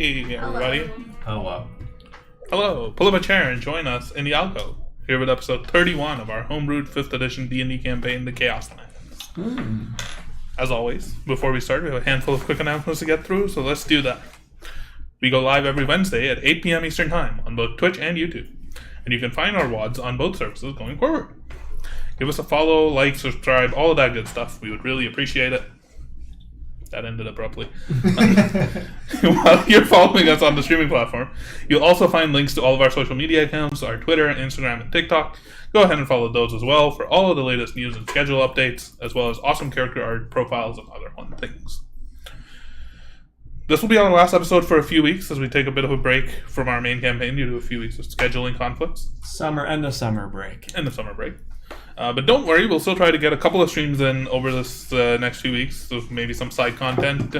Hey, everybody. Hello. Hello. Pull up a chair and join us in the alcove. Here with episode 31 of our homebrewed 5th edition D&D campaign, The Chaoslands. As always, before we start, we have a handful of quick announcements to get through, so let's do that. We go live every Wednesday at 8 p.m. Eastern Time on both Twitch and YouTube. And you can find our WODs on both services going forward. Give us a follow, like, subscribe, all of that good stuff. We would really appreciate it. That ended abruptly. While you're following us on the streaming platform, you'll also find links to all of our social media accounts, our Twitter, Instagram, and TikTok. Go ahead and follow those as well for all of the latest news and schedule updates, as well as awesome character art, profiles, and other fun things. This will be our last episode for a few weeks as we take a bit of a break from our main campaign due to a few weeks of scheduling conflicts. End of summer break. But don't worry, we'll still try to get a couple of streams in over this next few weeks, so maybe some side content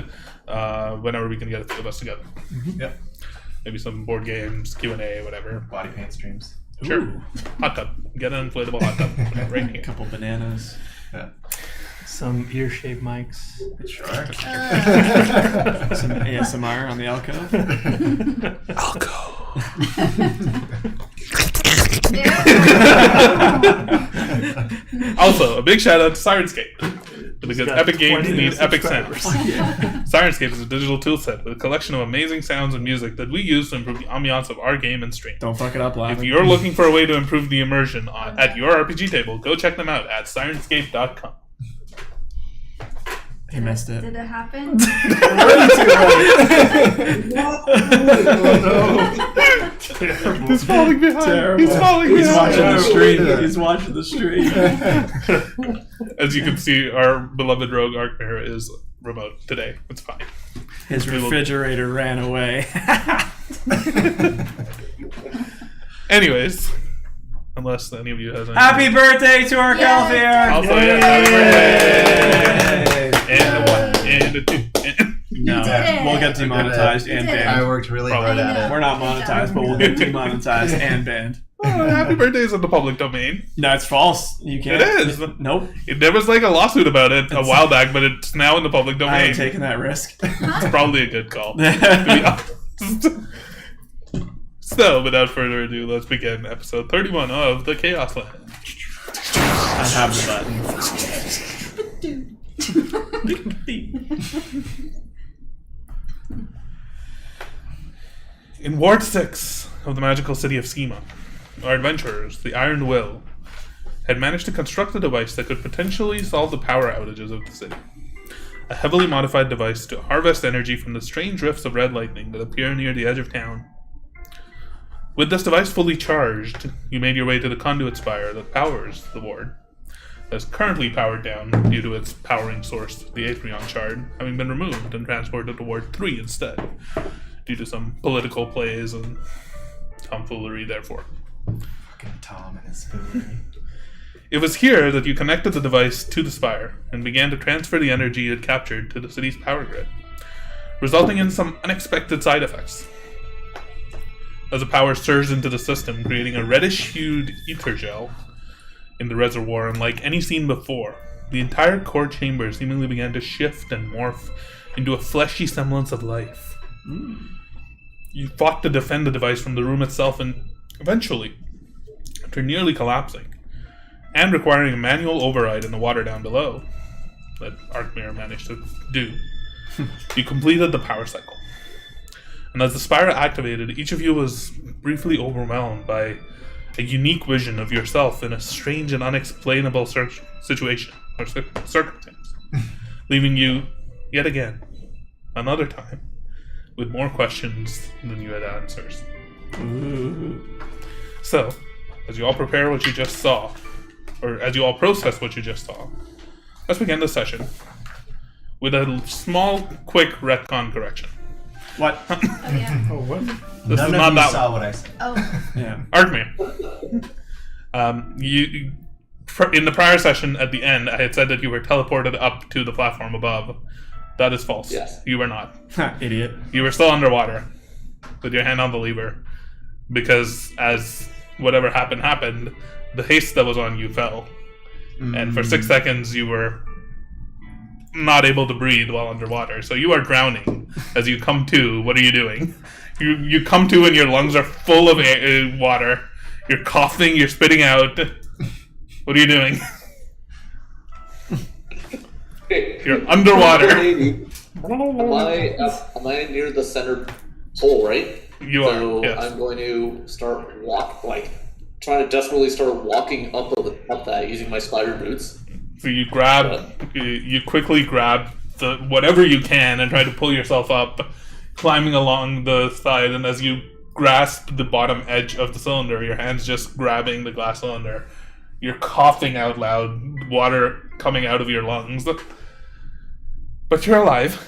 whenever we can get a few of us together. Mm-hmm. Yep. Maybe some board games, Q&A, whatever. Body paint streams. Sure. Ooh. Hot tub. Get an inflatable hot tub. Put it right here. A couple bananas. Yeah. Some ear-shaped mics. Sure. Some ASMR on the alcove. Also, a big shout out to Syrinscape. Because epic games need epic sounds. Yeah. Syrinscape is a digital toolset with a collection of amazing sounds and music that we use to improve the ambiance of our game and stream. Don't fuck it up, Lavin. If you're looking for a way to improve the immersion at your RPG table, go check them out at Syrinscape.com. He missed it. Did it happen? He's falling behind. Terrible. He's falling He's behind. watching the stream. He's watching the stream. As you can see, our beloved rogue Arkmir is remote today. It's fine. His refrigerator ran away. Anyways, unless any of you has any. Happy birthday to our Calphier! Also, yeah, happy birthday! And a 1, and a 2, and... No, we'll get demonetized and I banned. worked really hard at it. We're not monetized, but we'll get demonetized and banned. Oh, happy birthday is in the public domain. No, it's false. You can't. It is. Nope. There was like a lawsuit about it a while back, but it's now in the public I domain. ain't taking that risk. It's probably a good call, to be honest. So, without further ado, let's begin episode 31 of The Chaoslands. I have the button. In Ward 6 of the magical city of Schema, our adventurers, the Iron Will, had managed to construct a device that could potentially solve the power outages of the city. A heavily modified device to harvest energy from the strange rifts of red lightning that appear near the edge of town. With this device fully charged, you made your way to the conduit spire that powers the ward. That is currently powered down due to its powering source, the Aetherion shard, having been removed and transported to Ward 3 instead, due to some political plays and tomfoolery, therefore. Fucking Tom and his foolery. It was here that you connected the device to the spire and began to transfer the energy you had captured to the city's power grid, resulting in some unexpected side effects. As the power surged into the system, creating a reddish-hued ether gel in the reservoir, unlike any seen before, the entire core chamber seemingly began to shift and morph into a fleshy semblance of life. You fought to defend the device from the room itself, and eventually, after nearly collapsing, and requiring a manual override in the water down below, that Arkmir managed to do, you completed the power cycle. And as the spire activated, each of you was briefly overwhelmed by a unique vision of yourself in a strange and unexplainable situation or circumstance, leaving you, yet again, another time, with more questions than you had answers. Ooh. So, as you all prepare what you just saw, or as you all process what you just saw, let's begin the session with a small, quick retcon correction. What? Oh, yeah. Oh, what? This None is of not you that saw one. what I said. Oh. Yeah. Arkmir. In the prior session, at the end, I had said that you were teleported up to the platform above. That is false. Yes. You were not. Idiot. You were still underwater with your hand on the lever because as whatever happened, the haste that was on you fell. And for 6 seconds you were not able to breathe while underwater. So you are drowning as you come to. What are you doing? You come to and your lungs are full of water. You're coughing. You're spitting out. What are you doing? You're underwater. Am I near the center hole, right? You So are. Yes. I'm going to start trying to desperately start walking up that using my spider boots. So you grab, you quickly grab whatever you can and try to pull yourself up, climbing along the side. And as you grasp the bottom edge of the cylinder, your hands just grabbing the glass cylinder, you're coughing out loud, water coming out of your lungs. But you're alive,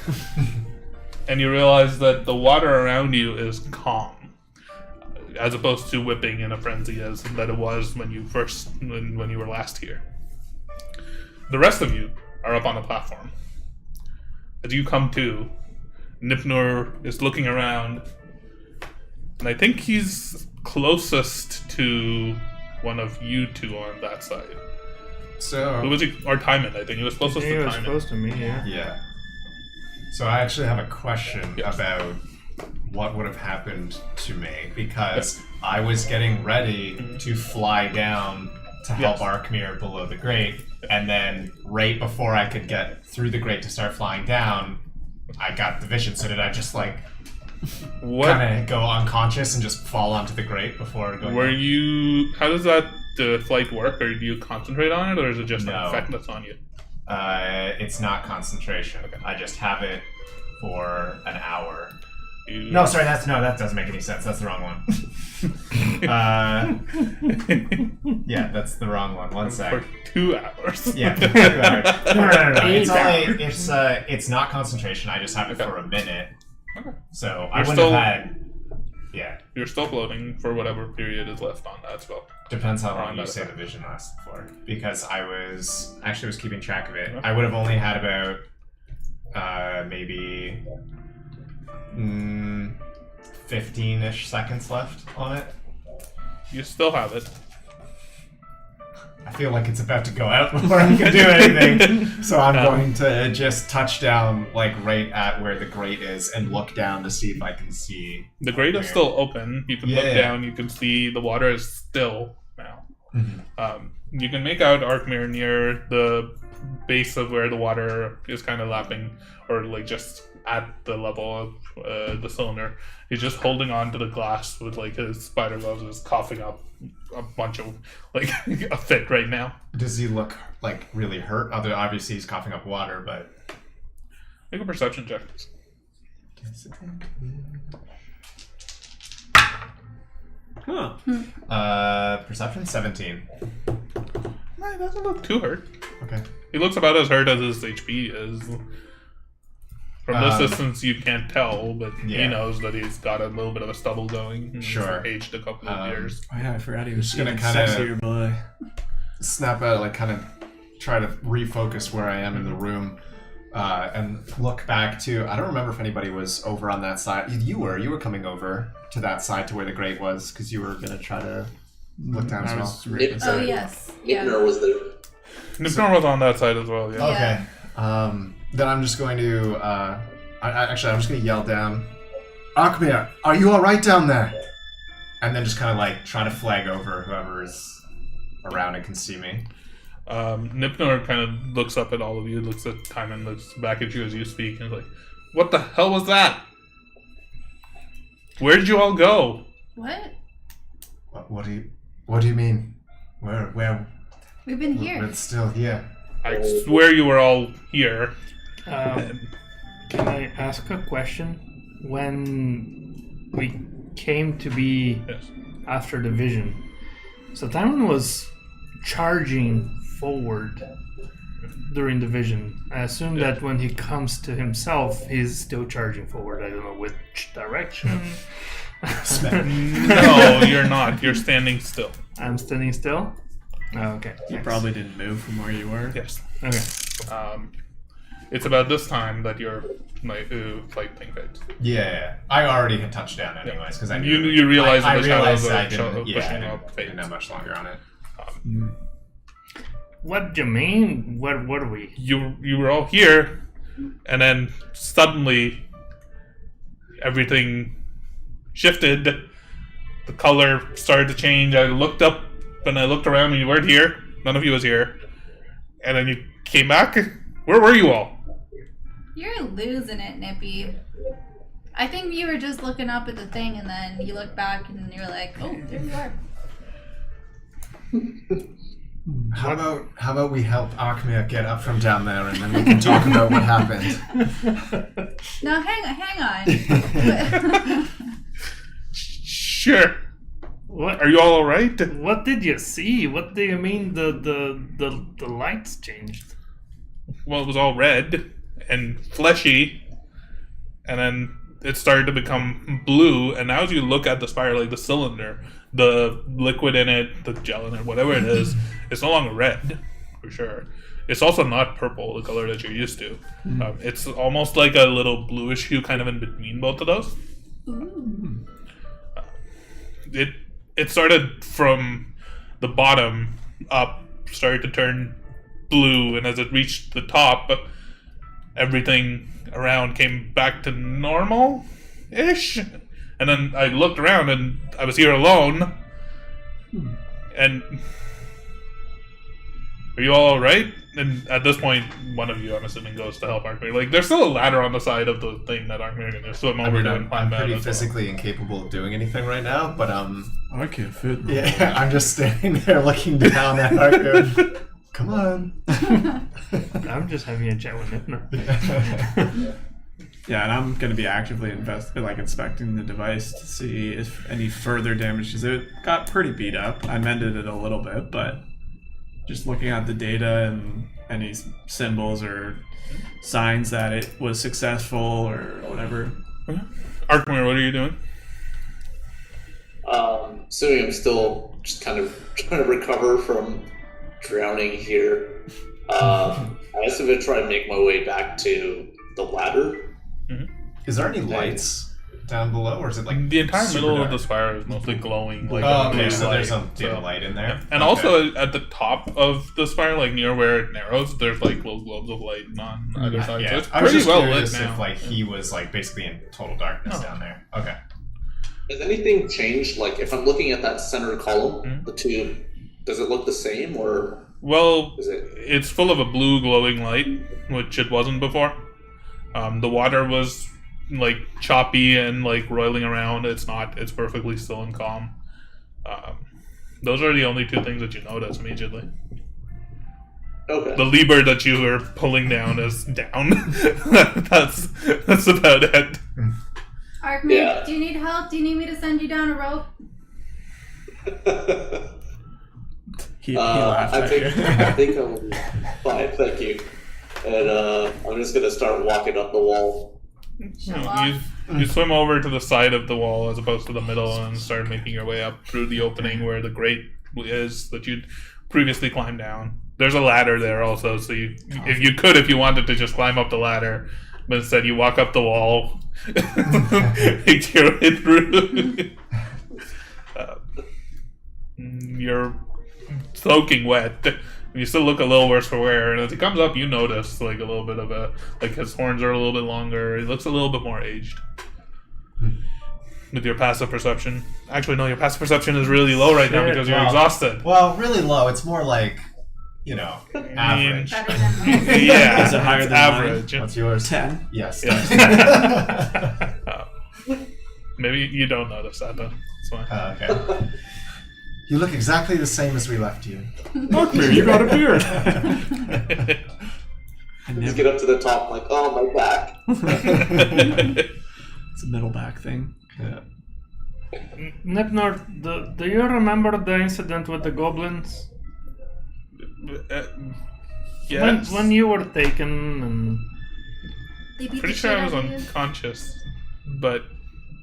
and you realize that the water around you is calm, as opposed to whipping in a frenzy as that it was when you were last here. The rest of you are up on the platform. As you come to, Nipnur is looking around, and I think he's closest to one of you two on that side. So Who was he? Or Timon, I think. He was closest He to was Timon. close to me, yeah. yeah. So I actually have a question Yes. about what would have happened to me because I was getting ready to fly down to help Yes. Arkmir below the grate, and then right before I could get through the grate to start flying down, I got the vision. So did I just What kind of go unconscious and just fall onto the grate before going? were down? you? How does that flight work? Or do you concentrate on it, or is it just an No. effect that's on you? It's not concentration. I just have it for an hour. You- No, sorry, that doesn't make any sense. That's the wrong one. Yeah, that's the wrong one. One sec. for 2 hours. Yeah, 2 hours. No. It's 8 only it's not concentration. I just have it Okay. for a minute. Okay. So I You're wouldn't still- have had. Yeah, You're still floating for whatever period is left on that spell. depends how On long you that say the effect. vision lasts for. Because I was keeping track of it. I would have only had about maybe 15-ish seconds left on it. You still have it. I feel like it's about to go out before I can do anything. So I'm going to just touch down like right at where the grate is and look down to see if I can see. The grate is still open. You can look Yeah. down. You can see the water is still now. Mhm. You can make out Arkmir near the base of where the water is kind of lapping, or like just at the level of the cylinder. He's just holding on to the glass with like his spider gloves, just coughing up a bunch of like a fit right now. Does he look like really hurt? Obviously he's coughing up water, but Make a perception check. Huh. Perception 17. No, he doesn't look too hurt. Okay. He looks about as hurt as his HP is. From this Um, distance, you can't tell, but he yeah. knows that he's got a little bit of a stubble going. And he's Sure. aged a couple of years. Oh, yeah, I forgot he was Just gonna even kinda- sexier boy. Snap out, like kind of try to refocus where I am in the room, and look back to. I don't remember if anybody was over on that side. You were coming over to that side to where the grate was because you were gonna try to look down as I well. was right Oh, beside Oh it. yes, yeah. Ibner was there. Nipnor was on that side as well, yeah. Okay. Then I'm just going to. I'm just going to yell down, Arkmir, are you all right down there? And then just kind of like try to flag over whoever is around and can see me. Nipnor kind of looks up at all of you, looks at Timon, looks back at you as you speak, and is like, "What the hell was that? Where did you all go?" What? What do you mean? Where? We've been here. We're still here. I swear you were all here. Can I ask a question? When we came to be Yes. after the vision, so Timon was charging forward during the vision. I assume that when he comes to himself, he's still charging forward. I don't know which direction. No, you're not. You're standing still. I'm standing still. Oh, okay. You Thanks. probably didn't move from where you were. Yes. Okay. It's about this time that your flight thing fades. Yeah. I already had touched down anyways because I knew. You realize I that the shadows realized I are didn't, pushing I up didn't fades. have much longer on it. What do you mean? Where were we? You were all here, and then suddenly everything shifted. The color started to change. I looked up and I looked around and you weren't here. None of you was here. And then you came back. Where were you all? You're losing it, Nippy. I think you were just looking up at the thing and then you look back and you're like, oh, there you are. How about we help Akhmir get up from down there and then we can talk about what happened. Now hang on. Sure. What Are you all alright? What did you see? What do you mean the lights changed? Well, it was all red and fleshy, and then it started to become blue, and now as you look at the spire, like the cylinder, the liquid in it, the gel in it, whatever it is, it's no longer red, for sure. It's also not purple, the color that you're used to. It's almost like a little bluish hue kind of in between both of those. It started from the bottom up, started to turn blue, and as it reached the top, everything around came back to normal-ish. And then I looked around and I was here alone. And are you all alright? And at this point, one of you, I'm assuming, goes to help Arkmir. Like, there's still a ladder on the side of the thing that Arkmir can just swim over to and climb I'm out pretty as well. physically incapable of doing anything right now, but I can't fit. Man. yeah, I'm just standing there looking down at Arkham. Come on. I'm just having a chat with Nipner. Yeah, and I'm going to be actively inspecting the device to see if any further damage, because it got pretty beat up. I mended it a little bit, but just looking at the data and any symbols or signs that it was successful or whatever. Arkmir, what are you doing? Assuming I'm still just kind of trying to recover from drowning here. I guess I'm going to try and make my way back to the ladder. Is there any lights down below, or is it like The entire super middle dark? of the spire is mostly glowing. Like Oh, a okay, blue so there's light, some dim light in there. And Okay. also at the top of the spire, like near where it narrows, there's like little globes of light on either side. Yeah, So it's I was pretty just well lit curious now. if like he was like basically in total darkness No. down there. Okay. Has anything changed? Like, if I'm looking at that center column, the tube, does it look the same, or Well, is it? it's full of a blue glowing light, which it wasn't before. The water was like choppy and like roiling around. It's not. It's perfectly still and calm. Those are the only two things that you notice immediately. Okay. The lever that you were pulling down is down. that's about it. Arkmir, Yeah. do you need help? Do you need me to send you down a rope? He laughed I at think you. I think I'm fine. Thank you. And I'm just gonna start walking up the wall. Show off. You swim over to the side of the wall as opposed to the middle and start making your way up through the opening where the grate is that you'd previously climbed down. There's a ladder there also, so if you wanted to just climb up the ladder, but instead you walk up the wall, make your way through. You're soaking wet. You still look a little worse for wear, and as he comes up, you notice like a little bit of his horns are a little bit longer. He looks a little bit more aged. With your passive perception, actually, no, your passive perception is really low right now Shit. because you're Wow. exhausted. Well, really low. It's more like, average. Better than mine. Yeah, Is it higher it's than mine? average. What's yours? 10. Yes. Maybe you don't notice that though. It's fine. Okay. You look exactly the same as we left you. Arkmir, you got a beard. Just get up to the top, like, oh, my back. It's a middle back thing. Yeah. Nipner, do you remember the incident with the goblins? Yes. When you were taken and They beat Pretty the sure shit I was out of you. unconscious, but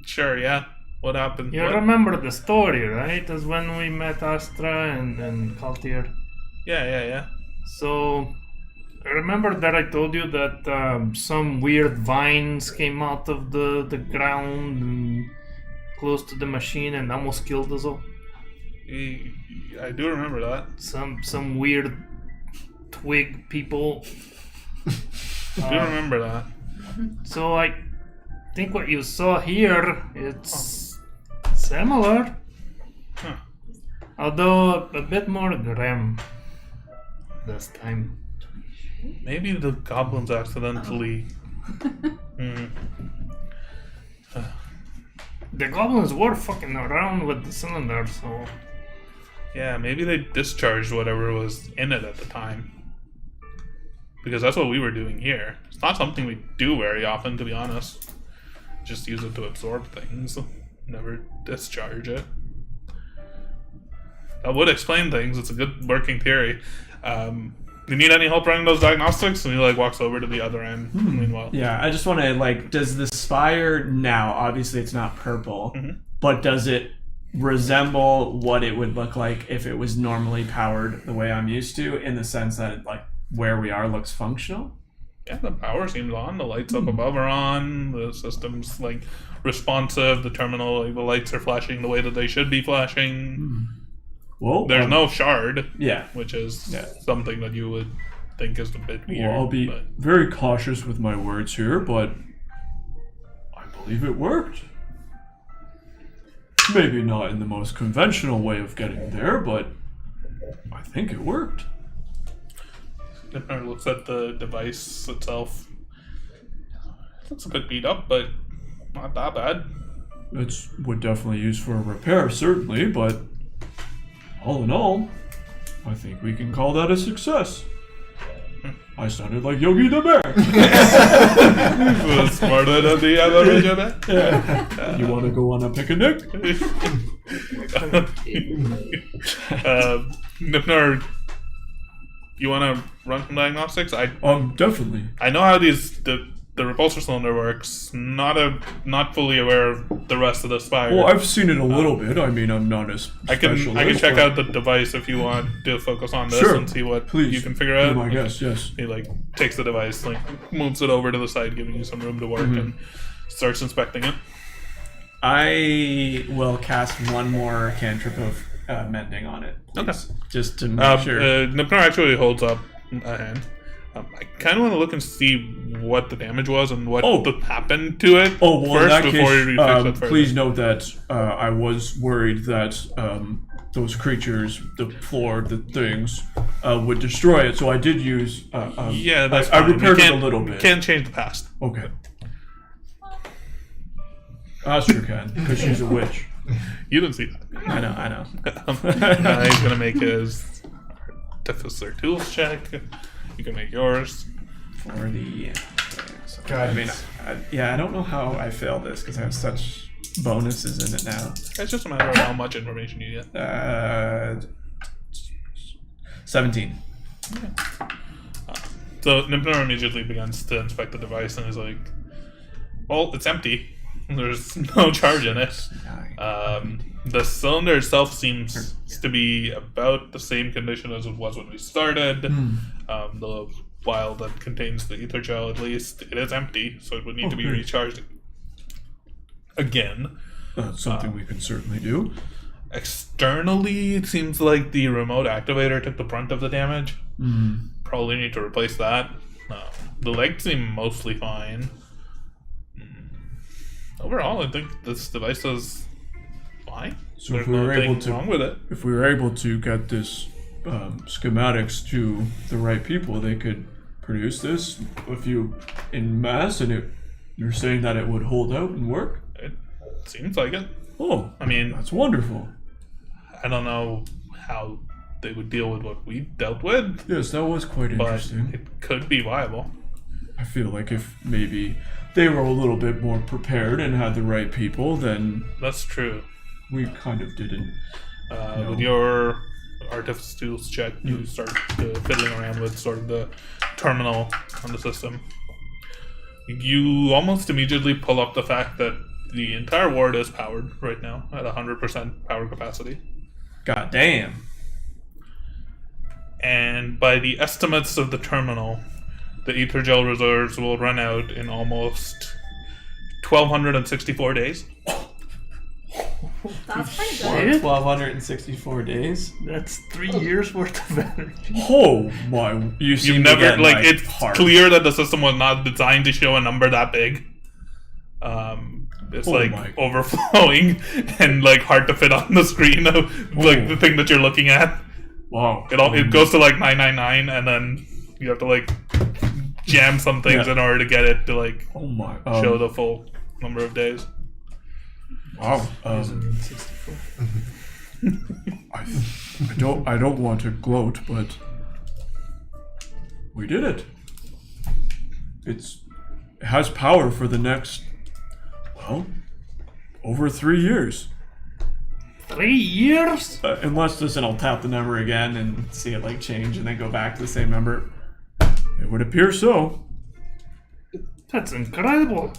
sure, yeah. What happened? you What- remember the story, right? As when we met Astra and Kaltir. Yeah. So, I remember that I told you that some weird vines came out of the ground and close to the machine and almost killed us all. I do remember that. Some weird twig people. I do remember that. So I think what you saw here, it's similar. Huh. Although a bit more grim this time. Maybe the goblins accidentally. The goblins were fucking around with the cylinder, so... Yeah, maybe they discharged whatever was in it at the time. Because that's what we were doing here. It's not something we do very often, to be honest. Just use it to absorb things. Never discharge it. That would explain things. It's a good working theory. Do you need any help running those diagnostics? And he walks over to the other end. Meanwhile, Yeah, I just want to does the spire now? Obviously, it's not purple, but does it resemble what it would look like if it was normally powered the way I'm used to? In the sense that where we are looks functional. Yeah, the power seems on. The lights up above are on. The system's responsive. The terminal, the lights are flashing the way that they should be flashing. Well, There's no shard. Yeah. Which is something that you would think is a bit weird. Well, I'll be very cautious with my words here, but I believe it worked. Maybe not in the most conventional way of getting there, but I think it worked. Nipner looks at the device itself. It looks a bit beat up, but not that bad. It would definitely use for a repair, certainly, but all in all, I think we can call that a success. I sounded like Yogi the Bear. Smarter than the average of it. Yeah. You want to go on a picnic? Nipner, you want to run some diagnostics? Definitely. I know how the repulsor cylinder works. Not fully aware of the rest of the spire. Well, I've seen it a little bit. I mean, I'm not as I can check out the device if you want to focus on this and see what you can figure out. I guess, yes. He takes the device, moves it over to the side, giving you some room to work, and starts inspecting it. I will cast one more cantrip of mending on it, please. Okay. Just to make sure. Nipner actually holds up a hand. I kind of want to look and see what the damage was and what happened to it first before you fix it further. Please note that I was worried that those creatures, the floor, the things, would destroy it. So I did use. Yeah, that's I fine. repaired it a little bit. Can't change the past. Okay. Astro can, because she's a witch. You didn't see that. I know. Now he's gonna make his artificer tools check. You can make yours. For the... Guidance. I don't know how I failed this, because I have such bonuses in it now. It's just a matter of how much information you get. 17. So Nipner immediately begins to inspect the device and is like, well, it's empty. There's no charge in it. The cylinder itself seems to be about the same condition as it was when we started. The vial that contains the ether gel, at least, it is empty, so it would need to be recharged again. That's something we can certainly do. Externally, it seems like the remote activator took the brunt of the damage. Probably need to replace that. The legs seem mostly fine. Overall, I think this device is fine. So There's if we were nothing able to, wrong with it. if we were able to get this schematics to the right people, they could produce this in mass, and you're saying that it would hold out and work? It seems like it. Oh, I mean, that's wonderful. I don't know how they would deal with what we dealt with, Yes, that was quite but interesting. it could be viable. I feel like if maybe they were a little bit more prepared and had the right people, then That's true. we kind of didn't. With your artifice tools check, you start fiddling around with sort of the terminal on the system. You almost immediately pull up the fact that the entire ward is powered right now at 100% power capacity. God damn. And by the estimates of the terminal, the ether gel reserves will run out in almost 1,264 days. That's pretty Shit. good. 1,264 days. That's 3 years worth of energy. Oh my! You seem You've to never get, like it's heart. clear that the system was not designed to show a number that big. It's Oh like my. overflowing and like hard to fit on the screen of like Oh. the thing that you're looking at. Wow. It goes to like 999 and then you have to like jam some things Yeah. in order to get it to like Oh my! show the full number of days. Wow. I don't want to gloat, but we did it. It has power for the next, well, over 3 years. 3 years? Unless this, and I'll tap the number again and see it like change and then go back to the same number. It would appear so. That's incredible.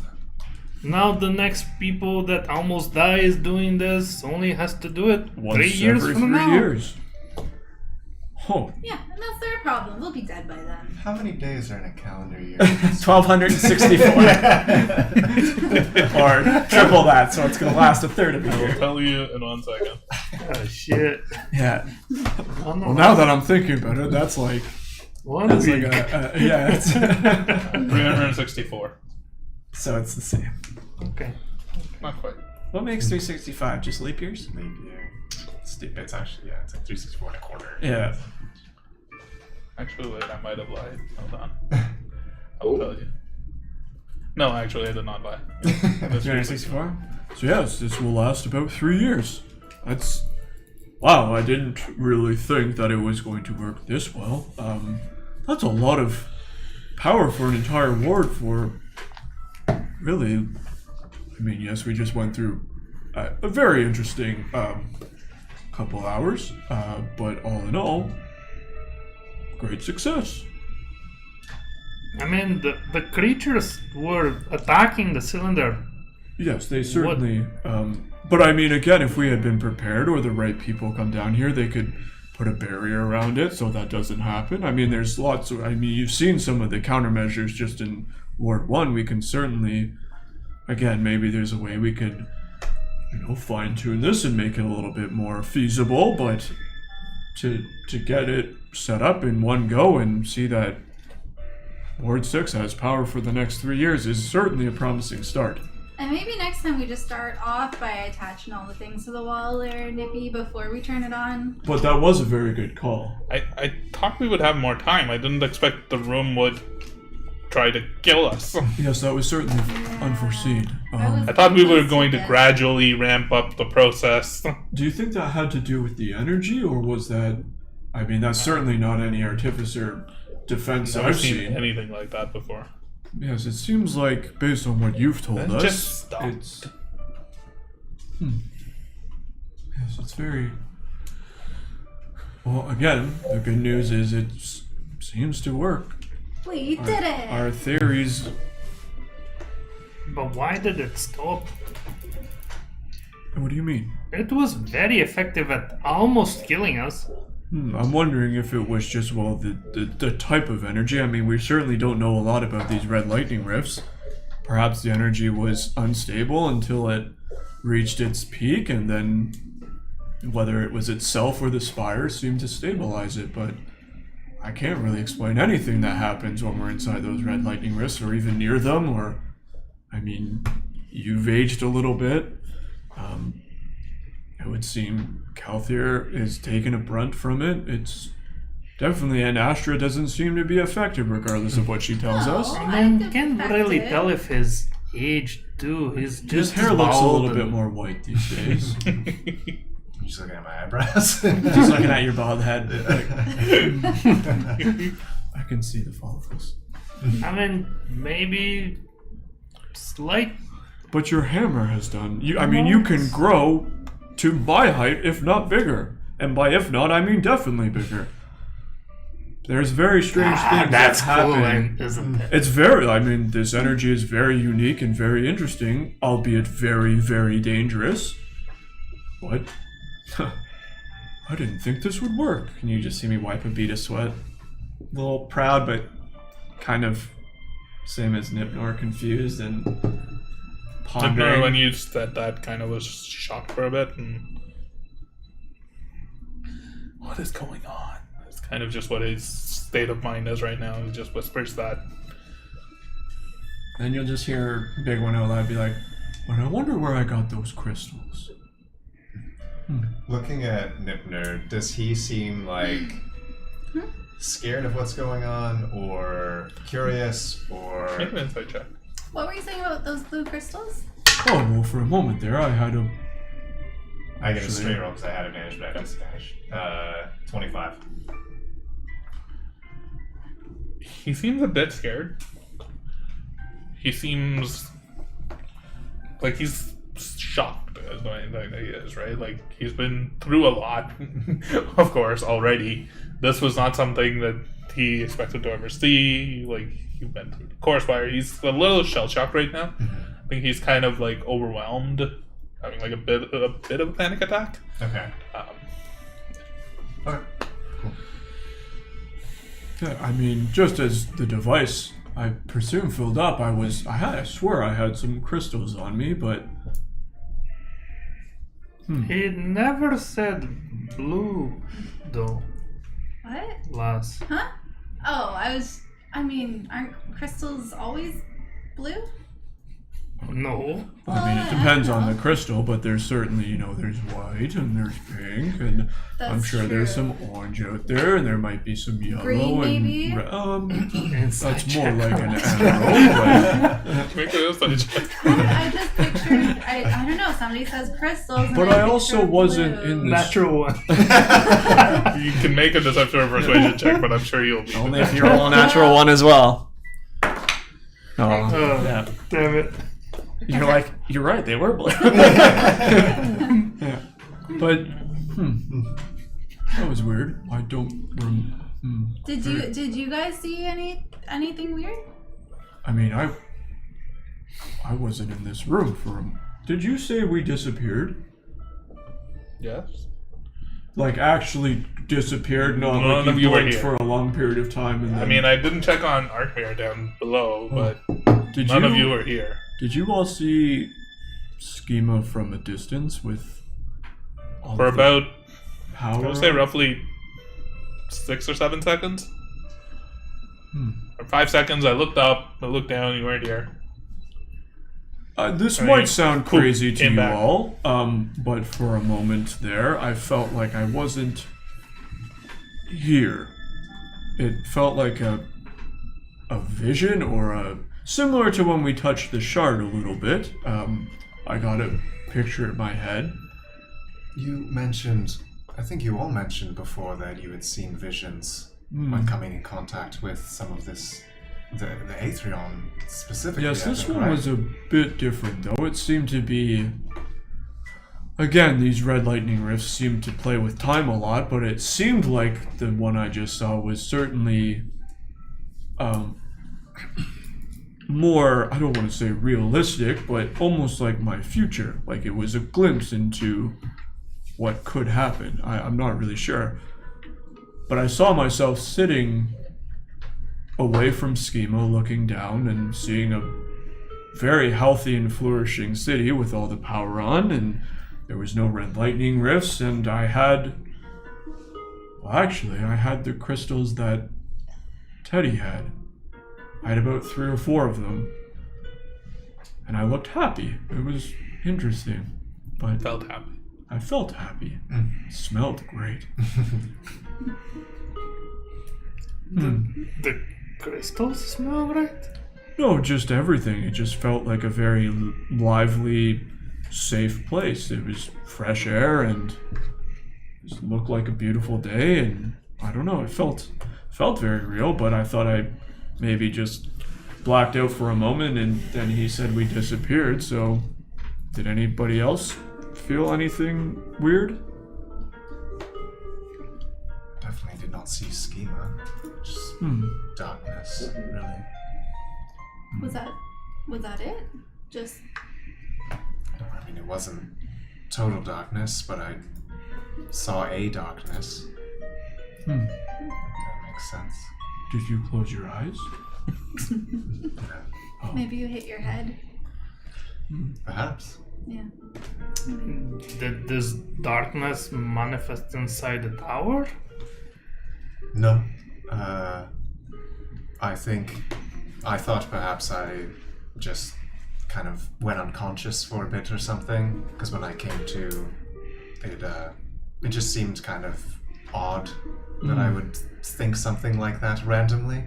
Now the next people that almost die is doing this only has to do it 3 Once years every from 3 now. years. Oh. Yeah, and that's their problem. We'll be dead by then. How many days are in a calendar year? 1,264. Or triple that, so it's going to last a third of a I will year. tell you in 1 second. Oh shit. Yeah. Well, Well, now that I'm thinking about it, that's like, 1 that's week. like yeah, it's 364. so it's the same. Okay. Not quite. What makes 365? Just leap years? Leap year. It's actually, yeah, it's like 364 and a quarter. Yeah. Actually, wait, I might have lied. Hold on. I'll tell you. No, actually, I did not lie. That's 364? So yes, this will last about 3 years. That's... Wow, I didn't really think that it was going to work this well. That's a lot of power for an entire ward for... Really... I mean, yes, we just went through a very interesting couple hours, but all in all, great success. I mean, the creatures were attacking the cylinder. Yes, they certainly. But I mean, again, if we had been prepared or the right people come down here, they could put a barrier around it so that doesn't happen. I mean, there's lots of. I mean, you've seen some of the countermeasures just in Ward 1. We can certainly, again, maybe there's a way we could, fine tune this and make it a little bit more feasible. But to get it set up in one go and see that Ward 6 has power for the next 3 years is certainly a promising start. And maybe next time we just start off by attaching all the things to the wall there, Nippy, before we turn it on. But that was a very good call. I thought we would have more time. I didn't expect the room would try to kill us. Yes, that was certainly unforeseen. I thought we were going to gradually ramp up the process. Do you think that had to do with the energy, or was that... I mean, that's certainly not any artificer defense I've I've seen seen. anything like that before. Yes, it seems like, based on what you've told Then us, just stop. it's... Yes, it's very... Well, again, the good news is it seems to work. We did it! Our theories... But why did it stop? What do you mean? It was very effective at almost killing us. I'm wondering if it was just, well, the type of energy. I mean, we certainly don't know a lot about these red lightning rifts. Perhaps the energy was unstable until it reached its peak, and then whether it was itself or the spire seemed to stabilize it, but I can't really explain anything that happens when we're inside those red lightning rifts or even near them, or, I mean, you've aged a little bit. It would seem Calthier is taking a brunt from it. It's definitely, and Astra doesn't seem to be affected regardless of what she tells us. Oh. I mean, I'm can't really affected. tell if his age too. He's His just hair looks a bald little bit and- more white these days. You're just looking at my eyebrows. Just looking at your bald head. I can see the follicles. I mean, maybe slight. But your hammer has done. I mean, you can grow to my height, if not bigger. And by if not, I mean definitely bigger. There's very strange things That's that cool, happen. isn't it? It's very, I mean, this energy is very unique and very interesting, albeit very, very dangerous. What? I didn't think this would work. Can you just see me wipe a bead of sweat? A little proud, but kind of same as Nipnor, confused and pondering. When you said that, kind of was shocked for a bit. And what is going on? It's kind of just what his state of mind is right now. He just whispers that. Then you'll just hear Big One out loud be like, "But I wonder where I got those crystals." Looking at Nipner, does he seem like scared of what's going on, or curious, or... Make an insight check. What were you saying about those blue crystals? Oh, well, for a moment there, I had a... I get a straight roll because I had advantage, but I disadvantage. 25. He seems a bit scared. He seems like he's shocked as anything that he is, right? Like, he's been through a lot, of course, already. This was not something that he expected to ever see. Like, he went through the course fire. He's a little shell-shocked right now. I think he's kind of, like, overwhelmed, having, like, a bit of a panic attack. Okay. Alright. Cool. Yeah, I mean, just as the device, I presume, filled up, I swear I had some crystals on me, but... He never said blue, though. What? Last. Huh? Oh, aren't crystals always blue? No. I mean, it depends on the crystal, but there's certainly, there's white and there's pink, and I'm That's sure there's true. some orange out there, and there might be some yellow Green, and maybe? that's more like an emerald. Make an insight check. I just pictured, I don't know, somebody says crystals. And But I also picture wasn't blue. in this. Natural one. You can make a deception or persuasion check, but I'm sure you'll be Only if you roll a natural one as well. Oh, Oh, yeah. damn it. You're like, you're right, they were blue. Yeah. But that was weird. I don't. Did you guys see anything weird? I mean, I wasn't in this room for a... Did you say we disappeared? Yes. Like, actually disappeared, not None like of you you were blinked here. for a long period of time and then... I mean, I didn't check on Arkmere down below, but did none of you were here. Did you all see Schema from a distance with all For of the about, power? I would say roughly 6 or 7 seconds. Or 5 seconds, I looked up, I looked down, you weren't here. This I might mean, sound cool, crazy to came you back. all, but for a moment there, I felt like I wasn't here. It felt like a vision or similar to when we touched the shard a little bit. I got a picture in my head. You mentioned, I think you all mentioned before that you had seen visions when coming in contact with some of this, the Aetherion specifically. Yes, I this think, one right? was a bit different though. It seemed to be... Again, these red lightning rifts seem to play with time a lot, but it seemed like the one I just saw was certainly more, I don't want to say realistic, but almost like my future. Like it was a glimpse into what could happen. I'm not really sure. But I saw myself sitting away from Schema, looking down and seeing a very healthy and flourishing city with all the power on, and there was no red lightning rifts, and I had the crystals that Teddy had. I had about 3 or 4 of them. And I looked happy. It was interesting. But Felt happy. I felt happy. It smelled great. The crystals smell right? No, just everything. It just felt like a very lively, safe place. It was fresh air and just looked like a beautiful day, and I don't know, it felt very real, but I thought I maybe just blacked out for a moment, and then he said we disappeared, so did anybody else feel anything weird? Definitely did not see Schema. Just darkness, really. Was that it? Just I mean, it wasn't total darkness, but I saw a darkness. If that makes sense. Did you close your eyes? maybe you hit your head. Perhaps. Yeah. Did this darkness manifest inside the tower? No. I thought perhaps I just kind of went unconscious for a bit or something, because when I came to, it just seemed kind of odd that I would think something like that randomly.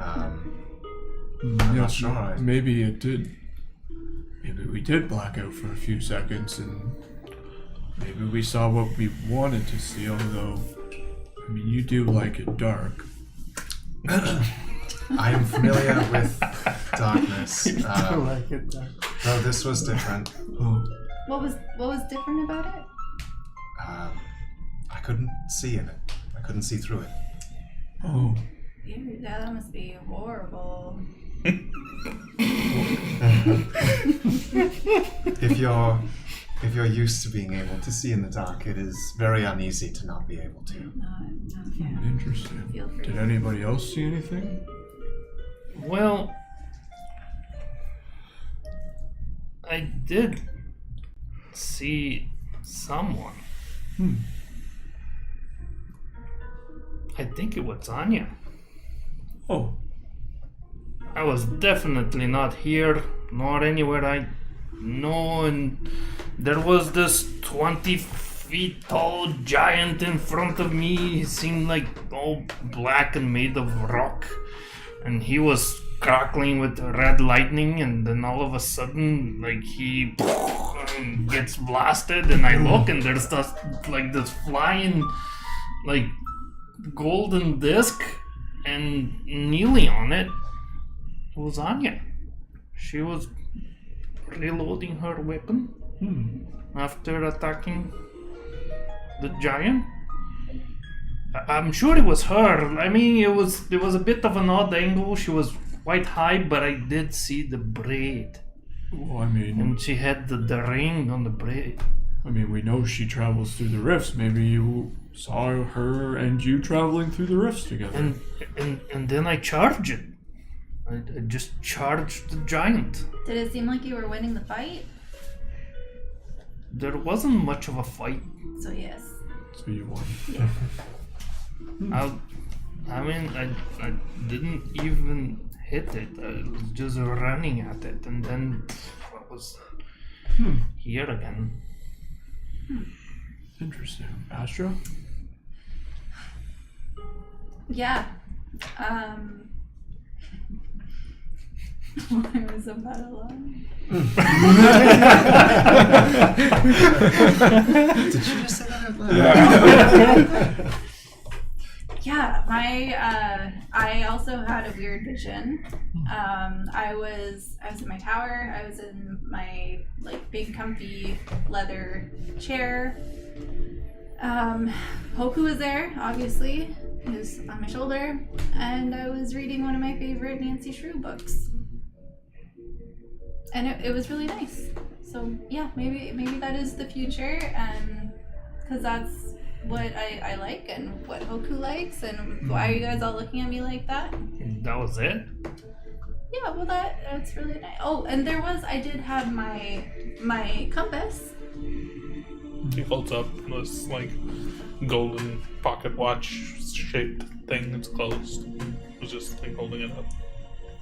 I'm not sure. Maybe it did. Maybe we did black out for a few seconds, and maybe we saw what we wanted to see, although, I mean, you do like it dark. I am familiar with darkness. I like it. No, this was different. Oh, What was different about it? I couldn't see in it. I couldn't see through it. oh. Ew, that must be horrible. If you're used to being able to see in the dark, it is very uneasy to not be able to. Yeah. Interesting. Feel free. Did anybody else see anything? Well, I did see someone. I think it was Anya. Oh, I was definitely not here, nor anywhere I know, and there was this 20 feet tall giant in front of me. He seemed like all black and made of rock, and he was crackling with red lightning, and then all of a sudden, like, he gets blasted, and I look, and there's this, like, this flying, like, golden disc, and kneeling on it was Anya. She was reloading her weapon after attacking the giant. I'm sure it was her. I mean, it was a bit of an odd angle. She was quite high, but I did see the braid, well, I mean, and she had the ring on the braid. I mean, we know she travels through the rifts. Maybe you saw her and you traveling through the rifts together. And then I charged it. I just charged the giant. Did it seem like you were winning the fight? There wasn't much of a fight. So yes. So you won. Yeah. I mean, I didn't even hit it. I was just running at it, and then I was here again. Interesting. Astra? Yeah. Why was the battle on? Did you just say that out loud? Yeah, I also had a weird vision. I was in my tower. I was in my like big comfy leather chair. Hoku was there, obviously. He was on my shoulder, and I was reading one of my favorite Nancy Shrew books. And it was really nice. So yeah, maybe that is the future, and because that's what I like and what Hoku likes, and why are you guys all looking at me like that? That was it? Yeah, well that's really nice. Oh, and I did have my compass. He holds up this like golden pocket watch shaped thing that's closed. He was just like holding it up.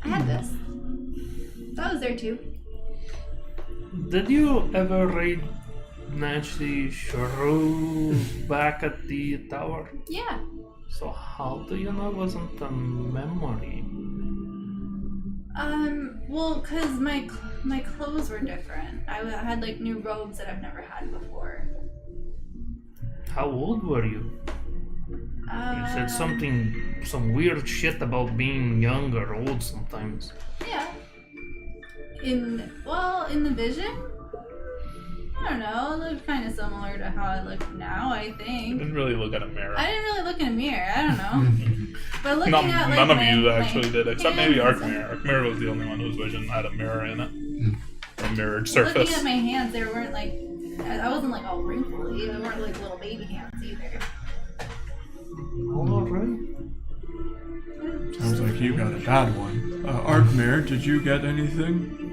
I had this. That was there too. Did you ever raid Nancy Shrew back at the tower? Yeah. So how do you know it wasn't a memory? Well, cause my clothes were different. I had like new robes that I've never had before. How old were you? You said some weird shit about being young or old sometimes. Yeah. In the vision? I don't know, it looked kind of similar to how I look now, I I think. didn't really look at a mirror. I didn't really look in a mirror, I don't know. But looking at like none of my, you my actually did, except maybe hands- Arkmir. Arkmir was the only one whose vision had a mirror in it. A mirrored Looking surface. at my hands, they weren't like, I wasn't like all wrinkly, they weren't like little baby hands either. Alright. Sounds like you got a bad one. Arkmir, did you get anything?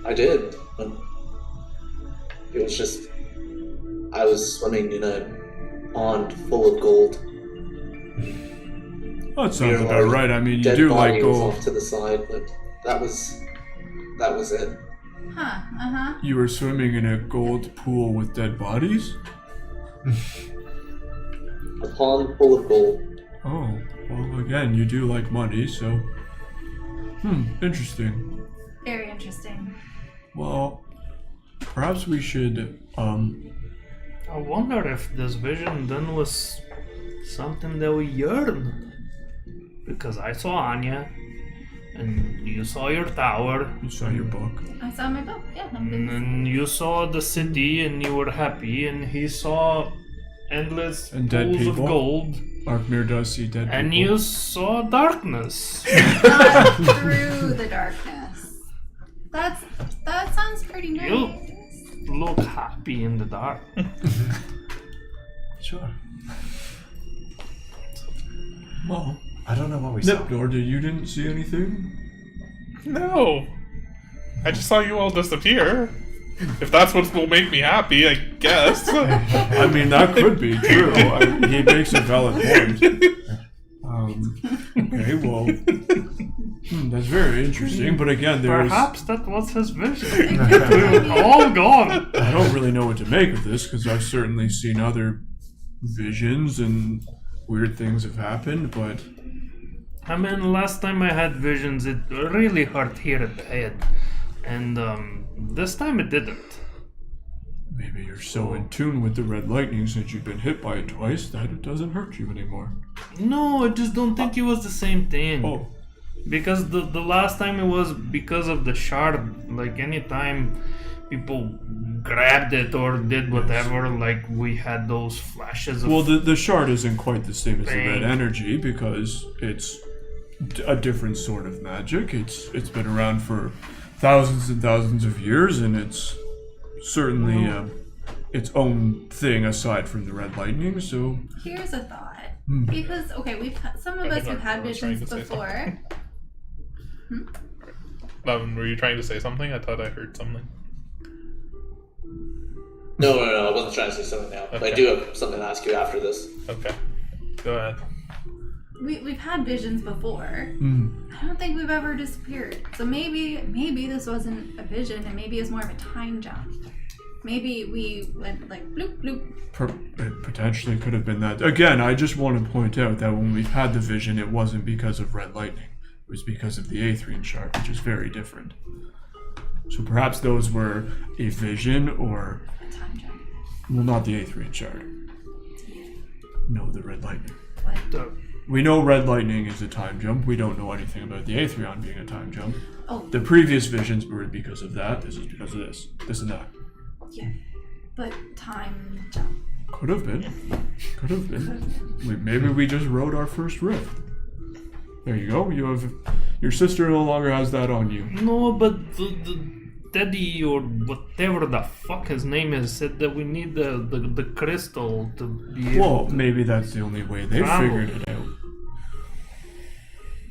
I did. But it was just I was swimming in a pond full of gold. That sounds about right. I mean, you do like Dead body was gold. off to the side, but that was it. Huh. You were swimming in a gold pool with dead bodies? A pond full of gold. Oh, well, again, you do like money, so... interesting. Very interesting. Well, perhaps we should, I wonder if this vision then was something that we yearned. Because I saw Anya, and you saw your tower, You saw your book. I saw my book. Yeah, I'm and then you saw the city, and you were happy, and he saw endless And dead pools of people. gold, Arkmir does see dead and people. you saw darkness. not through the darkness. That sounds pretty nice. You look happy in the dark. Sure. Well, I don't know what we saw. Nipnor, you didn't see anything? No. I just saw you all disappear. If that's what will make me happy, I guess. I mean, that could be true. He makes a valid point. Okay, well, that's very interesting. But again, there's... Perhaps that was his vision. We were all gone. I don't really know what to make of this, because I've certainly seen other visions and weird things have happened, but... I mean, last time I had visions, it really hurt here at the head. And this time it didn't. Maybe you're so in tune with the red lightning since you've been hit by it twice that it doesn't hurt you anymore. No, I just don't think it was the same thing. Oh, Because the last time it was because of the shard. Like, anytime people grabbed it or did whatever, like, we had those flashes of... well, the shard isn't quite the same as the red Bang. energy because it's a different sort of magic. It's been around for thousands and thousands of years, and it's certainly its own thing aside from the red lightning. So Here's a thought. Because some of us have had visions before. Were you trying to say something? I thought I heard something. No, I wasn't trying to say something now. But I Okay. do have something to ask you after this. Okay. Go ahead. We've had visions before. I don't think we've ever disappeared. So maybe this wasn't a vision, and maybe it's more of a time jump. Maybe we went like bloop bloop. it potentially could have been that. Again, I just want to point out that when we've had the vision, it wasn't because of red lightning. It was because of the Aetherian shard, which is very different. So perhaps those were a vision or... A time jump. well, not the Aetherian shard. No, the red lightning. What? We know red lightning is a time jump. We don't know anything about the Aetherion being a time jump. Oh, The previous visions were because of that. This is because of this. This and that. yeah. But time jump. Could have been. Could have been. Maybe we just rode our first rift. There you go. You have... your sister no longer has that on you. No, but the Teddy or whatever the fuck his name is said that we need the crystal to be able Well, to... maybe that's the only way they Travel. figured it out.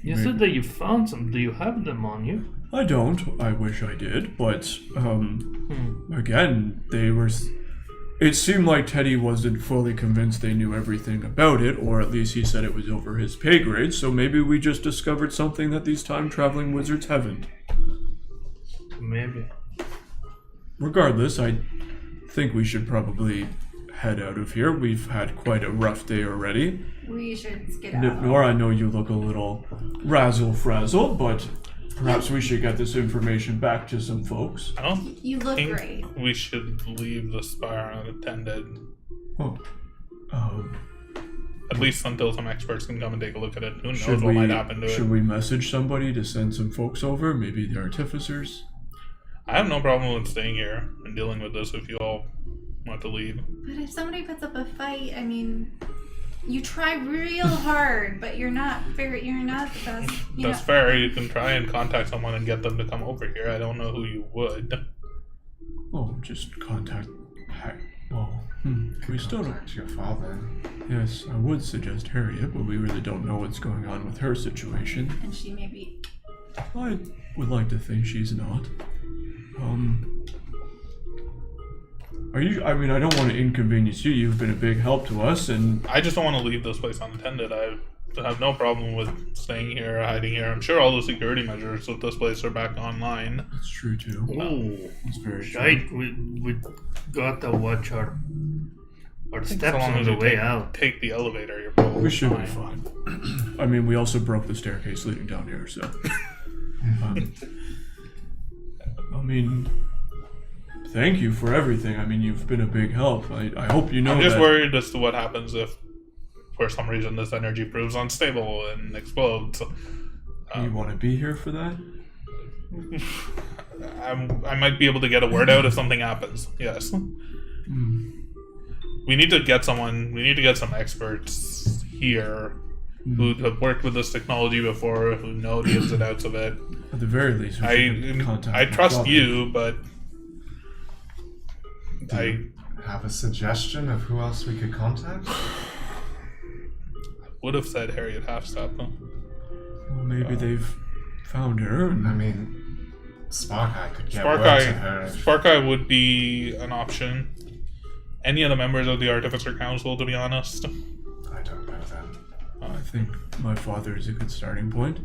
You said that you found some. Do you have them on you? I don't. I wish I did, but again, they were. It seemed like Teddy wasn't fully convinced they knew everything about it, or at least he said it was over his pay grade. So maybe we just discovered something that these time-traveling wizards haven't. Maybe. Regardless, I think we should probably head out of here. We've had quite a rough day already. We should skedaddle. Nipnor, I know you look a little razzle-frazzle, but perhaps we should get this information back to some folks. I don't You look think great. we should leave the spire unattended. Oh. At least until some experts can come and take a look at it. Who knows Should what we, might happen to should it. we message somebody to send some folks over? Maybe the artificers? I have no problem with staying here and dealing with this if you all want to leave. But if somebody puts up a fight, I mean, you try real hard, but you're not the best. You That's know, fair. You can try and contact someone and get them to come over here. I don't know who you would. Oh, just contact... well, we still don't... Contact your father. Yes, I would suggest Harriet, but we really don't know what's going on with her situation. and she may be I would like to think she's not. I mean, I don't want to inconvenience you. You've been a big help to us, and I just don't want to leave this place unattended. I have no problem with staying here, hiding here. I'm sure all the security measures of this place are back online. that's true too. Ooh, That's very true. right. We got to watch our So steps long on as the you way out. take the elevator, you're probably We should be fine. fine. I mean, we also broke the staircase leading down here, so. I mean, thank you for everything. I mean, you've been a big help. I hope you know I'm just that. worried as to what happens if, for some reason, this energy proves unstable and explodes. You want to be here for that? I might be able to get a word out if something happens. Yes. We need to get someone. We need to get some experts here who have worked with this technology before, who know the ins and outs of it. At the very least, we should contact I my trust father. you, but I Have a suggestion of who else we could contact? would have said Harriet Halfstep. Well, maybe they've found her. And I mean, Sparkeye could get word to her. Sparkeye would be an option. Any of the members of the Artificer Council, to be honest. I don't know them. I think my father is a good starting point.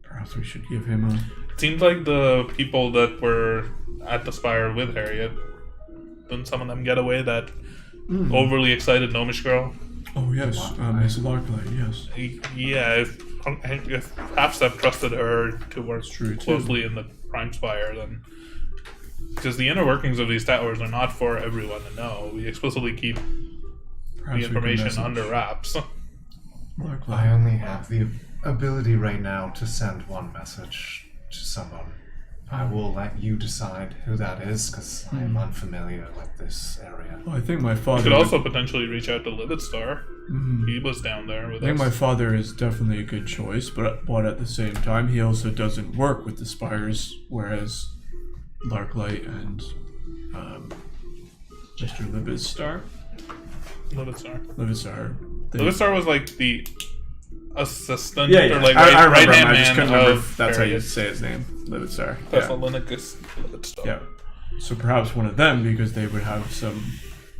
Perhaps we should give him a. It seems like the people that were at the Spire with Harriet, didn't some of them get away? That overly excited gnomish girl? Oh yes, Miss Larklight. Yes. Yeah, if Halfstep trusted her to work true, too. closely in the Prime Spire, then... Because the inner workings of these towers are not for everyone to know. We explicitly keep Perhaps the information we can under wraps. Larklight. I only have the ability right now to send one message to someone. I will let you decide who that is, because I am unfamiliar with this area. Well, I think my You father. could also potentially reach out to Livetstar. Mhm. He was down there with I think us. my father is definitely a good choice, but at the same time, he also doesn't work with the Spires, whereas Larklight and Mr. Livetstar. Livetstar was like the assistant Yeah, or like I remember right him. hand I just man couldn't remember of if that's how you Harriet. say his name. Livetstar. Thessalonicus Livetstar. Yeah. So perhaps one of them, because they would have some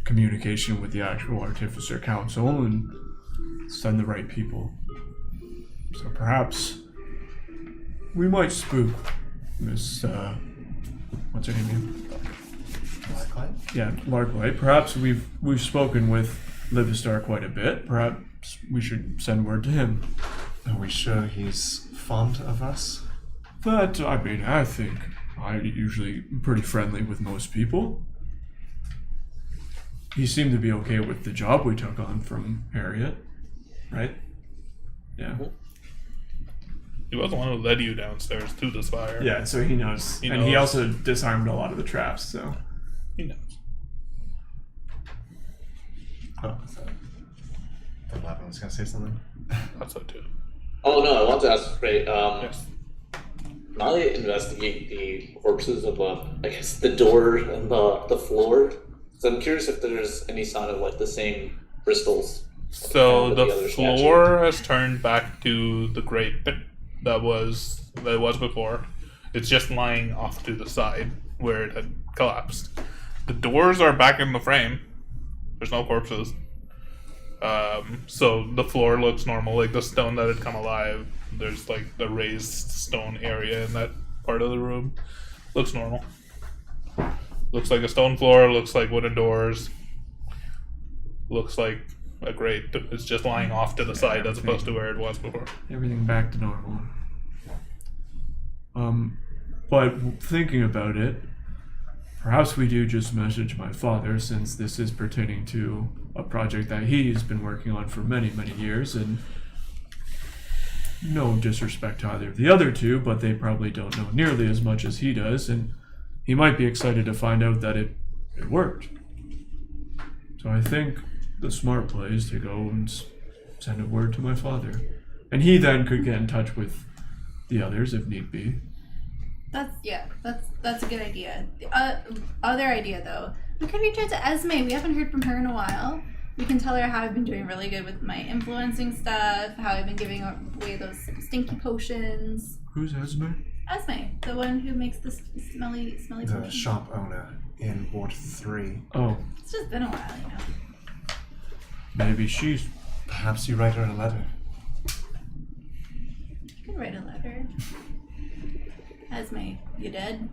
communication with the actual Artificer Council and send the right people. So perhaps we might spook Miss, what's her name? Larklight? Yeah, Larklight. Perhaps we've spoken with Livetstar quite a bit. Perhaps we should send word to him. Are we sure he's fond of us? That, I mean, I think I'm usually pretty friendly with most people. He seemed to be okay with the job we took on from Harriet, right? Yeah. He was the one who led you downstairs to the Spire. Yeah, so he knows. He And he knows. also disarmed a lot of the traps, so. He knows. Oh, I thought Lavin was going to say something. That's so too. Oh no, I want to ask, right, Yes. now they investigate the corpses of, I guess, the door and the floor. So I'm curious if there's any sign of, like, the same crystals. So with the other statue. floor has turned back to the grate that was before. It's just lying off to the side where it had collapsed. The doors are back in the frame. There's no corpses. So the floor looks normal, like the stone that had come alive. There's like the raised stone area in that part of the room. Looks normal. Looks like a stone floor, looks like wooden doors. Looks like a grate. It's just lying off to the side as opposed to where it was before. Everything back to normal. But thinking about it, perhaps we do just message my father, since this is pertaining to a project that he's been working on for many, many years, and no disrespect to either of the other two, but they probably don't know nearly as much as he does, and he might be excited to find out that it worked. So I think the smart play is to go and send a word to my father. And he then could get in touch with the others if need be. That's a good idea. The other idea though, we could reach out to Esme. We haven't heard from her in a while. We can tell her how I've been doing really good with my influencing stuff, how I've been giving away those stinky potions. Who's Esme? Esme, the one who makes the smelly The potion. shop owner in Ward 3. Oh, It's just been a while, you know. maybe she's. Perhaps you write her a letter. You could write a letter. Esme, you dead?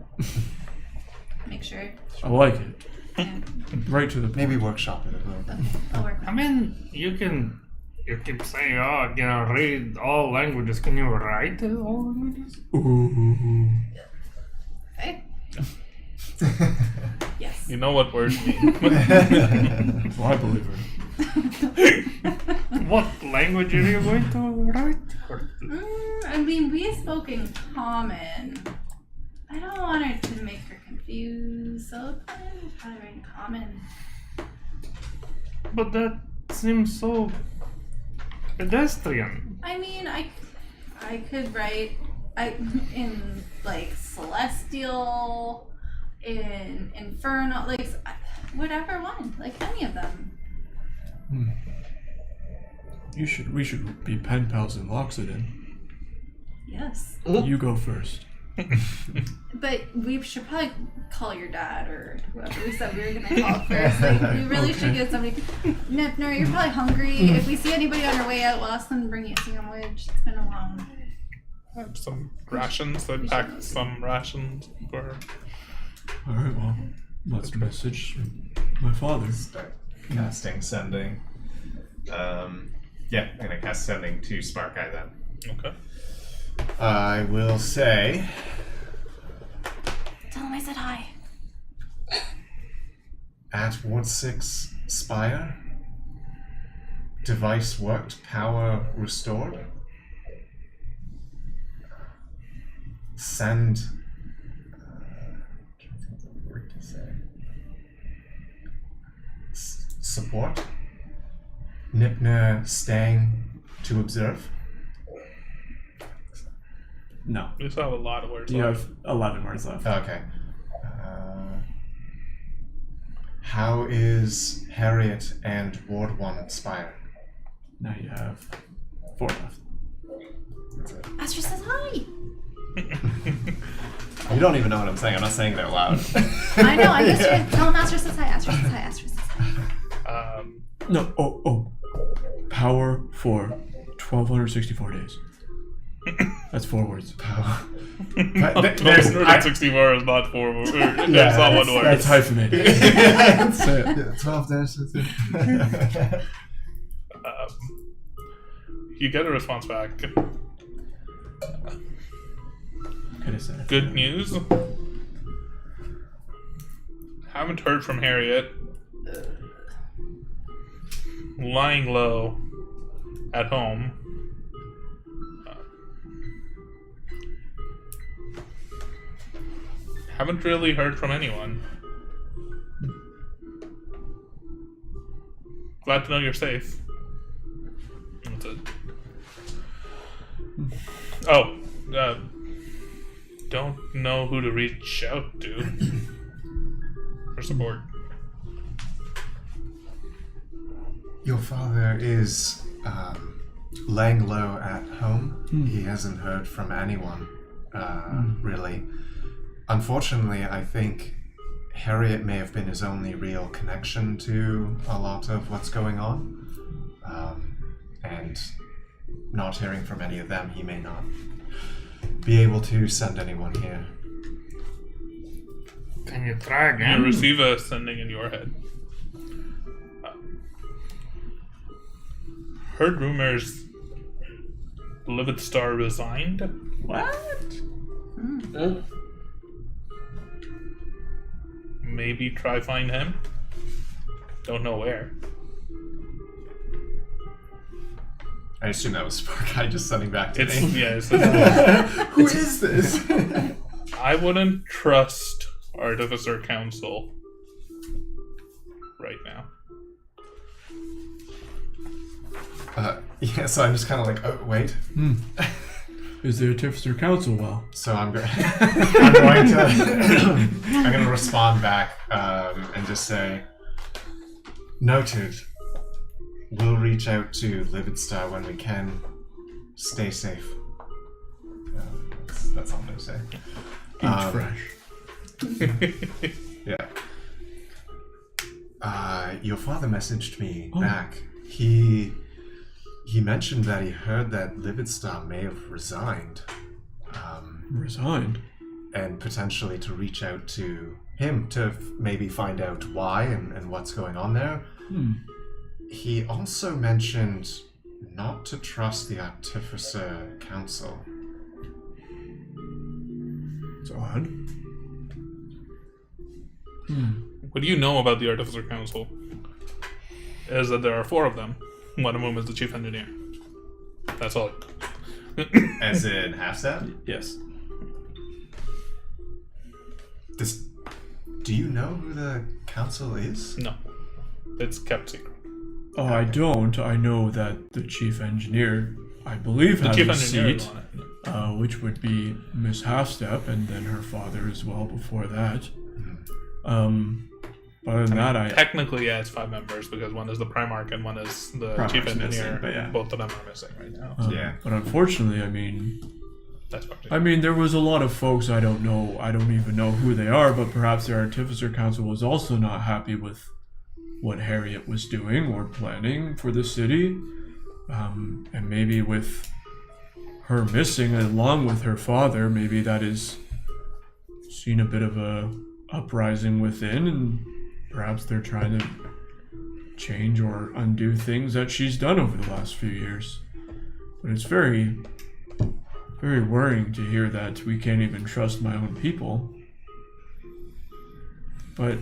Make sure. I like it. Yeah. Right to the point. Maybe workshop it a little bit. Okay, I'll work I on it. mean, you keep saying, oh, I can read all languages. Can you write all languages? Ooh. Okay. Yes. You know what words mean. Well, I believe her. What language are you going to write? I mean, we spoke in common. I don't want her to make her confused, so probably write in common. But that seems so pedestrian. I mean, I could write in like celestial, in infernal, like whatever one, like any of them. We should be pen pals in Loxodon. Yes, You go first. but we should probably call your dad or whoever we said we were gonna call first. Like we really should get somebody. Nipner, you're probably hungry. If we see anybody on our way out, we'll ask them to bring you a sandwich. It's been a long. I have some rations. I packed some rations for her. All right, well, let's message my father. Start casting sending. Yeah, I'm gonna cast sending to Spark Eye then. Okay. I will say Tell him I said hi. at Ward 6 Spire. Device worked, power restored. Send. Can't think of the word to say. Support. Nipner staying to observe. No. We still have a lot of words. You left. have 11 words left. Okay. How is Harriet and Ward 1 Spire? Now you have 4 left. That's it. Astra says hi. You don't even know what I'm saying. I'm not saying it out loud. I know. I guess you tell him Astra says hi. Astra says hi. Astra says hi. No, oh. Power for 1,264 days. That's 4 words. Power. There's 164 is not 4 words. That's not one word. That's hyphenated. That's it. Yeah, 12 days. You get a response back. Could have said it. Good news. Haven't heard from Harriet. Lying low at home. Haven't really heard from anyone. Glad to know you're safe. That's it. Oh, don't know who to reach out to for support. Your father is laying low at home. He hasn't heard from anyone, really. Unfortunately, I think Harriet may have been his only real connection to a lot of what's going on. And not hearing from any of them, he may not be able to send anyone here. Can you try again? You receive a sending in your head. Heard rumors Livid Star resigned. What? Maybe try find him. Don't know where. I assume that was Spark Eye just sending back to It's me. yeah. It's, Who is this? I wouldn't trust Artificer Council right now. Yeah, so I'm just kind of like, oh, wait. Is the Artificer Council well? So I'm going to respond back and just say, noted. We'll reach out to Livid Star when we can. Stay safe. That's all I'm gonna say. fresh. Yeah. Your father messaged me Oh. back. He mentioned that he heard that Lividstar may have resigned, Resigned. and potentially to reach out to him to maybe find out why and what's going on there. He also mentioned not to trust the Artificer Council. It's odd. What do you know about the Artificer Council? Is that there are 4 of them. One of them is the chief engineer. That's all. As in half-step? Yes. Do you know who the council is? No, it's kept secret. Oh, I don't. I know that the chief engineer, I believe, The has chief a engineer is seat, on it. which would be Miss Halfstep, and then her father as well before that. Other than that, Technically, yeah, it's 5 members because one is the Primarch and one is the Primarch's chief engineer. missing, but yeah. Both of them are missing right now. Yeah. But unfortunately, That's probably there was a lot of folks I don't know. I don't even know who they are, but perhaps the Artificer Council was also not happy with what Harriet was doing or planning for the city. And maybe with her missing along with her father, maybe that has seen a bit of a uprising within, and perhaps they're trying to change or undo things that she's done over the last few years. But it's very, very worrying to hear that we can't even trust my own people. But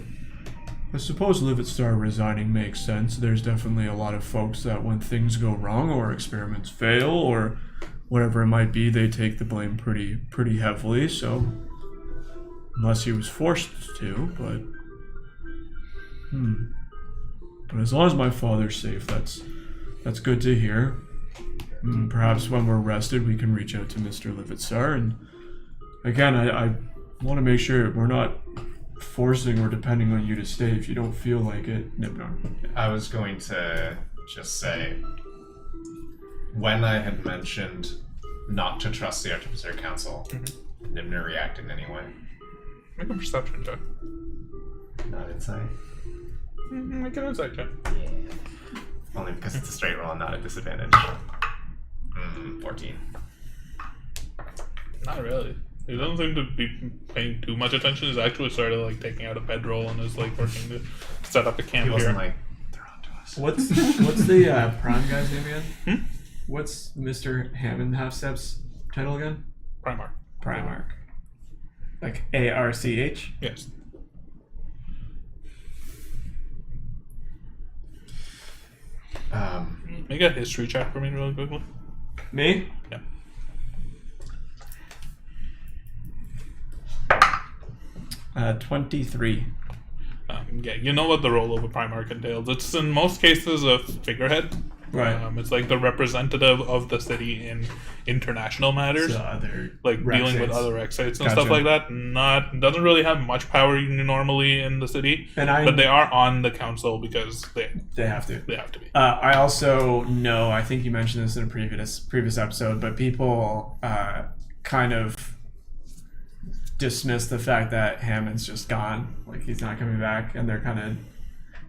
I suppose Lividstar resigning makes sense. There's definitely a lot of folks that when things go wrong or experiments fail or whatever it might be, they take the blame pretty heavily. So unless he was forced to, but as long as my father's safe, that's good to hear. Perhaps when we're rested, we can reach out to Mr. Lividstar. And again, I want to make sure we're not forcing or depending on you to stay if you don't feel like it. No. I was going to just say, when I had mentioned not to trust the Artificer Council, Nimner reacted in any way. Make a perception check. Not insight. Make an insight check. Only because it's a straight roll and not a disadvantage. 14. Not really. He doesn't seem to be paying too much attention. He's actually started like taking out a bedroll and is like working to set up a camp He wasn't here. like, they're on to us. What's the Prime guy's name again? What's Mr. Hammond Halfstep's title again? Primarch. Primarch. Like ARCH? Yes. Make a history check for me really quickly. Me? Yeah. 23. Yeah, you know what the role of a Primarch entails. It's in most cases a figurehead. Right. It's like the representative of the city in international matters, So other like dealing with Rexites. other Rexites and Gotcha. stuff like that. Doesn't really have much power normally in the city, but they are on the council because they have to. have to be. I also know, I think you mentioned this in a previous episode, but people kind of dismiss the fact that Hammond's just gone, like he's not coming back, and they're kind of,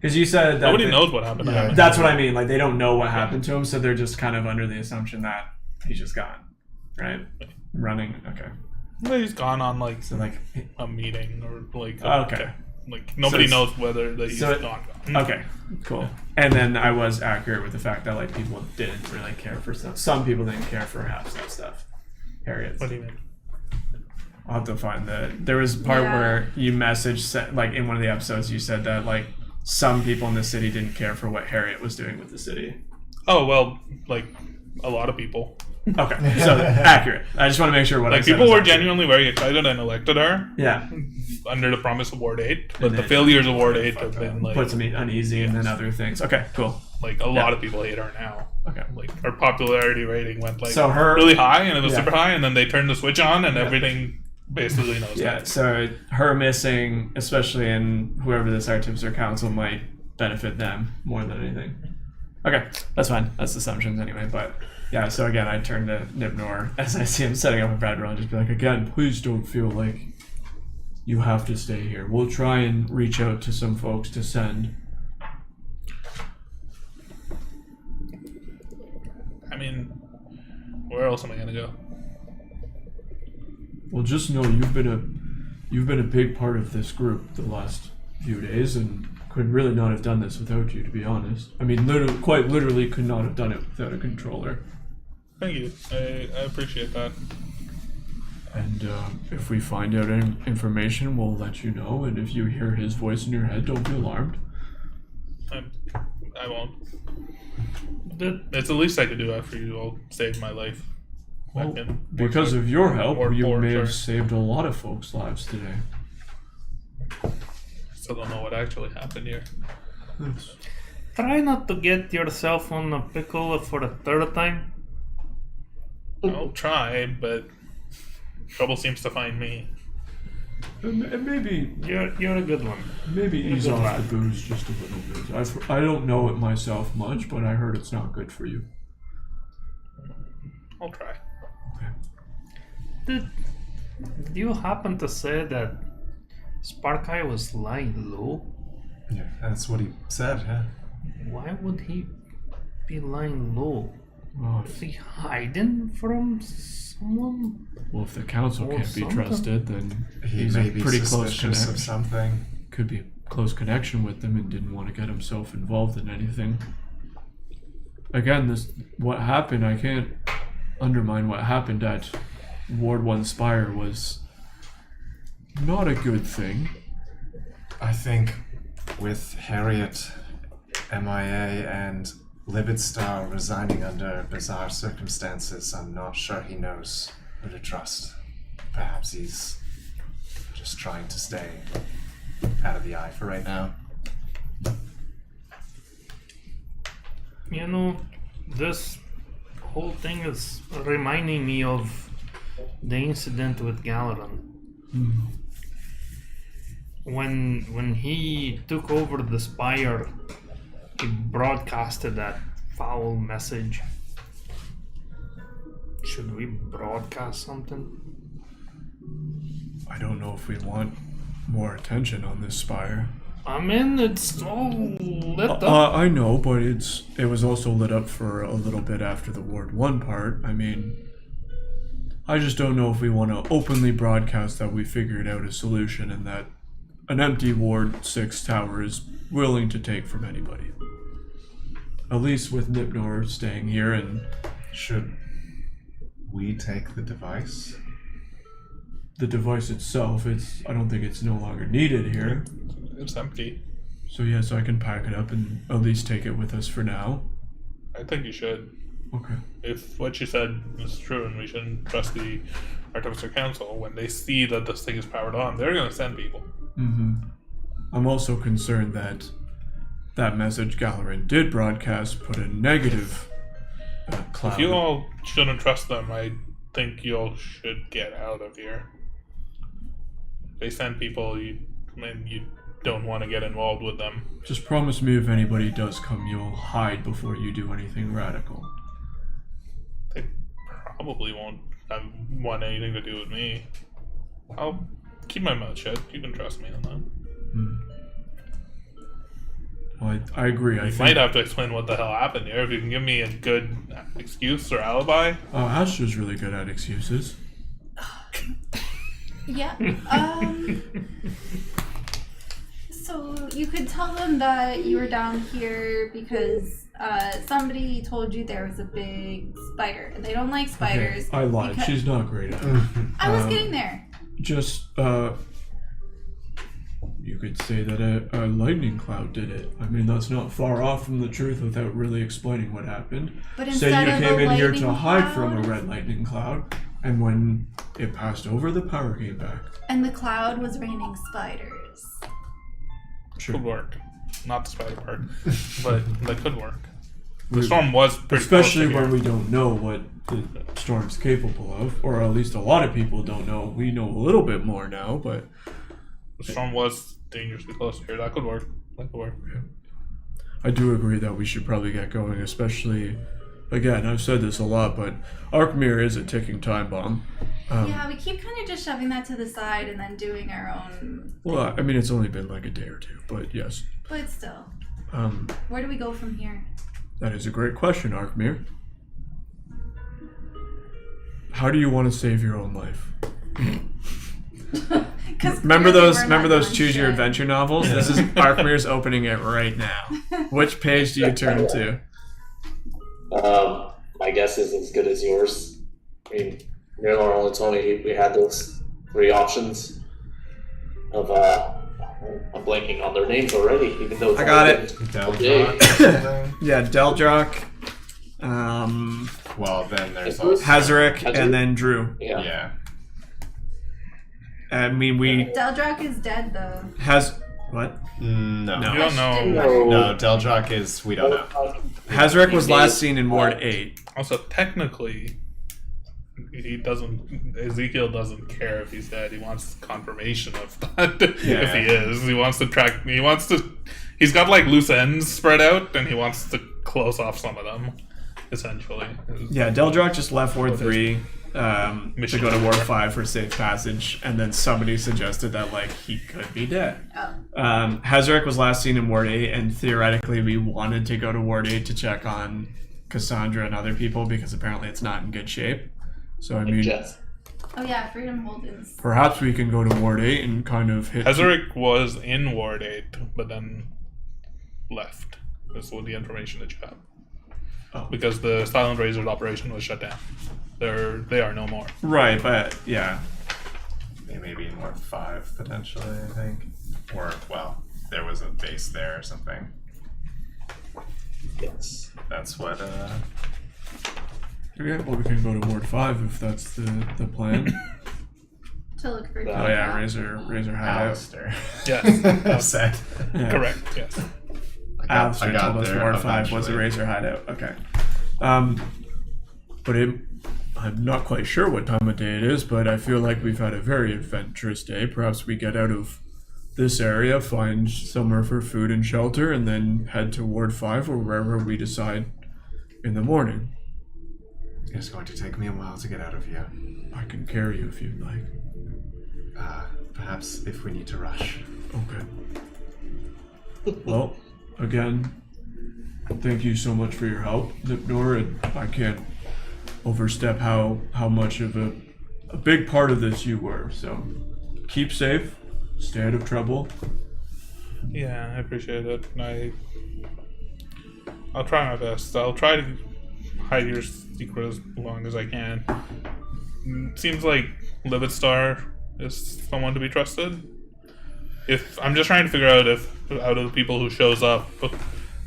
because you said that Nobody knows what happened to him. That's what I mean. Like they don't know what happened to him, so they're just kind of under the assumption that he's just gone, right? Running. Okay. Well, he's gone on like So like, a meeting or like okay. Like nobody So knows whether that he's gone. Okay, cool. And then I was accurate with the fact that like people didn't really care for stuff. Some people didn't care for half that stuff. Harriet. What do you mean? I'll have to find there was a part where you messaged, like in one of the episodes, you said that like some people in the city didn't care for what Harriet was doing with the city. Oh well, like a lot of people. Okay, so accurate. I just want to make sure what I Like said people was were accurate. genuinely very excited and elected her Yeah, under the promise of Ward 8, but And the then- failures of Ward 8 have been like puts me uneasy, and then other things. Okay, cool. like a lot of people hate her now. Okay. Like her popularity rating went like So her- really high, and it was Yeah. super high, and then they turned the switch on, and everything basically knows. Yeah, so her missing, especially in whoever this Artificer Council, might benefit them more than anything. Okay, that's fine. That's assumptions anyway, but Yeah, so again, I turn to Nibnor as I see him setting up a bed and just be like, again, please don't feel like you have to stay here. We'll try and reach out to some folks to send. I mean, where else am I gonna go? Well, just know you've been a big part of this group the last few days, and could really not have done this without you, to be honest. I mean, quite literally could not have done it without a controller. Thank you. I appreciate that. And if we find out any information, we'll let you know. And if you hear his voice in your head, don't be alarmed. I won't. It's the least I could do after you all saved my life. Well, because of your help, you may have saved a lot of folks' lives today. Still don't know what actually happened here. Try not to get yourself on a pickle for a third time. I'll try, but trouble seems to find me. And maybe You're a good one. maybe You're a ease good off lad. the booze just a little bit. I don't know it myself much, but I heard it's not good for you. I'll try. Did you happen to say that Sparkeye was lying low? Yeah, that's what he said, yeah. Why would he be lying low? Well, Is he hiding from someone? if the council Or can't be something. trusted, then He he's may a be pretty close suspicious of connection. something. Could be a close connection with them and didn't want to get himself involved in anything. Again, what happened, I can't undermine what happened at Ward 1 Spire was not a good thing. I think with Harriet MIA and Lividstar resigning under bizarre circumstances, I'm not sure he knows who to trust. Perhaps he's just trying to stay out of the eye for right now. You know, this whole thing is reminding me of the incident with Galaran. When he took over the Spire, he broadcasted that foul message. Should we broadcast something? I don't know if we want more attention on this Spire. I mean, it's all lit up. I know, but it was also lit up for a little bit after the Ward 1 part. I mean, I just don't know if we want to openly broadcast that we figured out a solution and that an empty Ward 6 tower is willing to take from anybody. At least with Nibnor staying here, and Should we take the device? the device itself, I don't think it's no longer needed here. It's empty. So yes, I can pack it up and at least take it with us for now. I think you should. Okay. If what you said is true and we shouldn't trust the Artificer Council, when they see that this thing is powered on, they're going to send people. I'm also concerned that that message Galaran did broadcast put a negative cloud. If you all shouldn't trust them, I think you all should get out of here. They send people, you don't want to get involved with them. Just promise me if anybody does come, you'll hide before you do anything radical. They probably won't want anything to do with me. I'll keep my mouth shut. You can trust me on that. Well, I agree. I You think might have to explain what the hell happened here. If you can give me a good excuse or alibi. Astra's really good at excuses. Yeah. So you could tell them that you were down here because somebody told you there was a big spider, and they don't like spiders. Okay, I lied. because- She's not great at it. I was getting there. Just, you could say that a lightning cloud did it. I mean, that's not far off from the truth without really explaining what happened. But Say instead you of came a in here to lightning hide from a cloud- red lightning cloud, and when it passed over, the power came back. And the cloud was raining spiders. Sure. Could work. Not the spider part. But that could work. The storm was pretty Especially close to when here. we don't know what the storm's capable of, or at least a lot of people don't know. We know a little bit more now, but The storm was dangerously close here. That could work. That could work. I do agree that we should probably get going, especially again, I've said this a lot, but Arkmir is a ticking time bomb. Yeah, we keep kind of just shoving that to the side and then doing our own. Well, I mean, it's only been like a day or two, but yes. But still. Um, Where do we go from here? that is a great question, Arkmir. How do you want to save your own life? Remember those choose your adventure novels? This is Arkmir's opening it right now. Which page do you turn to? My guess is as good as yours. I mean, Mirlor only told me we had those 3 options of I'm blanking on their names already, even though it's I got only it. been a Deldrock day. or something? Yeah, Deldrock, Well, then there's also... Hazarik, and then Drew. Yeah. Yeah. I mean, we Deldrock is dead though. what? No. You don't know. No, Deldrock is... We don't know. Hazarik was last seen in Ward 8. Also, technically, Ezekiel doesn't care if he's dead. He wants confirmation of that. Yeah. If he is, he's got like loose ends spread out, and he wants to close off some of them, essentially. Yeah, Deldrock just left Ward 3 to Mission go to Ward 5 for safe passage, and then somebody suggested that like he could be dead. Oh. Hazarik was last seen in Ward 8, and theoretically we wanted to go to Ward 8 to check on Cassandra and other people because apparently it's not in good shape. So I mean, Jess. Oh yeah, Freedom Holdings. perhaps we can go to Ward 8 and kind of hit... Hazarik was in Ward 8, but then left. That's what the information that you have. Oh. Because the Silent Razors operation was shut down. They are no more. Right, but yeah. Maybe in Ward 5, potentially, I think. Or, well, there was a base there or something. Yes. That's what, Okay, well we can go to Ward 5 if that's the plan. To look for. Oh yeah, Razor Hideout. Alistair Yes. said. Yeah. Correct, yes. Alistair I got told us there Ward 5 was a eventually. Razor Hideout. Okay. But I'm not quite sure what time of day it is, but I feel like we've had a very adventurous day. Perhaps we get out of this area, find somewhere for food and shelter, and then head to Ward 5 or wherever we decide in the morning. It's going to take me a while to get out of here. I can carry you if you'd like. Perhaps if we need to rush. Okay. Well, again, thank you so much for your help, Nipnor, and I can't overstep how much of a big part of this you were. So keep safe, stay out of trouble. Yeah, I appreciate it. I'll try my best. I'll try to hide your secret as long as I can. Seems like Livid Star is someone to be trusted. If I'm just trying to figure out if out of the people who shows up,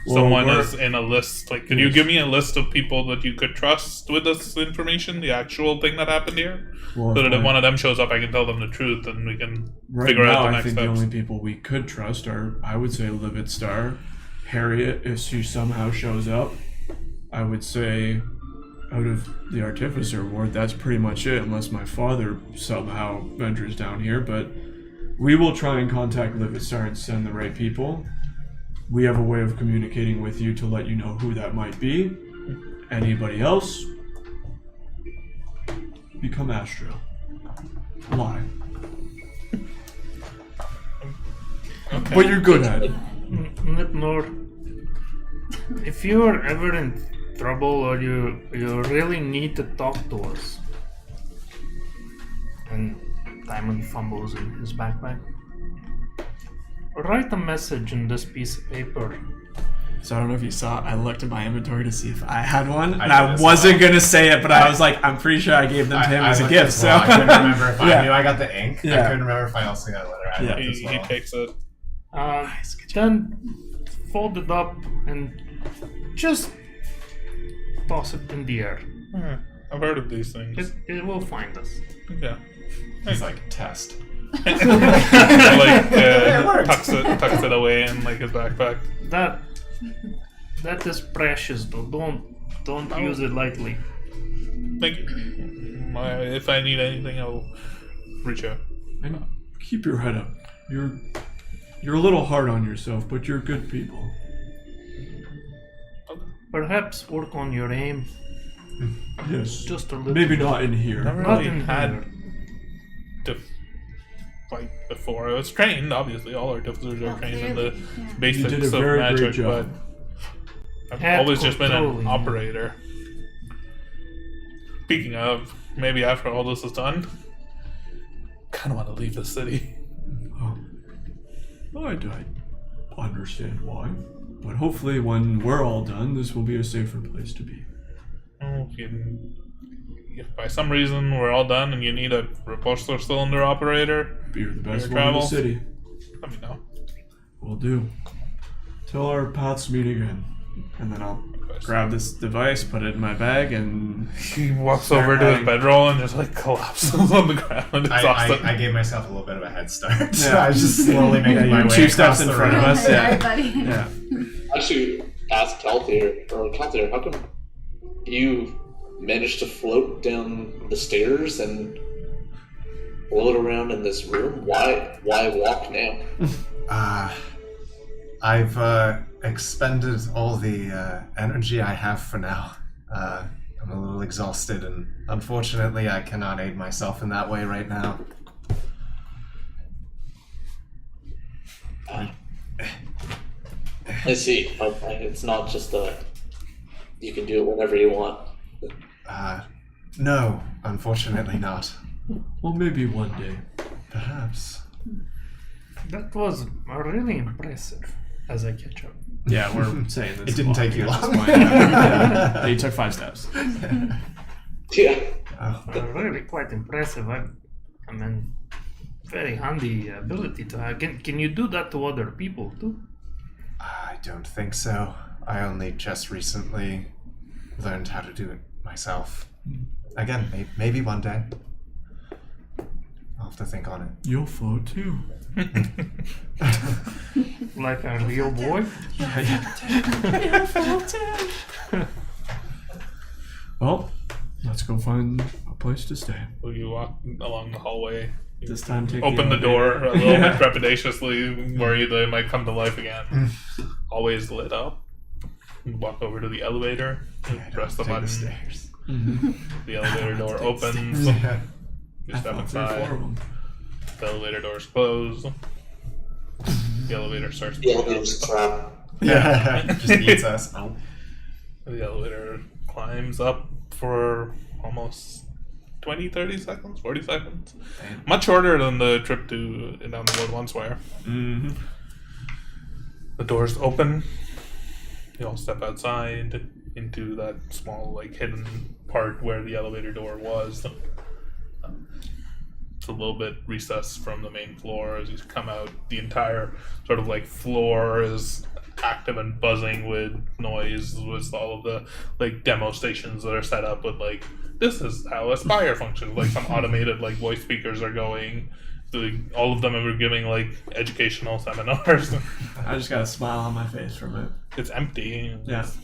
someone is in a list. Like, could you give me a list of people that you could trust with this information, the actual thing that happened here, Well, so that if one of them shows up, I can tell them the truth and we can right figure now, out the I next think steps. the only people we could trust are, I would say, Livid Star, Harriet, if she somehow shows up. I would say, out of the Artificer Ward, that's pretty much it, unless my father somehow ventures down here. But we will try and contact Livid Star and send the right people. We have a way of communicating with you to let you know who that might be. Anybody else? Become Astro. Lie. Okay. What you're good at. Nipnor, if you are ever in trouble or you really need to talk to us, and Diamond fumbles in his backpack, write a message in this piece of paper. So I don't know if you saw, I looked at my inventory to see if I had one, and did I as wasn't well. going to say it, but I was like, I'm pretty sure I gave them to him as a looked gift. as well. So I couldn't remember if Yeah. I knew I got the ink. Yeah. I couldn't remember if I also got a letter. I Yeah. looked as He well. takes it. Then fold it up and just toss it in the air. I've heard of these things. It will find us. Yeah. He's like, test. Like tucks it away in like his backpack. That is precious though. Don't use it lightly. Thank you. If I need anything, I'll reach out. and keep your head up. You're a little hard on yourself, but you're good people. perhaps work on your aim Yes. just a little. Maybe bit. not in here. Never Not really in had here. to fight before. I was trained, obviously. All artificers are trained in the clearly, yeah. basics You did a of very great magic, job. but I've At always just been an controlling. operator. Speaking of, maybe after all this is done, kind of want to leave the city. I understand why. But hopefully when we're all done, this will be a safer place to be. Well, if by some reason we're all done and you need a repulsor cylinder operator, You're the best Your one in the travels? city. let me know. Will do. Till our paths meet again. And then I'll grab this device, put it in my bag, and He walks Start over to his adding- bedroll and just like collapses on the ground. Exhausted. I gave myself a little bit of a head start. Yeah. I was just slowly making my you're way 2 across steps in the front room. of us. Yeah. Everybody. yeah. I should ask Calthier, how come you managed to float down the stairs and float around in this room? Why walk now? I've expended all the energy I have for now. I'm a little exhausted, and unfortunately, I cannot aid myself in that way right now. I see. Okay, it's not just you can do it whenever you want. No, unfortunately not. Well, maybe one day. Perhaps. That was really impressive. As I catch up. Yeah, we're saying this. It didn't take you at this long. point. Yeah. You took 5 steps. Yeah. Really quite impressive. I mean, very handy ability to have. Can you do that to other people too? I don't think so. I only just recently learned how to do it myself. Again, maybe one day. I'll have to think on it. You'll float too. Like a real boy? Well, let's go find a place to stay. Will you walk along the hallway? This time, take Open the elevator. door a little bit trepidatiously, worried that it might come to life again. Always lit up. You walk over to the elevator, and press the Take button. stairs. The elevator door opens. Yeah. You I step thought 3 or 4 inside. of them. The elevator doors close. The elevator starts The moving elevator's up. trap. Yeah. Just eats us. Oh. The elevator climbs up for almost 20, 30 seconds, 40 seconds. Much shorter than the trip to down the road once were. Mm-hmm. The doors open. You all step outside into that small, like, hidden part where the elevator door was. It's a little bit recessed from the main floor. As you come out, the entire sort of like floor is active and buzzing with noise, with all of the like demo stations that are set up with like, this is how a spire functions. Like some automated like voice speakers are going. All of them are giving like educational seminars. I just got a smile on my face from it. It's empty. Yeah. It's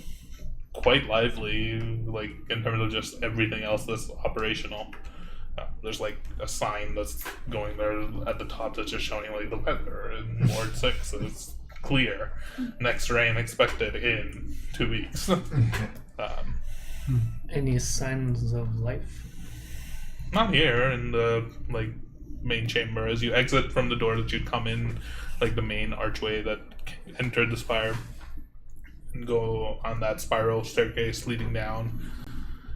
quite lively, like in terms of just everything else that's operational. There's like a sign that's going there at the top that's just showing like the weather in Ward 6. It's clear. Next rain expected in 2 weeks. Any signs of life? Not here in the like main chamber. As you exit from the door that you'd come in, like the main archway that entered the spire, and go on that spiral staircase leading down,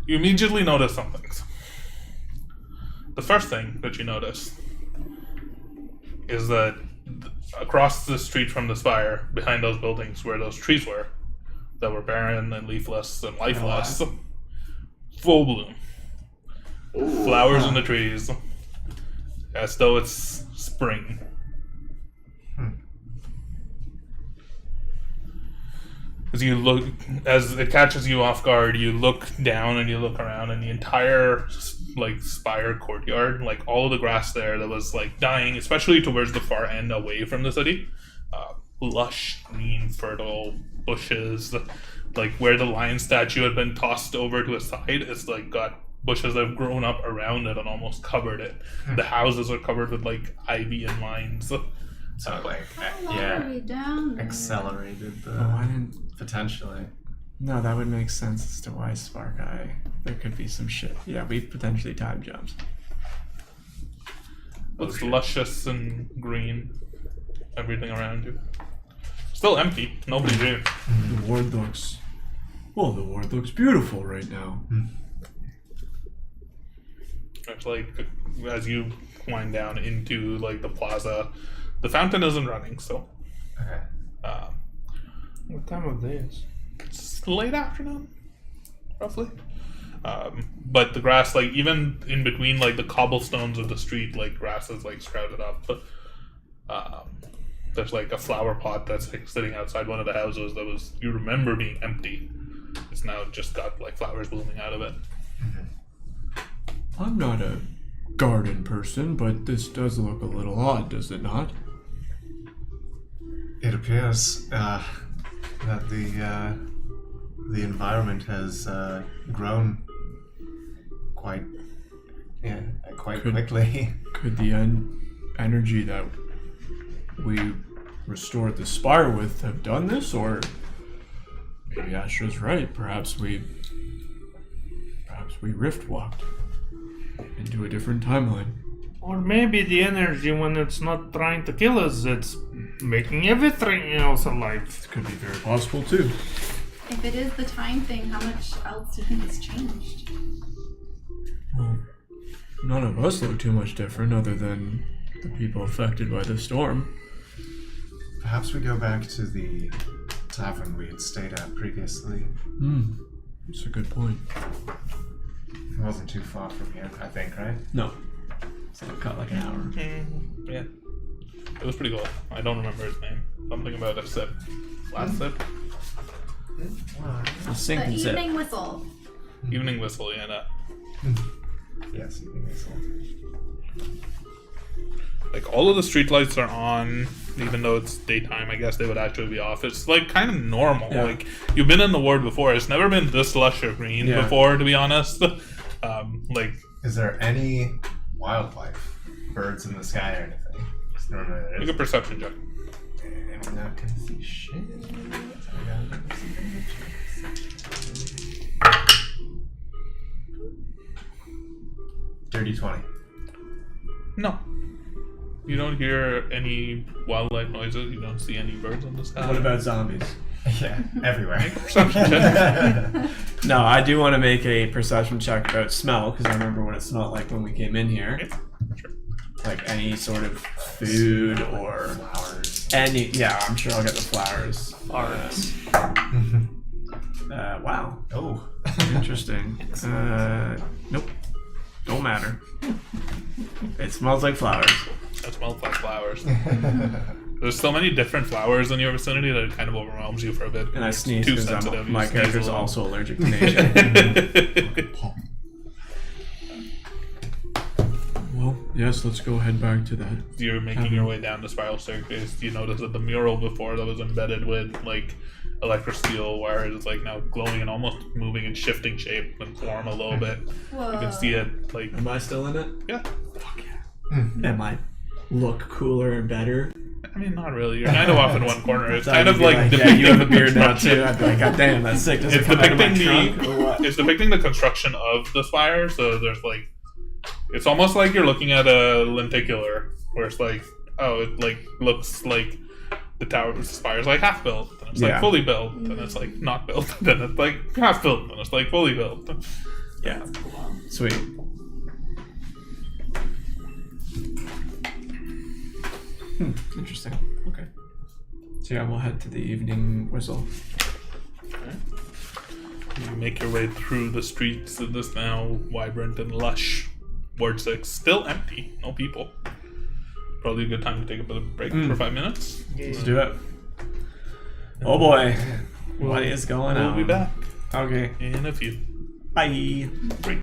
you immediately notice some things. The first thing that you notice is that across the street from the spire, behind those buildings where those trees were, that were barren and leafless and lifeless, full bloom. Flowers in the trees, as though it's spring. As you look, as it catches you off guard, you look down and you look around, and the entire like spire courtyard, like all of the grass there that was like dying, especially towards the far end away from the city, lush, green, fertile bushes, like where the lion statue had been tossed over to a side, it's like got bushes that have grown up around it and almost covered it. The houses are covered with like ivy and vines. So like, How long are we down there? accelerated the Oh, I didn't. potentially. No, that would make sense as to why Spark Eye. There could be some shit. Yeah, we potentially time jumps. Looks luscious and green. Everything around you. Still empty. Nobody's here. The ward looks... Well, the ward looks beautiful right now. It's like, as you wind down into like the plaza, the fountain isn't running, so... Okay. What time of day is? It's late afternoon, roughly. But the grass, like even in between, like the cobblestones of the street, like grass is like sprouted up. But there's like a flower pot that's like sitting outside one of the houses that was you remember being empty. It's now just got like flowers blooming out of it. I'm not a garden person, but this does look a little odd, does it not? It appears that the environment has grown quite quickly. Could the energy that we restored the spire with have done this, or maybe Astra's right. Perhaps we rift walked into a different timeline. Or maybe the energy, when it's not trying to kill us, it's making everything else alive. It could be very possible too. If it is the time thing, how much else do you think has changed? Well, none of us look too much different other than the people affected by the storm. Perhaps we go back to the tavern we had stayed at previously. That's a good point. It wasn't too far from here, I think, right? No. So it cut like an hour. Yeah, it was pretty cool. I don't remember his name. Something about a sip. Last sip. The sink The and zip. evening whistle. Evening whistle. Yeah. That. Yes, evening whistle. Like all of the streetlights are on, even though it's daytime. I guess they would actually be off. It's like kind of normal. Yeah. Like you've been in the ward before. It's never been this lush or green before, to be honest. Like, is there any wildlife, birds in the sky or anything? Just normally there make is. a perception check. I'm not gonna see shit. Dirty 20. No. You don't hear any wildlife noises. You don't see any birds in the sky. What about zombies? Yeah, everywhere. Perception check. No, I do want to make a perception check about smell, because I remember what it smelled like when we came in here. Yeah, sure. Like any sort of food or Flowers. any. Yeah, I'm sure I'll get the flowers. Arts. Wow. Oh. Interesting. Nope. Don't matter. It smells like flowers. That smells like flowers. There's so many different flowers in your vicinity that it kind of overwhelms you for a bit. And I sneeze Too because sensitive. You my sneeze character's a little. also allergic to nature. Well, yes, let's go head back to that. You're making your way down the spiral staircase. You notice that the mural before that was embedded with like electrosteel wires is like now glowing and almost moving and shifting shape and form a little bit. Whoa. You can see it like Am I still in it? yeah. Fuck yeah. Am I look cooler and better? I mean, not really. You're kind of off in one corner. It's So kind I'd of be like yeah, depicting you have a the beard now construction. too. I'd be like, God damn, that's sick. Does it It's come out of my depicting trunk or what? it's depicting the construction of the spire. So there's like, it's almost like you're looking at a lenticular, where it's like, oh, it like looks like the tower, the spire's like half built, and it's like Yeah. fully built, and it's like not built, then it's like half built, and it's like fully built. Yeah. Sweet. Interesting. Okay. So yeah, we'll head to the evening whistle. You make your way through the streets of this now vibrant and lush Ward 6. Still empty, no people. Probably a good time to take a bit of a break for 5 minutes. Let's do it. Oh boy. What is going on? We'll be back Okay. in a few. Bye. Break.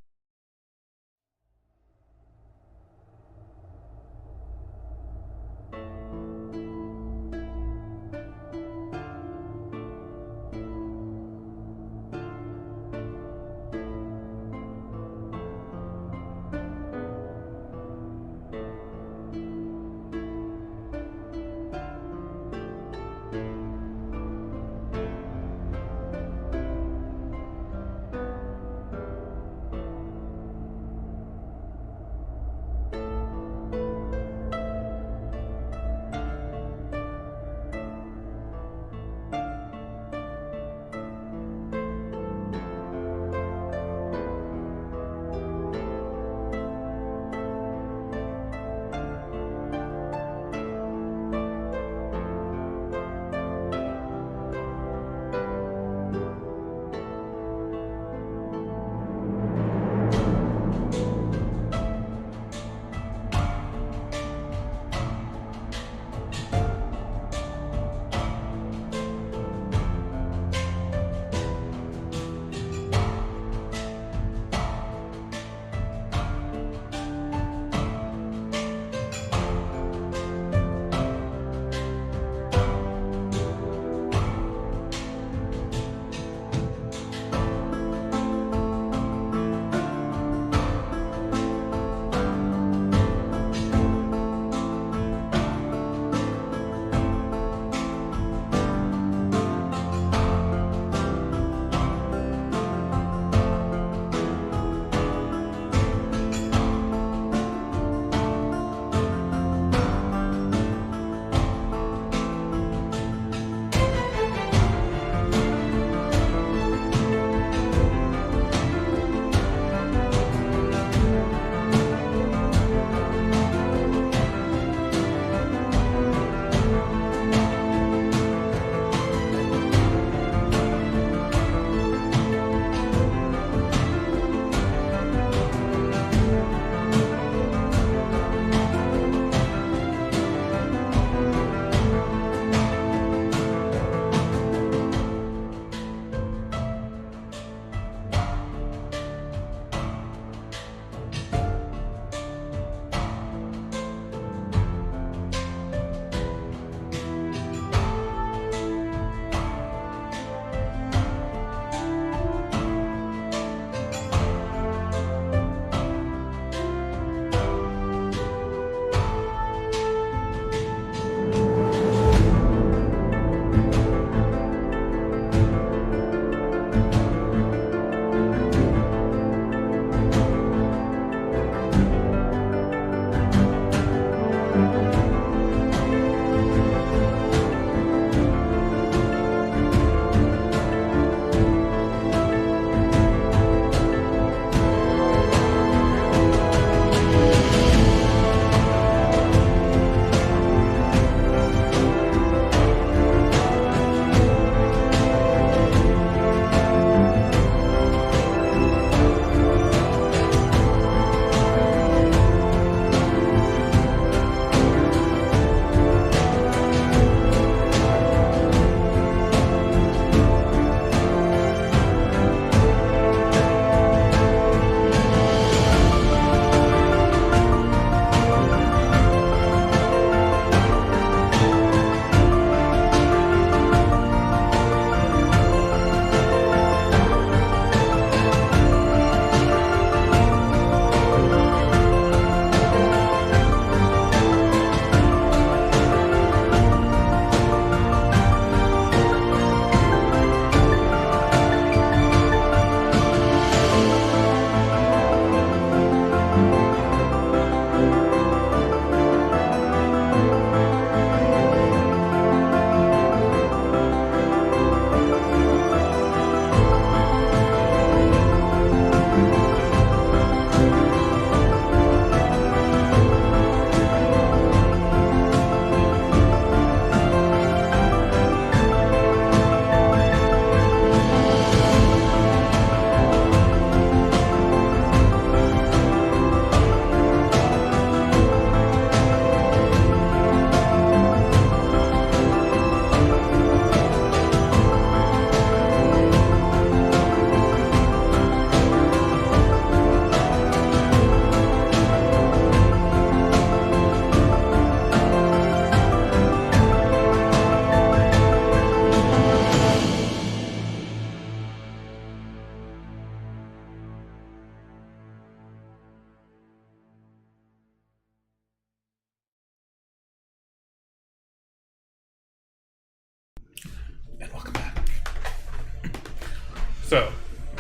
So,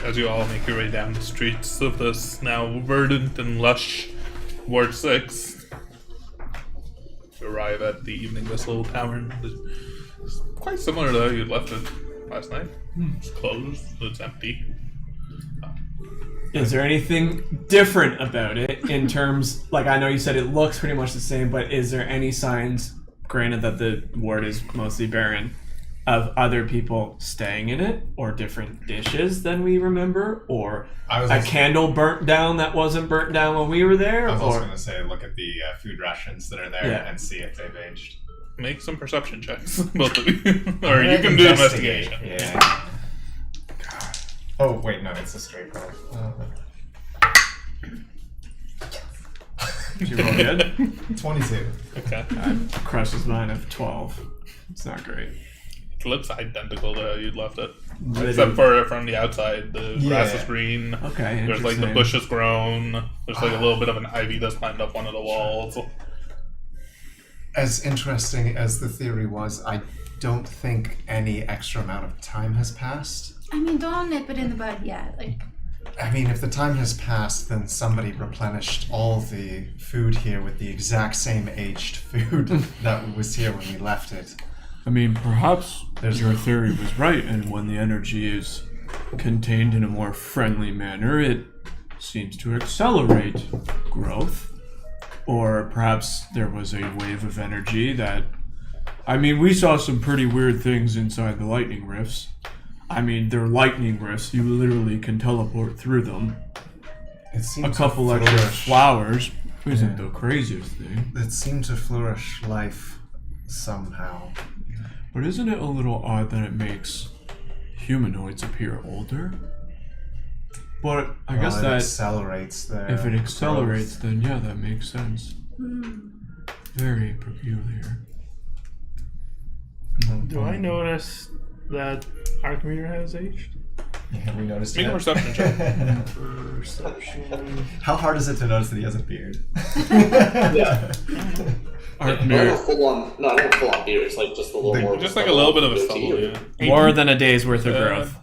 as you all make your way down the streets of this now verdant and lush Ward 6, you arrive at the Evening Whistle Tavern. It's quite similar to how you left it last night. It's closed, it's empty. Is there anything different about it in terms, like I know you said it looks pretty much the same, but is there any signs, granted that the ward is mostly barren, of other people staying in it, or different dishes than we remember, or a candle burnt down that wasn't burnt down when we were there? I was also going to say, look at the food rations that are there and see if they've aged. Make some perception checks, both of you. Or you can do investigation. Yeah. Oh, wait, no, it's a straight roll. Did you roll good? 22. Okay. Crushes mine of 12. It's not great. It looks identical to how you'd left it. Except for from the outside, the grass is green. Okay, There's like the bushes grown. There's like a little bit of an ivy that's climbed up one of the walls. As interesting as the theory was, I don't think any extra amount of time has passed. I mean, don't nip it in the bud yet. I mean, if the time has passed, then somebody replenished all the food here with the exact same aged food that was here when we left it. I mean, perhaps your theory was right, and when the energy is contained in a more friendly manner, it seems to accelerate growth. Or perhaps there was a wave of energy that... I mean, we saw some pretty weird things inside the lightning rifts. I mean, they're lightning rifts. You literally can teleport through them. It seemed a couple extra flowers isn't the craziest thing. It seemed to flourish life somehow. But isn't it a little odd that it makes humanoids appear older? But I guess that accelerates their if it accelerates, growth. then yeah, that makes sense. Very peculiar. Do I notice that Archimedes has aged? Have we noticed Make a yet? perception check. Perception. How hard is it to notice that he has a beard? Yeah. Not a Archimedes. full-on beard. It's like just a little more. Just like a little bit of a stubble, yeah. More than a day's worth of growth.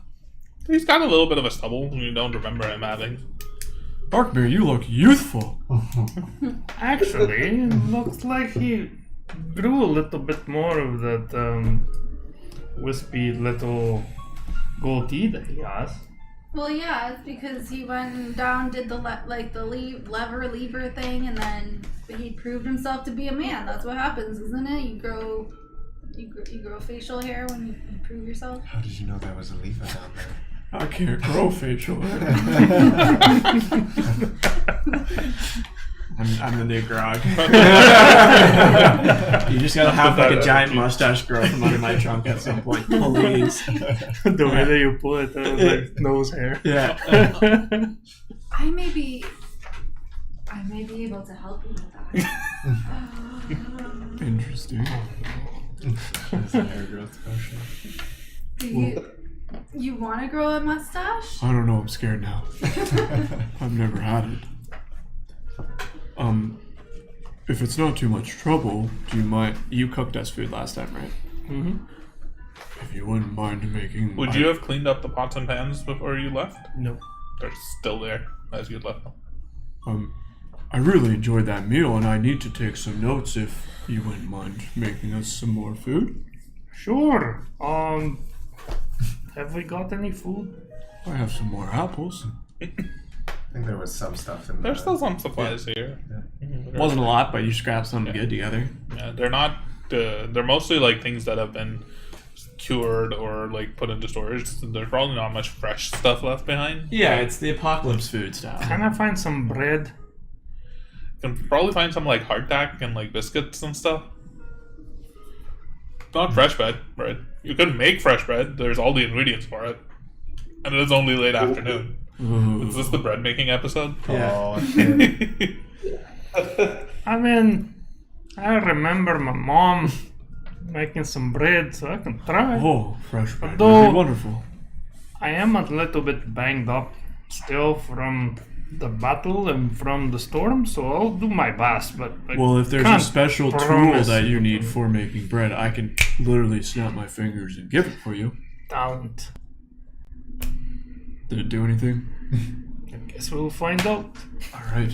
He's got a little bit of a stubble. You don't remember him having. Archimedes, you look youthful. Actually, it looks like he grew a little bit more of that wispy little goatee that he has. Well, yeah, it's because he went down, did the lever thing, and then he proved himself to be a man. That's what happens, isn't it? You grow facial hair when you prove yourself. How did you know there was a lever down there? I can't grow facial hair. I'm the new Grog. You just gotta have like a giant mustache grow from under my trunk at some point, please. The way that you pull it, like nose hair. Yeah. I may be able to help you with that. Interesting. It's a hair growth potion. Do you want to grow a mustache? I don't know. I'm scared now. I've never had it. If it's not too much trouble, do you mind? You cooked us food last time, right? Mm-hmm. If you wouldn't mind making. Would you have cleaned up the pots and pans before you left? No. They're still there as you left them. I really enjoyed that meal, and I need to take some notes if you wouldn't mind making us some more food. Sure. Have we got any food? I have some more apples. I think there was some stuff in there. There's still some supplies here. Wasn't a lot, but you scrapped something good together. Yeah, they're not. They're mostly like things that have been cured or like put into storage. There's probably not much fresh stuff left behind. Yeah, it's the apocalypse food stuff. Can I find some bread? You can probably find some like hardtack and like biscuits and stuff. Not fresh bread. You could make fresh bread. There's all the ingredients for it, and it is only late afternoon. Ooh. Is this the bread making episode? Yeah. Oh, shit. I mean, I remember my mom making some bread, so I can try. Oh, fresh bread would Although- be wonderful. I am a little bit banged up still from the battle and from the storm, so I'll do my best. But I Well, if there's a can't special tool promise that you need for making bread, I can literally snap my fingers and give it for you. talent. Did it do anything? I guess we'll find out. All right.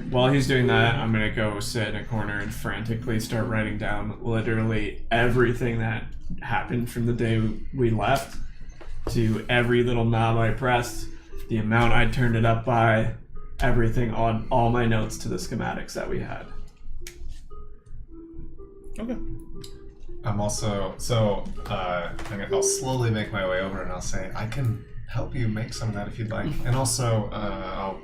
While he's doing that, I'm gonna go sit in a corner and frantically start writing down literally everything that happened from the day we left to every little knob I pressed, the amount I turned it up by, everything on all my notes to the schematics that we had. Okay. I'm also I'll slowly make my way over and I'll say I can help you make some of that if you'd like, and also I'll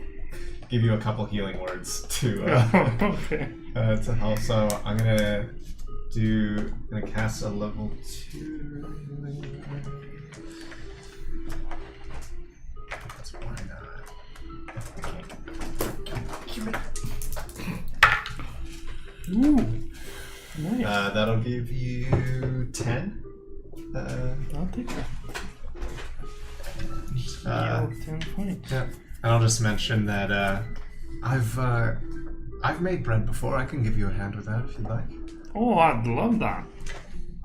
give you a couple healing words to Okay. to help. So I'm gonna cast a level 2. That's why not. Ooh. Nice. That'll give you 10. I'll take that. Uh, 10 points. Yeah, and I'll just mention that I've made bread before. I can give you a hand with that if you'd like. Oh, I'd love that.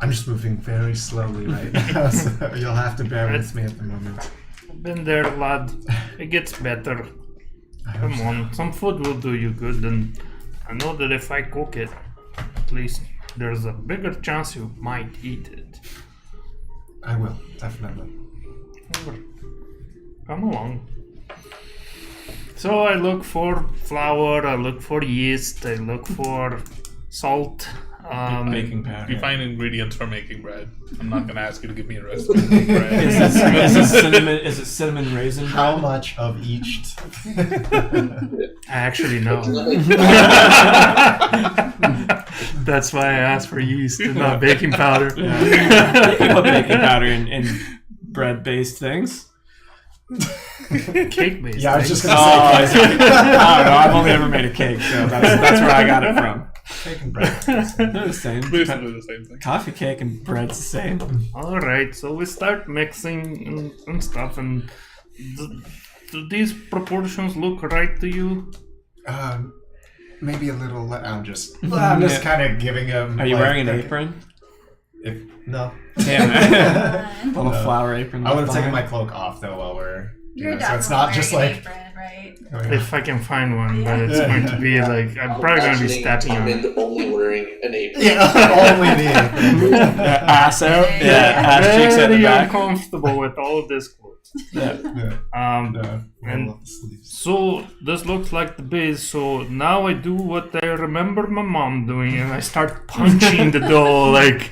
I'm just moving very slowly right now, so you'll have to bear with me at the moment. I've been there, lad. It gets better. I hope Come so. on, some food will do you good, and I know that if I cook it, at least there's a bigger chance you might eat it. I will, definitely. Come along. So I look for flour, I look for yeast, I look for salt. Baking powder. You find ingredients for making bread. I'm not going to ask you to give me a recipe for bread. Is it cinnamon raisin? How much of each? I actually know. That's why I asked for yeast and not baking powder. Yeah. You put baking powder in bread-based things. Cake based. Yeah, I was just Oh, gonna say I don't know. I've only ever made a cake, so that's where I got it from. cake and bread. They're the same. Basically the same thing. Coffee cake and bread's the same. Alright, so we start mixing and stuff, and do these proportions look right to you? Maybe a little. I'm just kind of giving him. Are you like, wearing an apron? No. Damn. Little No. flower apron. I would have taken my cloak off though while we're. You're so it's not just wearing like. an apron, right? If I can find one, but it's going to be like, I'm probably going to be stepping on it. Only wearing an apron. Yeah, only the apron. Ass out. Yeah. Yeah, ass cheeks at the Very back. uncomfortable with all of this clothes. Yeah. No, And roll up the sleeves. so this looks like the base. So now I do what I remember my mom doing, and I start punching the dough like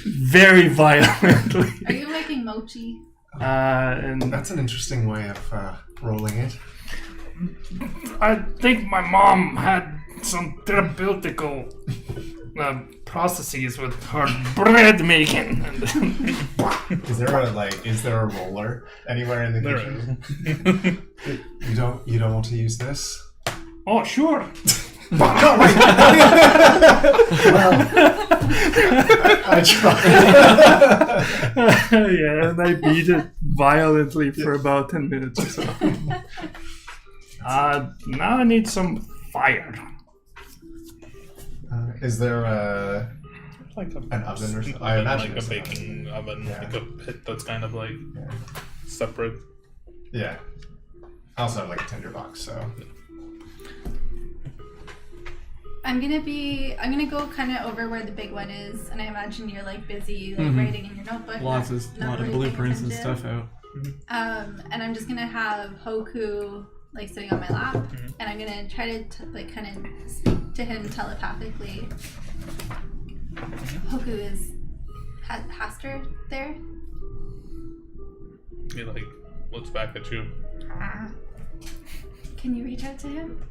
very violently. Are you making mochi? And That's an interesting way of rolling it. I think my mom had some therapeutical processes with her bread making. Is there a roller anywhere in the There kitchen? is. You don't want to use this? Oh, sure. No, wait. I tried. Yeah, and I beat it violently for about 10 minutes or so. Now I need some fire. Is there Like an oven or something? I I imagine like a it's an baking oven, Yeah. like a pit that's kind of like Yeah. separate. Yeah. I also have like a tinder box, so. I'm gonna go kind of over where the big one is, and I imagine you're like busy like Mhm. writing in your notebook. Lots not of really paying blueprints and attention. stuff out. And I'm just gonna have Hoku like sitting on my lap, Mhm. and I'm gonna try to like kind of speak to him telepathically. Hoku is Pastor there. He like looks back at you. Can you reach out to him?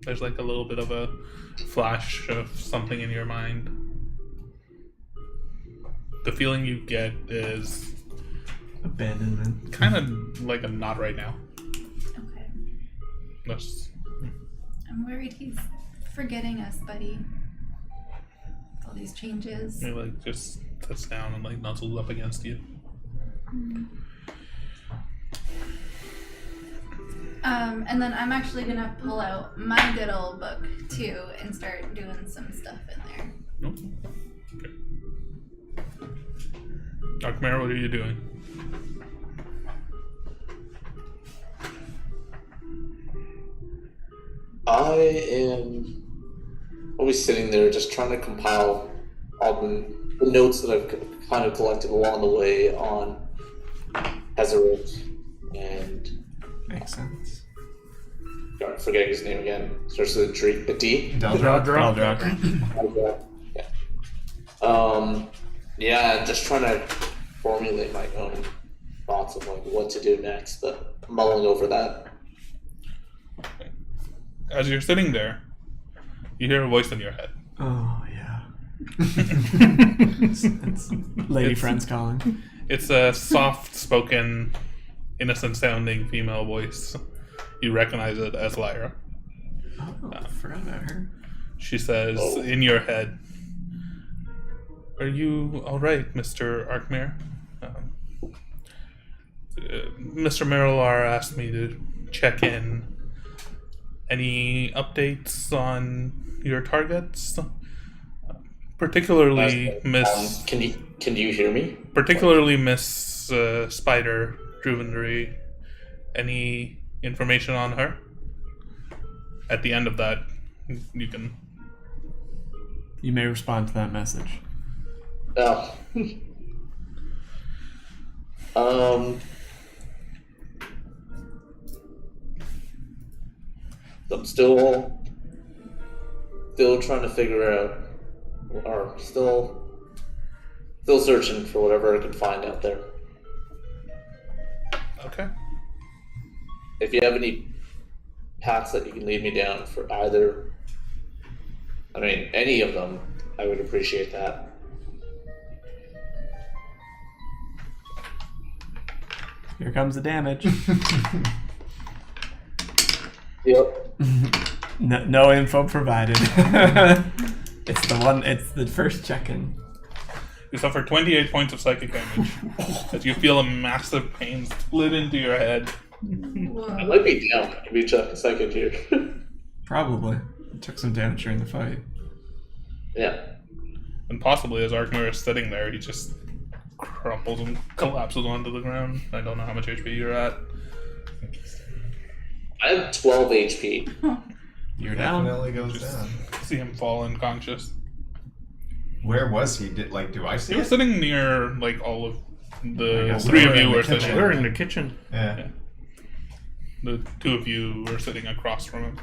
There's like a little bit of a flash of something in your mind. The feeling you get is Abandonment. kind of like a not right now. Okay. That's, I'm worried he's forgetting us, buddy. All these changes. he like just sits down and like nuzzles up against you. And then I'm actually gonna pull out my good old book too and start doing some stuff in there. Nope. Arkmare, what are you doing? I am always sitting there just trying to compile all the notes that I've kind of collected along the way on Hezareth and... Makes sense. I'm forgetting his name again. Starts with a D? Deldra. Yeah, just trying to formulate my own thoughts of like what to do next, but mulling over that. As you're sitting there, you hear a voice in your head. Oh, yeah. it's lady friends calling. It's a soft-spoken, innocent-sounding female voice. You recognize it as Lyra. Oh, I forgot about her. She says, in your head, "Are you all right, Mr. Arkmare? Mr. Marilar asked me to check in. Any updates on your targets? Particularly Miss... Can you hear me? Particularly Miss Spider Druvenry. Any information on her?" At the end of that, you can... You may respond to that message. Oh. I'm still trying to figure out, or still searching for whatever I can find out there. Okay. If you have any paths that you can lead me down for either, any of them, I would appreciate that. Here comes the damage. Yep. No info provided. It's the first check-in. You suffer 28 points of psychic damage as you feel a massive pain split into your head. I might be down. Give me a second here. Probably. It took some damage during the fight. Yeah. And possibly as Arkmare is sitting there, he just crumples and collapses onto the ground. I don't know how much HP you're at. I have 12 HP. You're down. Definitely goes down. See him fall unconscious. Where was he? Do I see He was it? sitting near, all of I the guess three we're of you in the were kitchen. sitting. We're in the kitchen. Yeah. The two of you were sitting across from him.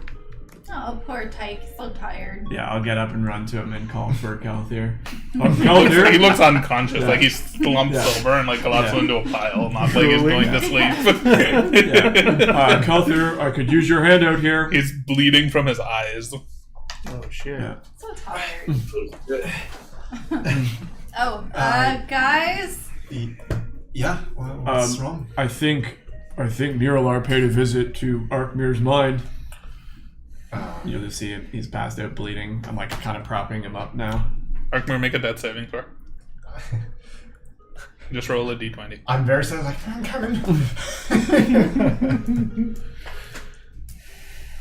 Oh, poor Tyke, so tired. Yeah, I'll get up and run to him and call for Kelthir. He looks unconscious, Yeah. like he's slumped Yeah. over and collapsed Yeah. into a pile, not like he's going to sleep. Kelthir, I could use your hand out here. He's bleeding from his eyes. Oh shit. Yeah. So tired. Guys? Yeah. What's wrong? I think Miralar paid a visit to Arkmir's mind. You just see him. He's passed out bleeding. I'm kind of propping him up now. Arkmare, make a death saving throw. Just roll a d20. I'm very sad. I'm coming.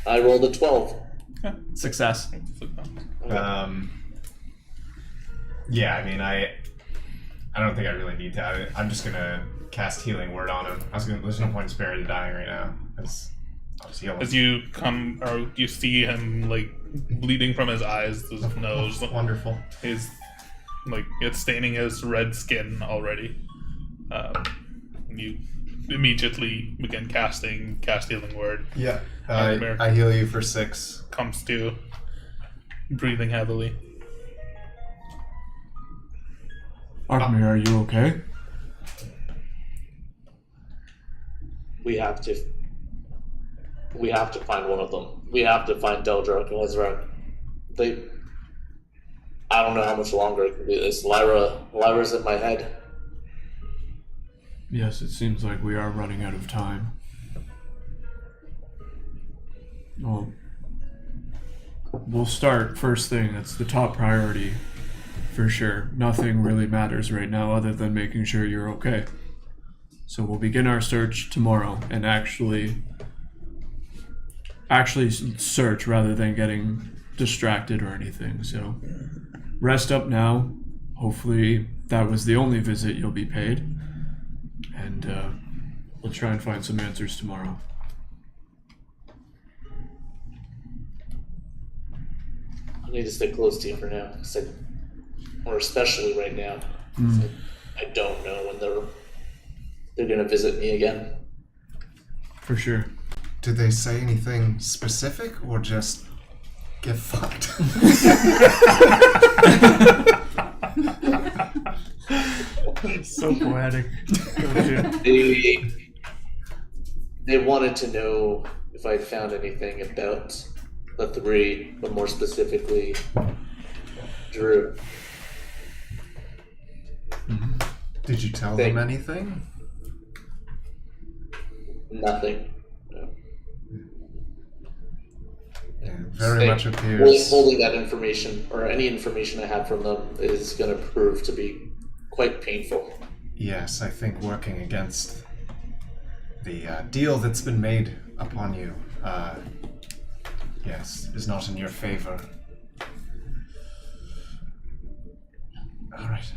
I rolled a 12. Success. Yeah, I don't think I really need to. I'm just gonna cast Healing Word on him. There's no point in sparing the dying right now. I'll just heal him. As you come, or you see him bleeding from his eyes, his nose. Wonderful. He's it's staining his red skin already. You immediately begin cast Healing Word. Yeah. Arkmare I heal you for 6. comes to, breathing heavily. Arkmir, are you okay? We have to find one of them. We have to find Deldra and Ezra. I don't know how much longer it can be this. Lyra's in my head. Yes, it seems like we are running out of time. Well, we'll start first thing. That's the top priority, for sure. Nothing really matters right now other than making sure you're okay. So we'll begin our search tomorrow and actually search rather than getting distracted or anything. So rest up now. Hopefully that was the only visit you'll be paid. And we'll try and find some answers tomorrow. I need to stay close to you for now, or especially right now. 'Cause I don't know when they're gonna visit me again. For sure. Did they say anything specific or just get fucked? So poetic. They wanted to know if I found anything about the three, but more specifically, Drew. Did you tell them anything? Nothing. No. Yeah, very much appears. Holding that information, or any information I have from them, is going to prove to be quite painful. Yes, I think working against the deal that's been made upon you, yes, is not in your favor. All right.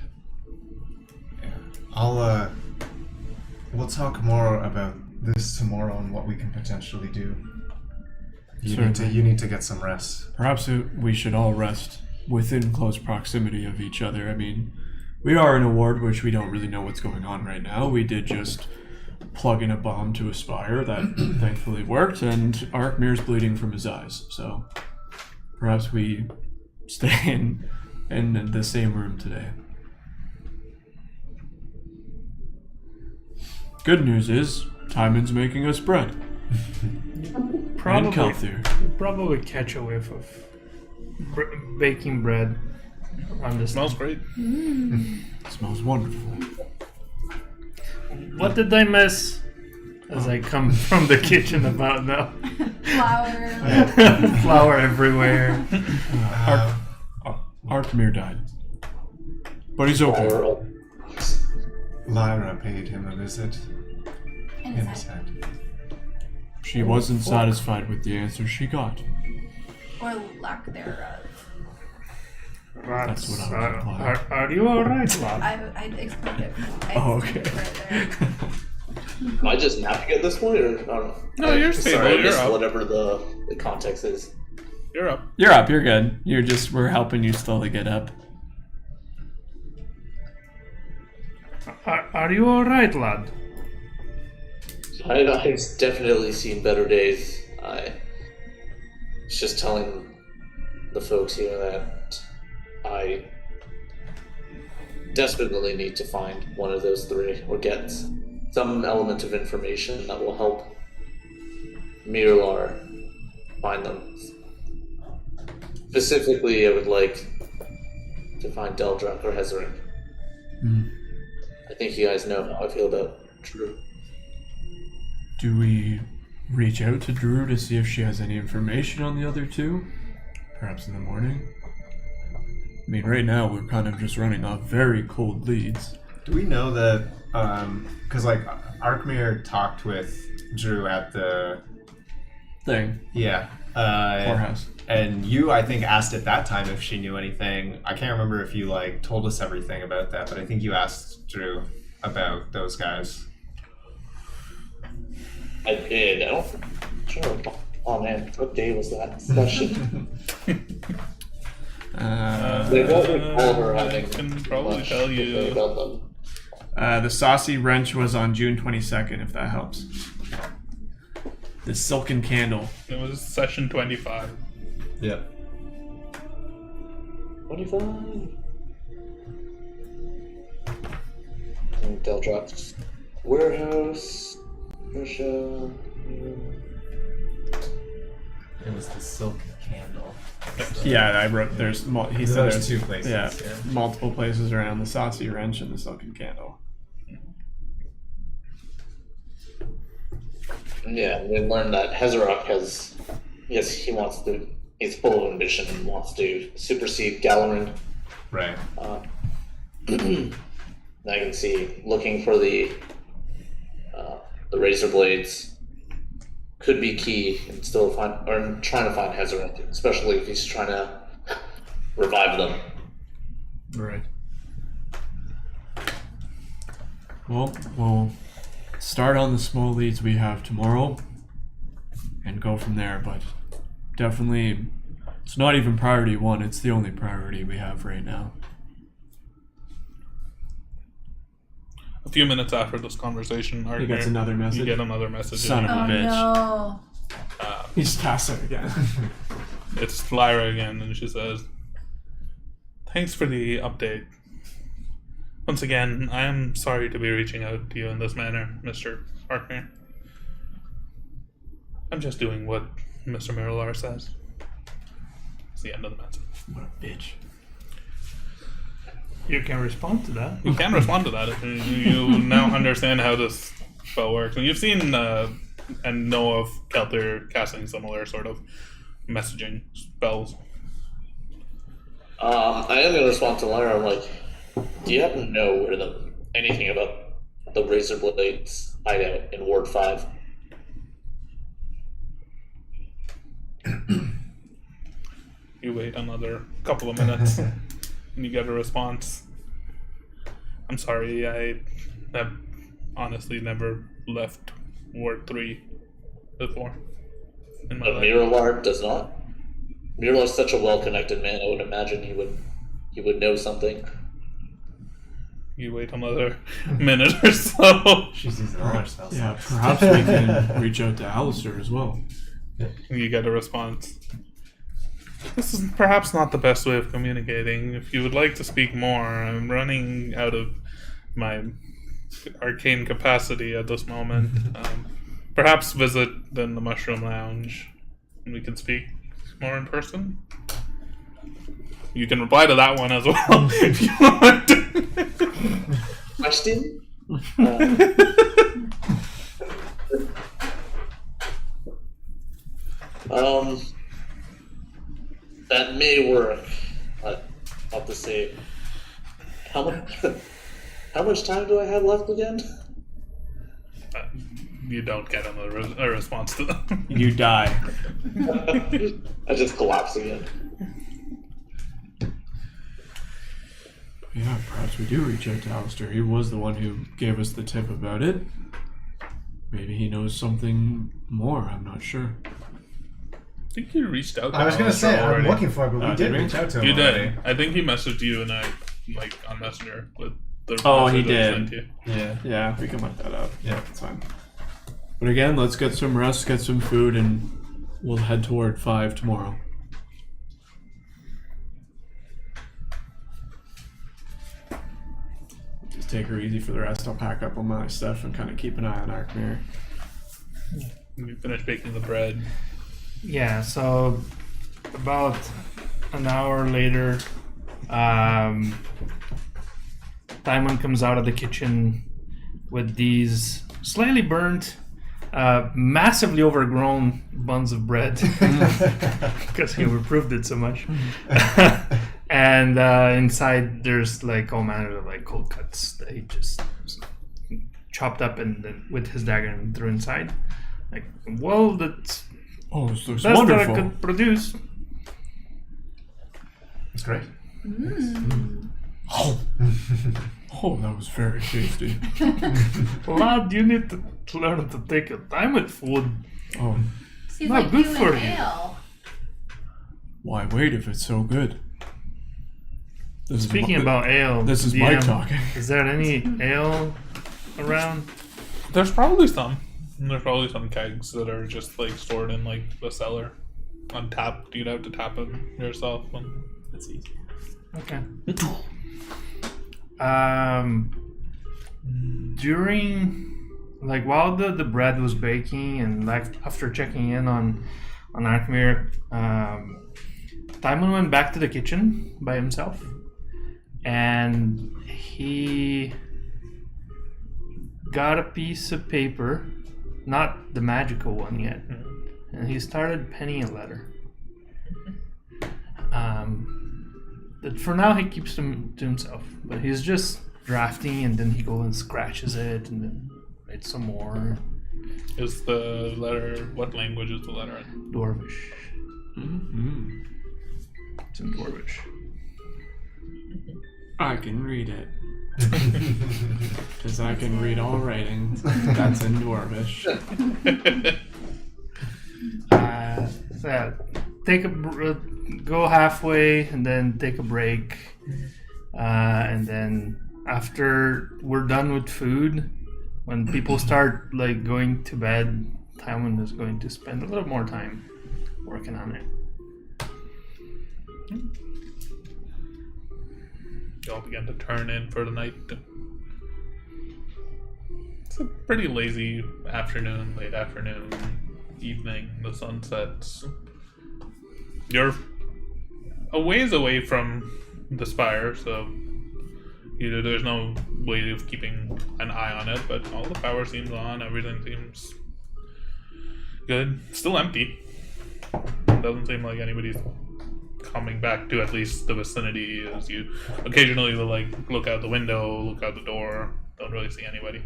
Yeah. We'll talk more about this tomorrow and what we can potentially do. You need to get some rest. Perhaps we should all rest within close proximity of each other. I mean, we are in a ward which we don't really know what's going on right now. We did just plug in a bomb to a spire that thankfully worked, and Arkmir's bleeding from his eyes. So perhaps we stay in the same room today. Good news is, Timon's making us bread. And Kelthir. Probably catch a whiff of baking bread on this. Smells great. Smells wonderful. What did I miss? As I come from the kitchen about now. Flour. Flour everywhere. Arkmir died. But he's okay. Lyra paid him a visit In in his his head. head. She wasn't satisfied with the answer she got. Or lack thereof. That's what I was implying. Are you alright, lad? I explained it. Oh, okay. Am I just napping at this point, or I don't know? No, you're stable. Sorry, I You're missed up. whatever the context is. You're up. You're up, you're good. We're helping you slowly get up. Are you alright, lad? I've definitely seen better days. I was just telling the folks here that I desperately need to find one of those three, or get some element of information that will help Mirlar find them. Specifically, I would like to find Deldrak or Hezrin. I think you guys know how I feel about Drew. Do we reach out to Drew to see if she has any information on the other two? Perhaps in the morning? I mean, right now we're kind of just running off very cold leads. Do we know that, because like Arkmir talked with Drew at the Thing. yeah, Whorehouse. and you I think asked at that time if she knew anything. I can't remember if you like told us everything about that, but I think you asked Drew about those guys. I did. I don't. Sure. Oh man, what day was that session? They won't recall her having. I can probably much tell to you. say about them. The Saucy Wrench was on June 22nd, if that helps. The Silken Candle. It was session 25. Yep. 25. And Deldrak's warehouse. Russia. It was the silk candle. Yeah, I wrote. He said There's there's two places. Yeah, multiple places around the Saucy Wrench and the Silken Candle. Yeah, and we learned that Hezarok has. Yes, he wants to. He's full of ambition and wants to supersede Galarin. Right. I can see looking for the razor blades could be key, and still trying to find Hezarok, especially if he's trying to revive them. Right. Well, we'll start on the small leads we have tomorrow and go from there, but definitely it's not even priority 1, it's the only priority we have right now. A few minutes after this conversation, He gets another message. You get another message. Son of a bitch. No. He just passed it again. It's Lyra again, and she says, "Thanks for the update. Once again, I am sorry to be reaching out to you in this manner, Mr. Arkmere. I'm just doing what Mr. Miralar says." It's the end of the message. What a bitch. You can respond to that. You can respond to that if you now understand how this spell works. And you've seen and know of Kelter casting similar sort of messaging spells. I am going to respond to Lyra. I'm like, do you happen to know where anything about the Razor Blades hideout in Ward 5? You wait another couple of minutes and you get a response. "I'm sorry, I have honestly never left Ward 3 before in my But life." Miralar does not? Miralar's such a well-connected man, I would imagine he would know something. You wait another minute or so. She's using all her spells. Yeah, perhaps we can reach out to Alistair as well. You get a response. "This is perhaps not the best way of communicating. If you would like to speak more, I'm running out of my arcane capacity at this moment. Perhaps visit in the Mushroom Lounge and we can speak more in person." You can reply to that one as well if you want to. Question? That may work. I'll have to say, how much time do I have left again? You don't get a response to them. You die. I just collapse again. Yeah, perhaps we do reach out to Alistair. He was the one who gave us the tip about it. Maybe he knows something more, I'm not sure. I think you reached out to I was going to say, Alistair I'm already. looking for it, but we did did we? reach out to him You already. did. I think he messaged you and I, on Messenger with the Oh, he message that did. sent you. Yeah. Yeah, we can look that up. Yeah. It's fine. But again, let's get some rest, get some food, and we'll head toward 5 tomorrow. Just take her easy for the rest. I'll pack up all my stuff and kind of keep an eye on Arkmere. You finished baking the bread. Yeah, so about an hour later, Timon comes out of the kitchen with these slightly burnt, massively overgrown buns of bread because he improved it so much. And inside there's like all manner of like cold cuts that he just chopped up and then with his dagger and threw inside. Like, well, that's Oh, this looks best that I wonderful. could produce. It's great. Oh, that was very tasty. Lad, you need to learn to take your time with food. Oh, Seems Not like good you for and you. ale. why wait if it's so good? This Speaking is, about ale, this is DM, Mike talking. Is there any ale around? There's probably some. There's probably some kegs that are just like stored in like the cellar, untapped. You'd have to tap them yourself. That's easy. Okay. During, like, while the bread was baking and like after checking in on Arkmere, Timon went back to the kitchen by himself, and he got a piece of paper, not the magical one yet, and he started penning a letter. That for now he keeps them to himself, but he's just drafting, and then he goes and scratches it, and then writes some more. Is the letter? What language is the letter in? Dwarvish. Mm-hmm. It's in Dwarvish. I can read it. Because I can read all writing. That's in Dwarvish. So take go halfway and then take a break, and then after we're done with food, when people start like going to bed, Tywin is going to spend a little more time working on it. You all begin to turn in for the night. It's a pretty lazy afternoon, late afternoon, evening. The sun sets. You're a ways away from the spire, so there's no way of keeping an eye on it, but all the power seems on, everything seems good. Still empty. Doesn't seem like anybody's coming back to at least the vicinity. As you occasionally will like look out the window, look out the door, don't really see anybody.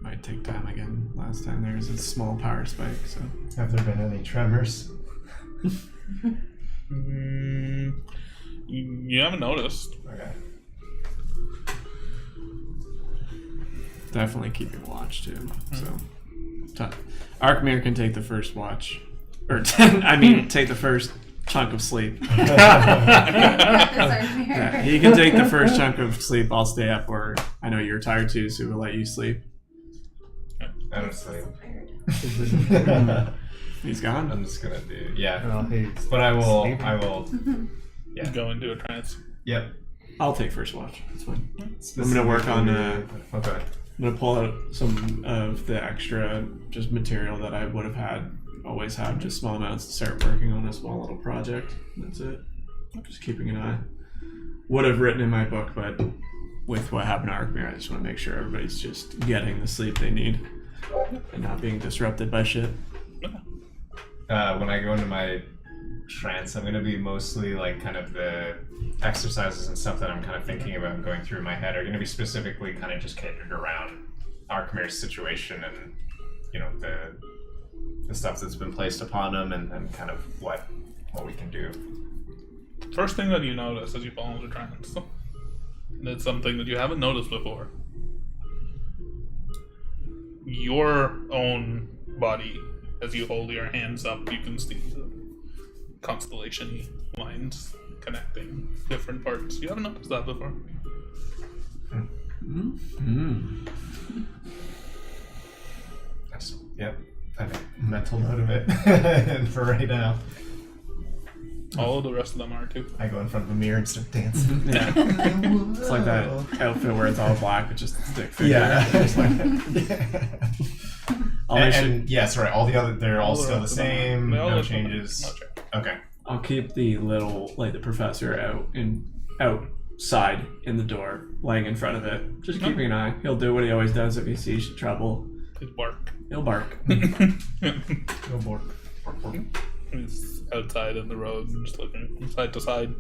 Might take time again. Last time there was a small power spike, so. Have there been any tremors? You haven't noticed. Okay. Definitely keeping watch too. So, Arkmir can take the first watch, or take the first chunk of sleep. Yeah, he can take the first chunk of sleep. I'll stay up, or I know you're tired too, so we'll let you sleep. I don't sleep. He's gone. I'm just gonna do But I will. Yeah. Go into a trance. Yep. I'll take first watch. That's fine. I'm gonna work on. Okay. I'm gonna pull out some of the extra just material that I would have always have just small amounts to start working on a small little project. That's it. I'm just keeping an eye. Would have written in my book, but with what happened to Arkmir, I just want to make sure everybody's just getting the sleep they need and not being disrupted by shit. When I go into my trance, I'm going to be mostly like kind of the exercises and stuff that I'm kind of thinking about going through my head are going to be specifically kind of just catered around Arkmir's situation and, you know, the stuff that's been placed upon him and kind of what we can do. First thing that you notice as you fall into trance, and it's something that you haven't noticed before. Your own body, as you hold your hands up, you can see the constellation-y lines connecting different parts. You haven't noticed that before. Mm-hmm. Yep. I have a mental note of it for right now. All of the rest of them are too. I go in front of a mirror and start dancing. Yeah. It's like that outfit where it's all black with just a stick figure. Yeah. Just like, and yes, right. All the other, they're all still the same. No changes. Okay. I'll keep the little, like the professor outside in the door, laying in front of it, just keeping an eye. He'll do what he always does if he sees trouble. He'll bark. He'll bark. Go bark. He's outside in the road and just looking from side to side,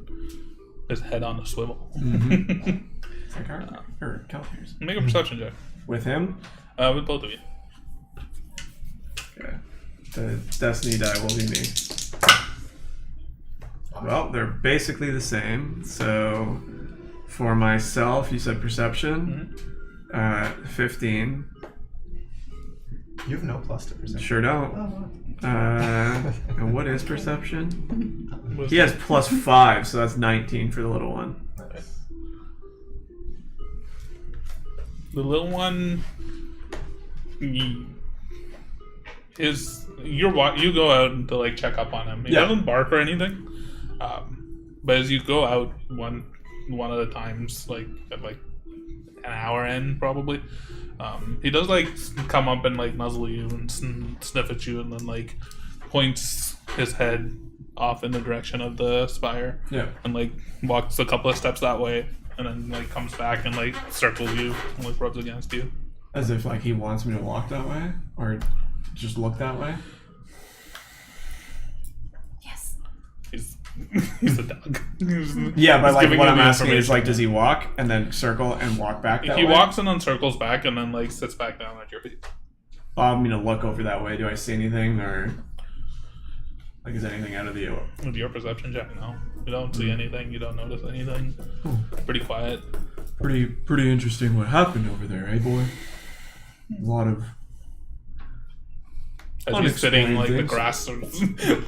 his head on a swivel. Mm-hmm. It's like or Calthers. Make a perception check. With him? With both of you. Okay. The destiny die will be me. Well, they're basically the same. So, for myself, you said perception. 15. You have no plus to perception. Sure don't. Oh, And what is perception? He has +5, so that's 19 for the little one. Nice. The little one is you go out to like check up on him. He doesn't bark or anything, but as you go out one of the times, like at like an hour in probably, he does like come up and like muzzle you and sniff at you, and then like points his head off in the direction of the spire, and like walks a couple of steps that way, and then like comes back and like circles you and like rubs against you, as if like he wants me to walk that way or just look that way. Yes. He's a dog. Yeah, but like what I'm you the asking is information. like, does he walk and then circle and walk back that way? He walks and then circles back and then like sits back down at your feet. I'm gonna look over that way. Do I see anything, or like is anything out of the? With your perception check, no. You don't see anything. You don't notice anything. Pretty quiet. Pretty interesting what happened over there, eh, boy? A lot of As he's sitting, like, the things. grass,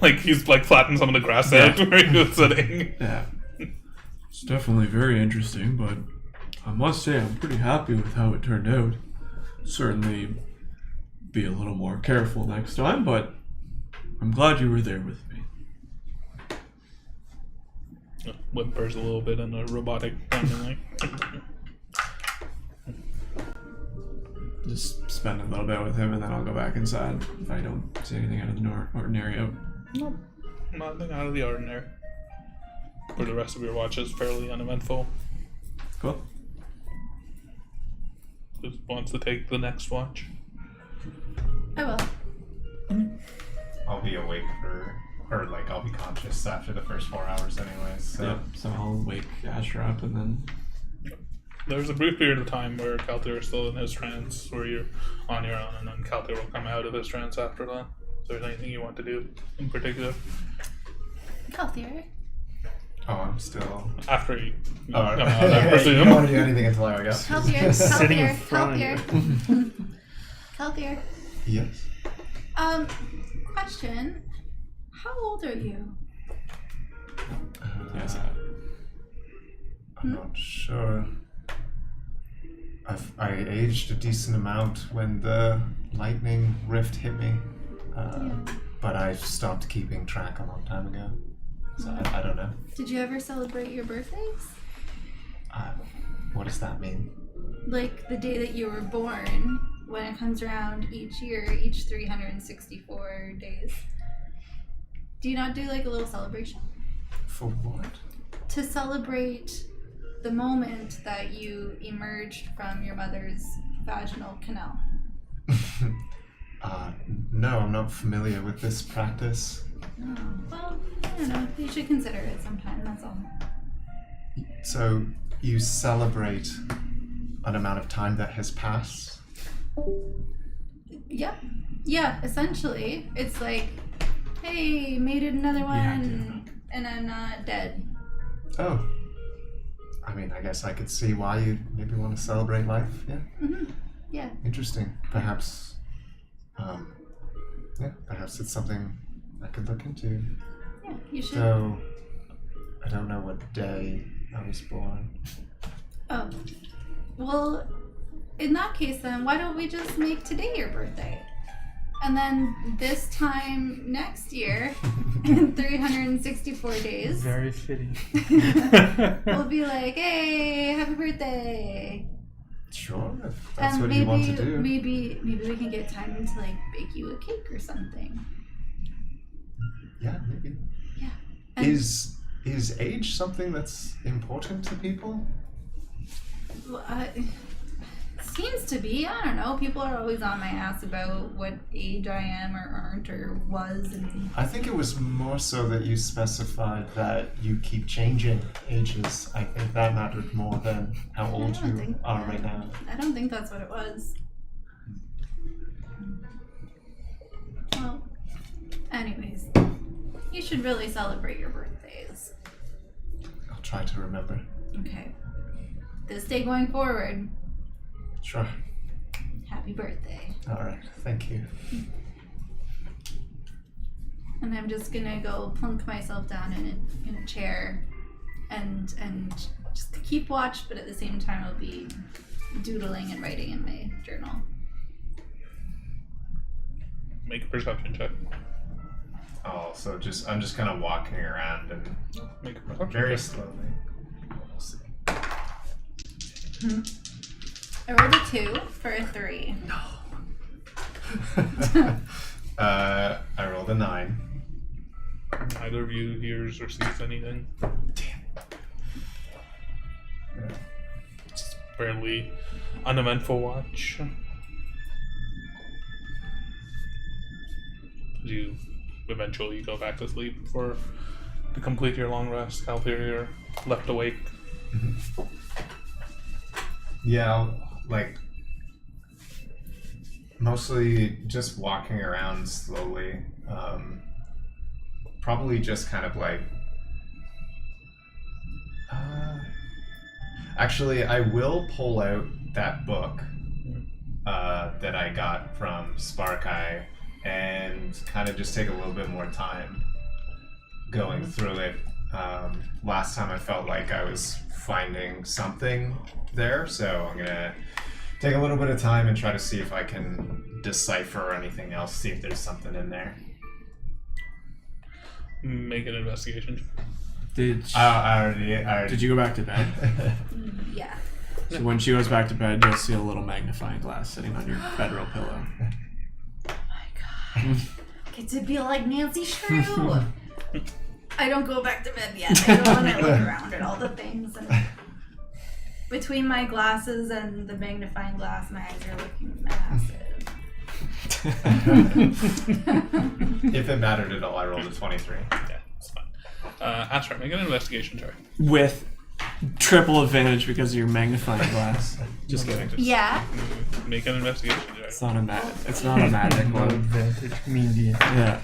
like, he's, like, flattened some of the grass out where he was sitting. Yeah. It's definitely very interesting, but I must say I'm pretty happy with how it turned out. Certainly be a little more careful next time, but I'm glad you were there with me. Whimpers a little bit in a robotic sounding like. Just spend a little bit with him and then I'll go back inside if I don't see anything out of the ordinary out. Nope. Nothing out of the ordinary. For the rest of your watch is fairly uneventful. Cool. Just wants to take the next watch. I will. I'll be awake or like I'll be conscious after the first 4 hours anyways. So. Yep, so I'll wake Asher up and then... There's a brief period of time where Calthair is still in his trance, where you're on your own, and then Calthair will come out of his trance after that. If there's anything you want to do in particular. Healthier. Oh, I'm still. After you Oh, come right. out, I You presume. don't want to do anything until I wake up. Healthier. Sitting in Healthier. front of Healthier. Healthier. Yes. Question. How old are you? Yes. I'm not sure. I aged a decent amount when the lightning rift hit me, but I stopped keeping track a long time ago. So I don't know. Did you ever celebrate your birthdays? What does that mean? Like the day that you were born, when it comes around each year, each 364 days. Do you not do like a little celebration? For what? To celebrate the moment that you emerged from your mother's vaginal canal. No, I'm not familiar with this practice. Oh, well, I don't know. You should consider it sometime, that's all. So you celebrate an amount of time that has passed? Yeah. Yeah, essentially. It's like, hey, made it another one, and I'm not dead. Oh. I mean, I guess I could see why you maybe want to celebrate life. Yeah. Mm-hmm. Yeah. Interesting. Perhaps, perhaps it's something I could look into. Yeah, you should. So, I don't know what day I was born. Oh. Well, in that case then, why don't we just make today your birthday? And then this time next year, in 364 days, Very fitting. we'll be like, hey, happy birthday. Sure, if that's And what maybe, you want to do. maybe we can get time to like bake you a cake or something. Yeah, maybe. Yeah. And, Is age something that's important to people? seems to be. I don't know. People are always on my ass about what age I am or aren't or was. And I think it was more so that you specified that you keep changing ages. I think that mattered more than how old don't you think- are right now. I don't think that's what it was. Well, anyways, you should really celebrate your birthdays. I'll try to remember. Okay. This day going forward, Sure. happy birthday. All right. Thank you. And I'm just gonna go plunk myself down in a chair and just keep watch, but at the same time I'll be doodling and writing in my journal. Make a perception check. Oh, so I'm just kind of walking around and Make a perception very check. slowly. We'll see. I rolled a 2 for a 3. I rolled a 9. Neither of you hears or sees anything. Yeah. It's fairly uneventful watch. You eventually go back to sleep to complete your long rest. Calthair, you're left awake. Yeah, like mostly just walking around slowly. Probably just kind of like Actually, I will pull out that book that I got from Sparkai and kind of just take a little bit more time going through it. Last time I felt like I was finding something there, so I'm gonna take a little bit of time and try to see if I can decipher anything else, see if there's something in there. Make an investigation. Did I already Did you go back to bed? Yeah. So when she goes back to bed, you'll see a little magnifying glass sitting on your bedroll pillow. Oh my god. Get to be like Nancy Shrew. I don't go back to bed yet. I don't want to look around at all the things. And between my glasses and the magnifying glass, my eyes are looking massive. If it mattered at all, I rolled a 23. Yeah, it's fine. Astra, make an investigation check. With triple advantage because of your magnifying glass. Just kidding. Yeah. Make an investigation check. It's not a magic No one. advantage, median. Yeah.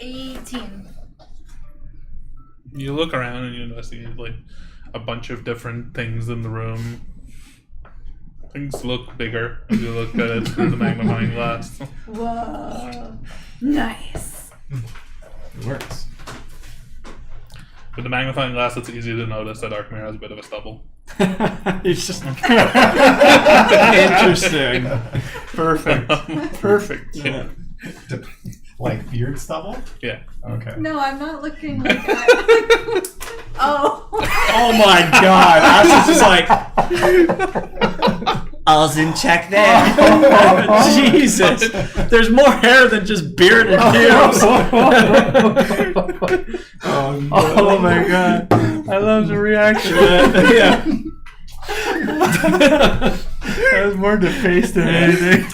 18. You look around and you investigate like a bunch of different things in the room. Things look bigger as you look at it through the magnifying glass. Whoa. Nice. It works. With the magnifying glass, it's easy to notice that Arkmir has a bit of a stubble. It's just interesting. Perfect. Perfect. Yeah. Like beard stubble? Yeah. Okay. No, I'm not looking like that. Oh. Oh my god! I was just like, I'll in check there. Jesus, there's more hair than just beard and pubes. Oh my god! I love the reaction. Yeah. That was more defaced than anything.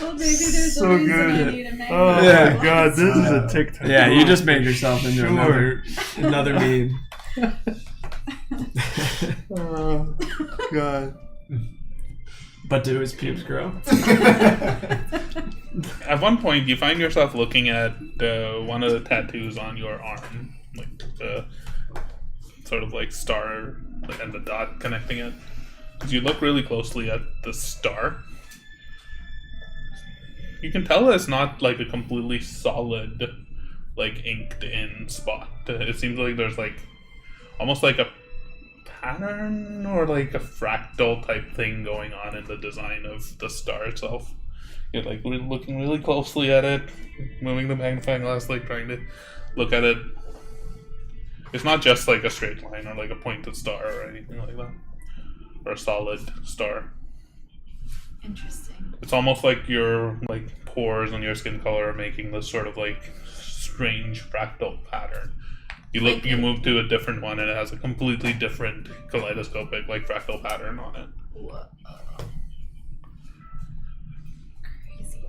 Well, maybe there's So a reason good. I need a magnet. Oh Yeah. my god, this is a TikTok. Yeah, you just made yourself into Sure. another meme. Oh god. But do his pubes grow? At one point, you find yourself looking at one of the tattoos on your arm, like the sort of like star and the dot connecting it. As you look really closely at the star, you can tell it's not like a completely solid, like inked in spot. It seems like there's like almost like a pattern or like a fractal type thing going on in the design of the star itself. You're like looking really closely at it, moving the magnifying glass, like trying to look at it. It's not just like a straight line or like a pointed star or anything like that, or a solid star. Interesting. It's almost like your like pores and your skin color are making this sort of like strange fractal pattern. You look, you move to a different one, and it has a completely different kaleidoscopic like fractal pattern on it. Whoa. Crazy.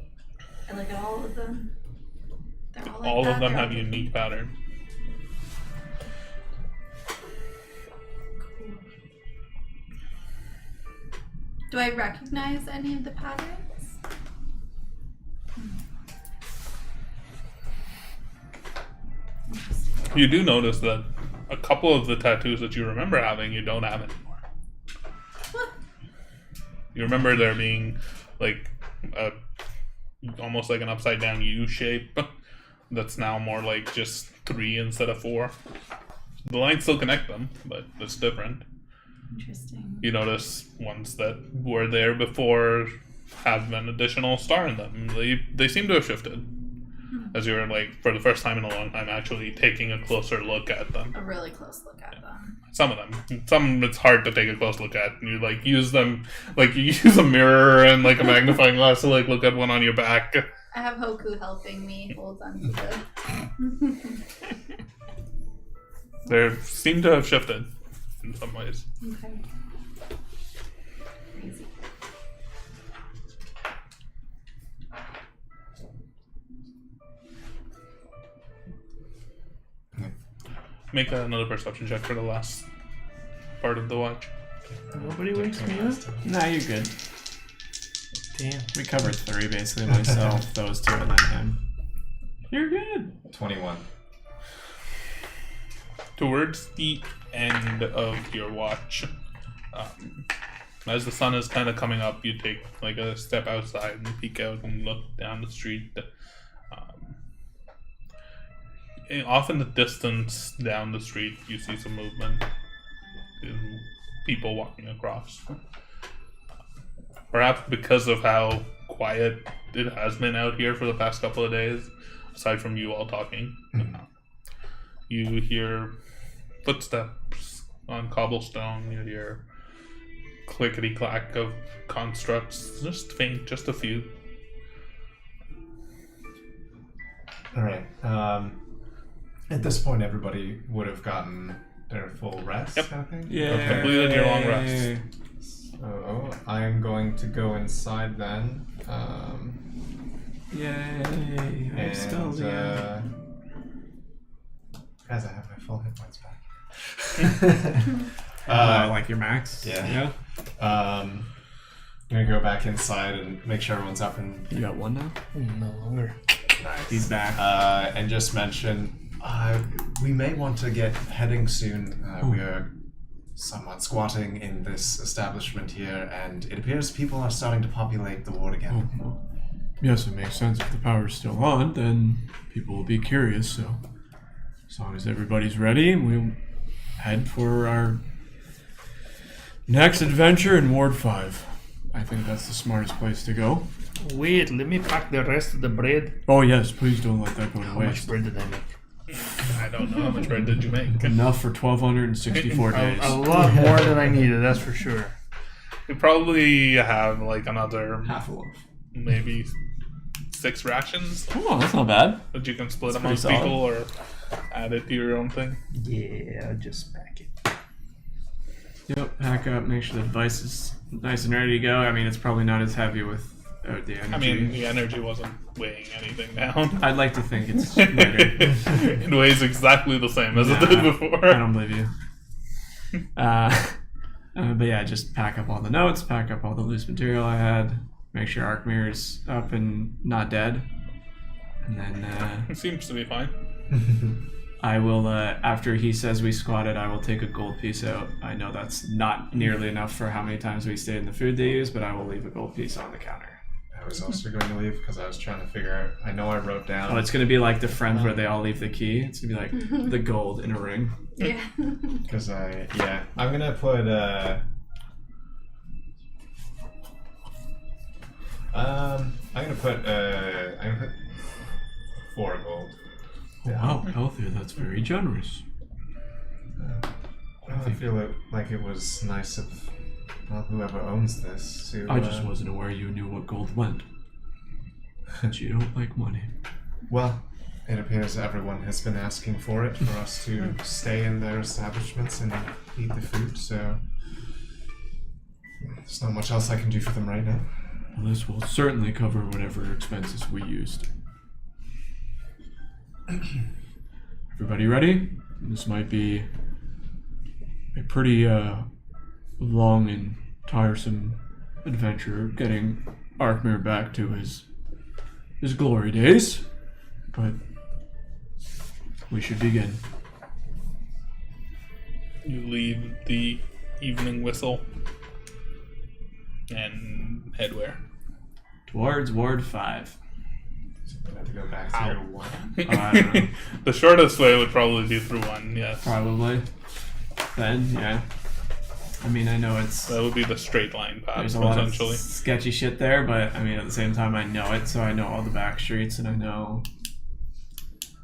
And look at all of them. They're all like All that. of them They're have all unique pattern. cool. Do I recognize any of the patterns? Interesting. You do notice that a couple of the tattoos that you remember having, you don't have anymore. You remember there being like a almost like an upside down U shape that's now more like just 3 instead of 4. The lines still connect them, but it's different. Interesting. You notice ones that were there before have an additional star in them. They seem to have shifted. As you're like, for the first time in a long time, actually taking a closer look at them. A really close look at them. Some of them. Some it's hard to take a close look at. And you like use them, like you use a mirror and like a magnifying glass to like look at one on your back. I have Hoku helping me hold on to the... They seem to have shifted in some ways. Okay. Crazy. Make another perception check for the last part of the watch. Nobody wakes me up? Nah, you're good. Damn. We covered 3 basically, myself, those 2, and then him. You're good. 21. towards the end of your watch, as the sun is kind of coming up, you take like a step outside and peek out and look down the street. Off in the distance down the street, you see some movement. People walking across. Perhaps because of how quiet it has been out here for the past couple of days, aside from you all talking. You hear footsteps on cobblestone, you hear clickety-clack of constructs, just faint, just a few. Alright, at this point everybody would have gotten their full rest, Yep. I think? Yeah. Completed your long rest. So I'm going to go inside then. Yay! I'm And, still there. guys, I have my full hit points back. Like your max. Yeah. I'm gonna go back inside and make sure everyone's up and You got one now. No longer. nice. He's back. And just mention we may want to get heading soon. We are somewhat squatting in this establishment here, and it appears people are starting to populate the ward again. Well, yes, it makes sense. If the power's still on, then people will be curious. So, as long as everybody's ready, we'll head for our next adventure in Ward 5. I think that's the smartest place to go. Wait, let me pack the rest of the bread. Oh yes, please don't let that go to How much waste. bread did I make? I don't know how much bread did you make. Enough for 1,264 days. A lot more than I needed, that's for sure. You probably have like another Half a loaf. maybe 6 rations Oh, that's not bad. that you can split That's amongst pretty solid. people or add it to your own thing. Yeah, I'll just pack it. Yep. Pack up. Make sure the device is nice and ready to go. I mean, it's probably not as heavy with the energy. I mean, the energy wasn't weighing anything down. I'd like to think it's lighter. It weighs exactly the same as it did before. I don't believe you. But yeah, just pack up all the notes, pack up all the loose material I had, make sure Arkmir's up and not dead, and then It seems to be fine. I will, after he says we squatted, I will take a gold piece out. I know that's not nearly enough for how many times we stayed in the food they use, but I will leave a gold piece on the counter. I was also going to leave because I was trying to figure out. I know I wrote down. Oh, it's gonna be like the Friends where they all leave the key. It's gonna be like the gold in a ring. Yeah. Because I'm gonna put I'm gonna put 4 gold. Wow, Pelthier, that's very generous. I feel like it was nice of whoever owns this to. I just wasn't aware you knew what gold meant. Since you don't like money. Well, it appears everyone has been asking for it for us to stay in their establishments and eat the food. So there's not much else I can do for them right now. Well, this will certainly cover whatever expenses we used. Everybody ready? This might be a pretty long and tiresome adventure getting Arkmir back to his glory days, but we should begin. You leave the evening whistle and head where? Towards Ward 5. So we have to go back to Ow. your one. I don't know. The shortest way would probably be through 1, yes. Probably. Then, yeah. I mean, I know it's That would be the straight line path, there's a lot of essentially. sketchy shit there, but I mean, at the same time, I know it, so I know all the back streets and I know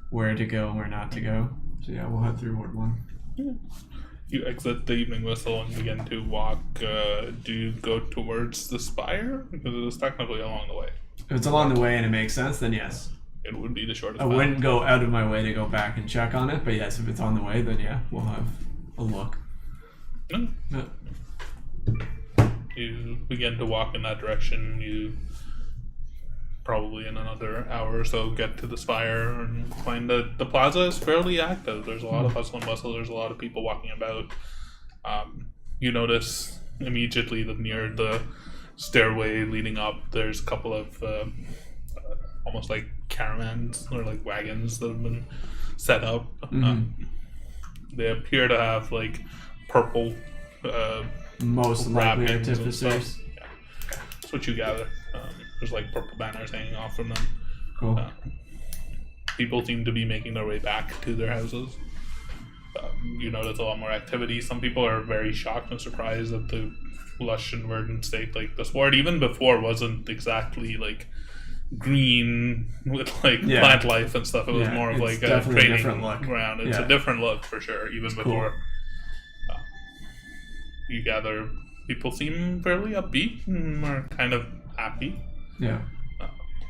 where to go and where not to go. So yeah, we'll head through Ward 1. You exit the evening whistle and begin to walk. Do you go towards the spire? Because it is technically along the way. If it's along the way and it makes sense, then yes. It would be the shortest I path. wouldn't go out of my way to go back and check on it, but yes, if it's on the way, then yeah, we'll have a look. No. Yeah. You begin to walk in that direction. You probably in another hour or so get to the spire and find that the plaza is fairly active. There's a lot of hustle and bustle. There's a lot of people walking about. You notice immediately that near the stairway leading up, there's a couple of almost like caravans or like wagons that have been set up. They appear to have like purple Most likely wrappings and artificers. stuff. Yeah. That's what you gather. There's like purple banners hanging off from them. Cool. People seem to be making their way back to their houses. You notice a lot more activity. Some people are very shocked and surprised at the lush and verdant state. Like the sward, even before, wasn't exactly like green with like plant life and stuff. It was more of it's like a definitely a training different look. ground. It's Yeah. a different look for sure. Even It's before you gather, people seem fairly upbeat and are kind of happy. Yeah.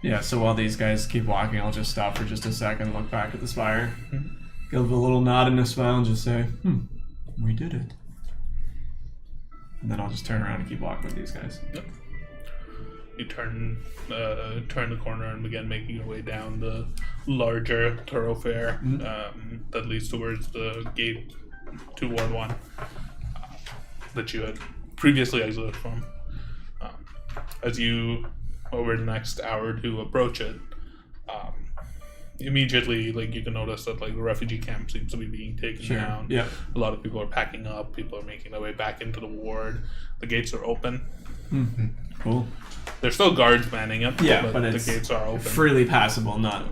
Yeah, so while these guys keep walking, I'll just stop for just a second, look back at the spire, give a little nod and a smile, and just say, we did it. And then I'll just turn around and keep walking with these guys. Yep. You turn the corner and begin making your way down the larger thoroughfare that leads towards the gate to Ward 1 that you had previously exited from. As you, over the next hour or two, approach it, immediately, like, you can notice that like the refugee camp seems to be being taken down. Yeah. A lot of people are packing up. People are making their way back into the ward. The gates are open. Cool. There's still guards manning it. Yeah, but it's the gates are open. freely passable, not...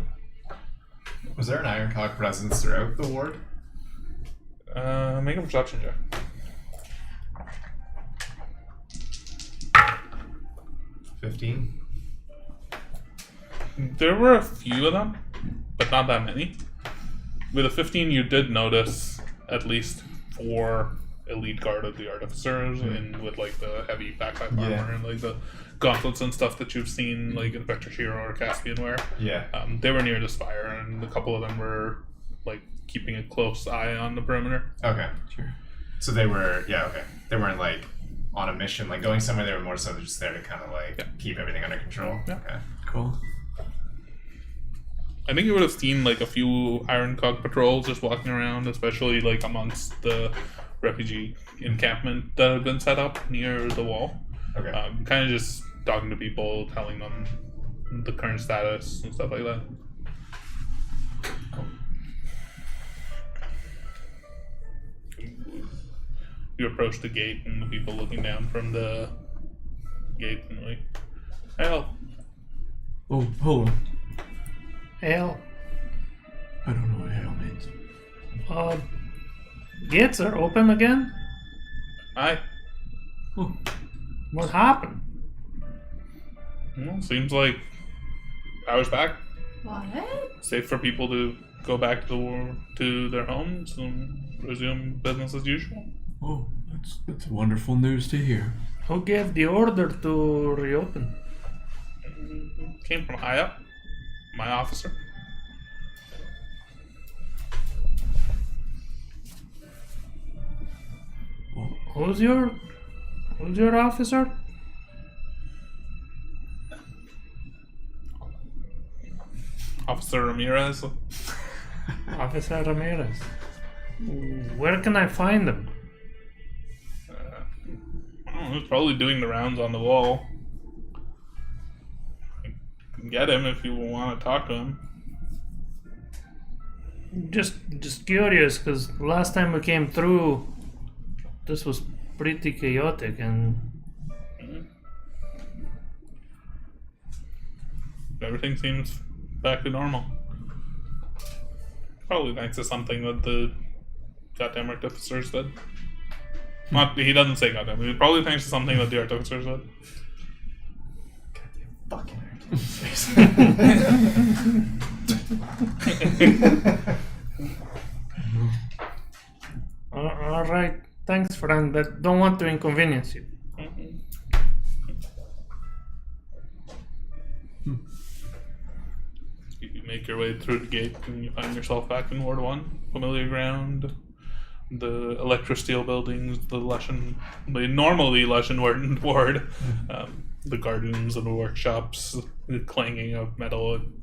Was there an Ironcog presence throughout the ward? Make a perception check. 15. There were a few of them, but not that many. With a 15, you did notice at least 4 elite guard of the artificers, and with like the heavy backpack armor and like the gauntlets and stuff that you've seen, like Inspector Shiro or Caspian wear. Yeah. They were near the spire, and a couple of them were like keeping a close eye on the perimeter. Okay. Sure. So they were, okay. They weren't like on a mission, like going somewhere. They were more so just there to kind of like keep everything under control. Yeah. Okay. Cool. I think you would have seen like a few Ironcog patrols just walking around, especially like amongst the refugee encampment that had been set up near the wall. Okay. Kind of just talking to people, telling them the current status and stuff like that. Cool. You approach the gate, and the people looking down from the gate and like, "Hell, Oh, hold on. Hell, I don't know what hell means. gates are open again? hi." Oh, What happened? Well, seems like power's back. What? Safe for people to go back to their homes and resume business as usual. oh, that's wonderful news to hear. Who gave the order to reopen? Came from high up. My officer. Well, Who's your officer? Officer Ramirez. Officer Ramirez. Where can I find him? I don't know, he's probably doing the rounds on the wall. You can get him if you want to talk to him. Just curious, because last time we came through, this was pretty chaotic, and Everything seems back to normal. Probably thanks to something that the goddamn artificers did. Not, he doesn't say goddamn. He probably thanks to something that the artificers did. Fucking all right. Thanks, friend. But don't want to inconvenience you. You make your way through the gate and you find yourself back in Ward 1. Familiar ground. The Electrosteel buildings, the normally lush and verdant ward. The gardens and the workshops, the clanging of metal and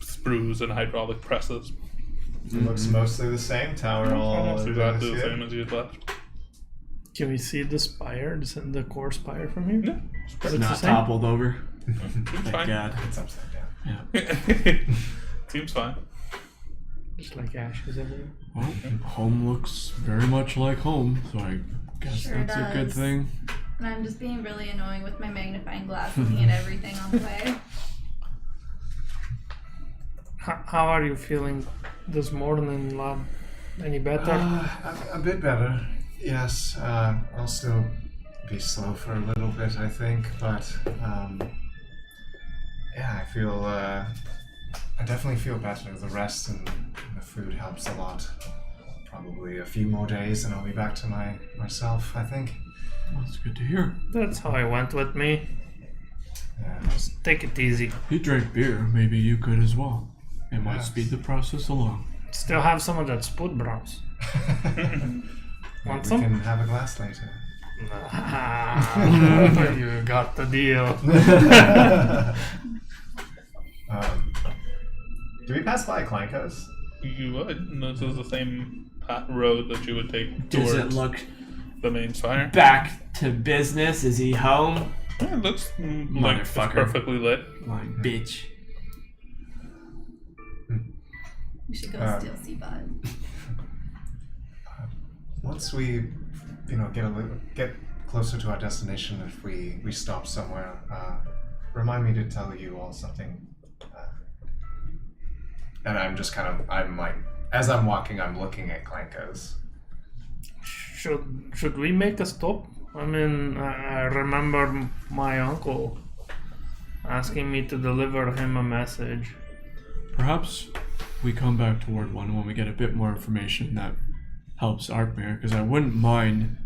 sprues and hydraulic presses. It looks mostly the same. Tower all Almost exactly the same as you had left. Can we see the spire, the core spire from here? Yeah, It's the not same? toppled over. seems Thank fine. God. It's upside down. Yeah. Seems fine. Just like ashes everywhere. Well, home looks very much like home, so I guess Sure that's a good does. thing. And I'm just being really annoying with my magnifying glass, looking at everything on the way. How are you feeling this morning, lad? Any better? A bit better. Yes. I'll still be slow for a little bit, I think, but yeah, I feel. I definitely feel better. The rest and the food helps a lot. Probably a few more days, and I'll be back to myself, I think. That's good to hear. That's how it went with me. Yeah. Just take it easy. He drank beer. Maybe you could as well. It might Yes. speed the process along. Still have some of that spud brows. Want We some? can have a glass later. You got the deal. Do we pass by Clankos? You would. And this is the same road that you would take Does it towards look the main spire. back to business? Is he home? Yeah, it looks like it's Motherfucker. perfectly lit. Like, bitch. We should go steal Seabot. Once we, get closer to our destination, if we stop somewhere, remind me to tell you all something. And I'm just I'm like, as I'm walking, I'm looking at Clankos. Should we make a stop? I mean, I remember my uncle asking me to deliver him a message. Perhaps we come back toward one when we get a bit more information that helps Arkmere, because I wouldn't mind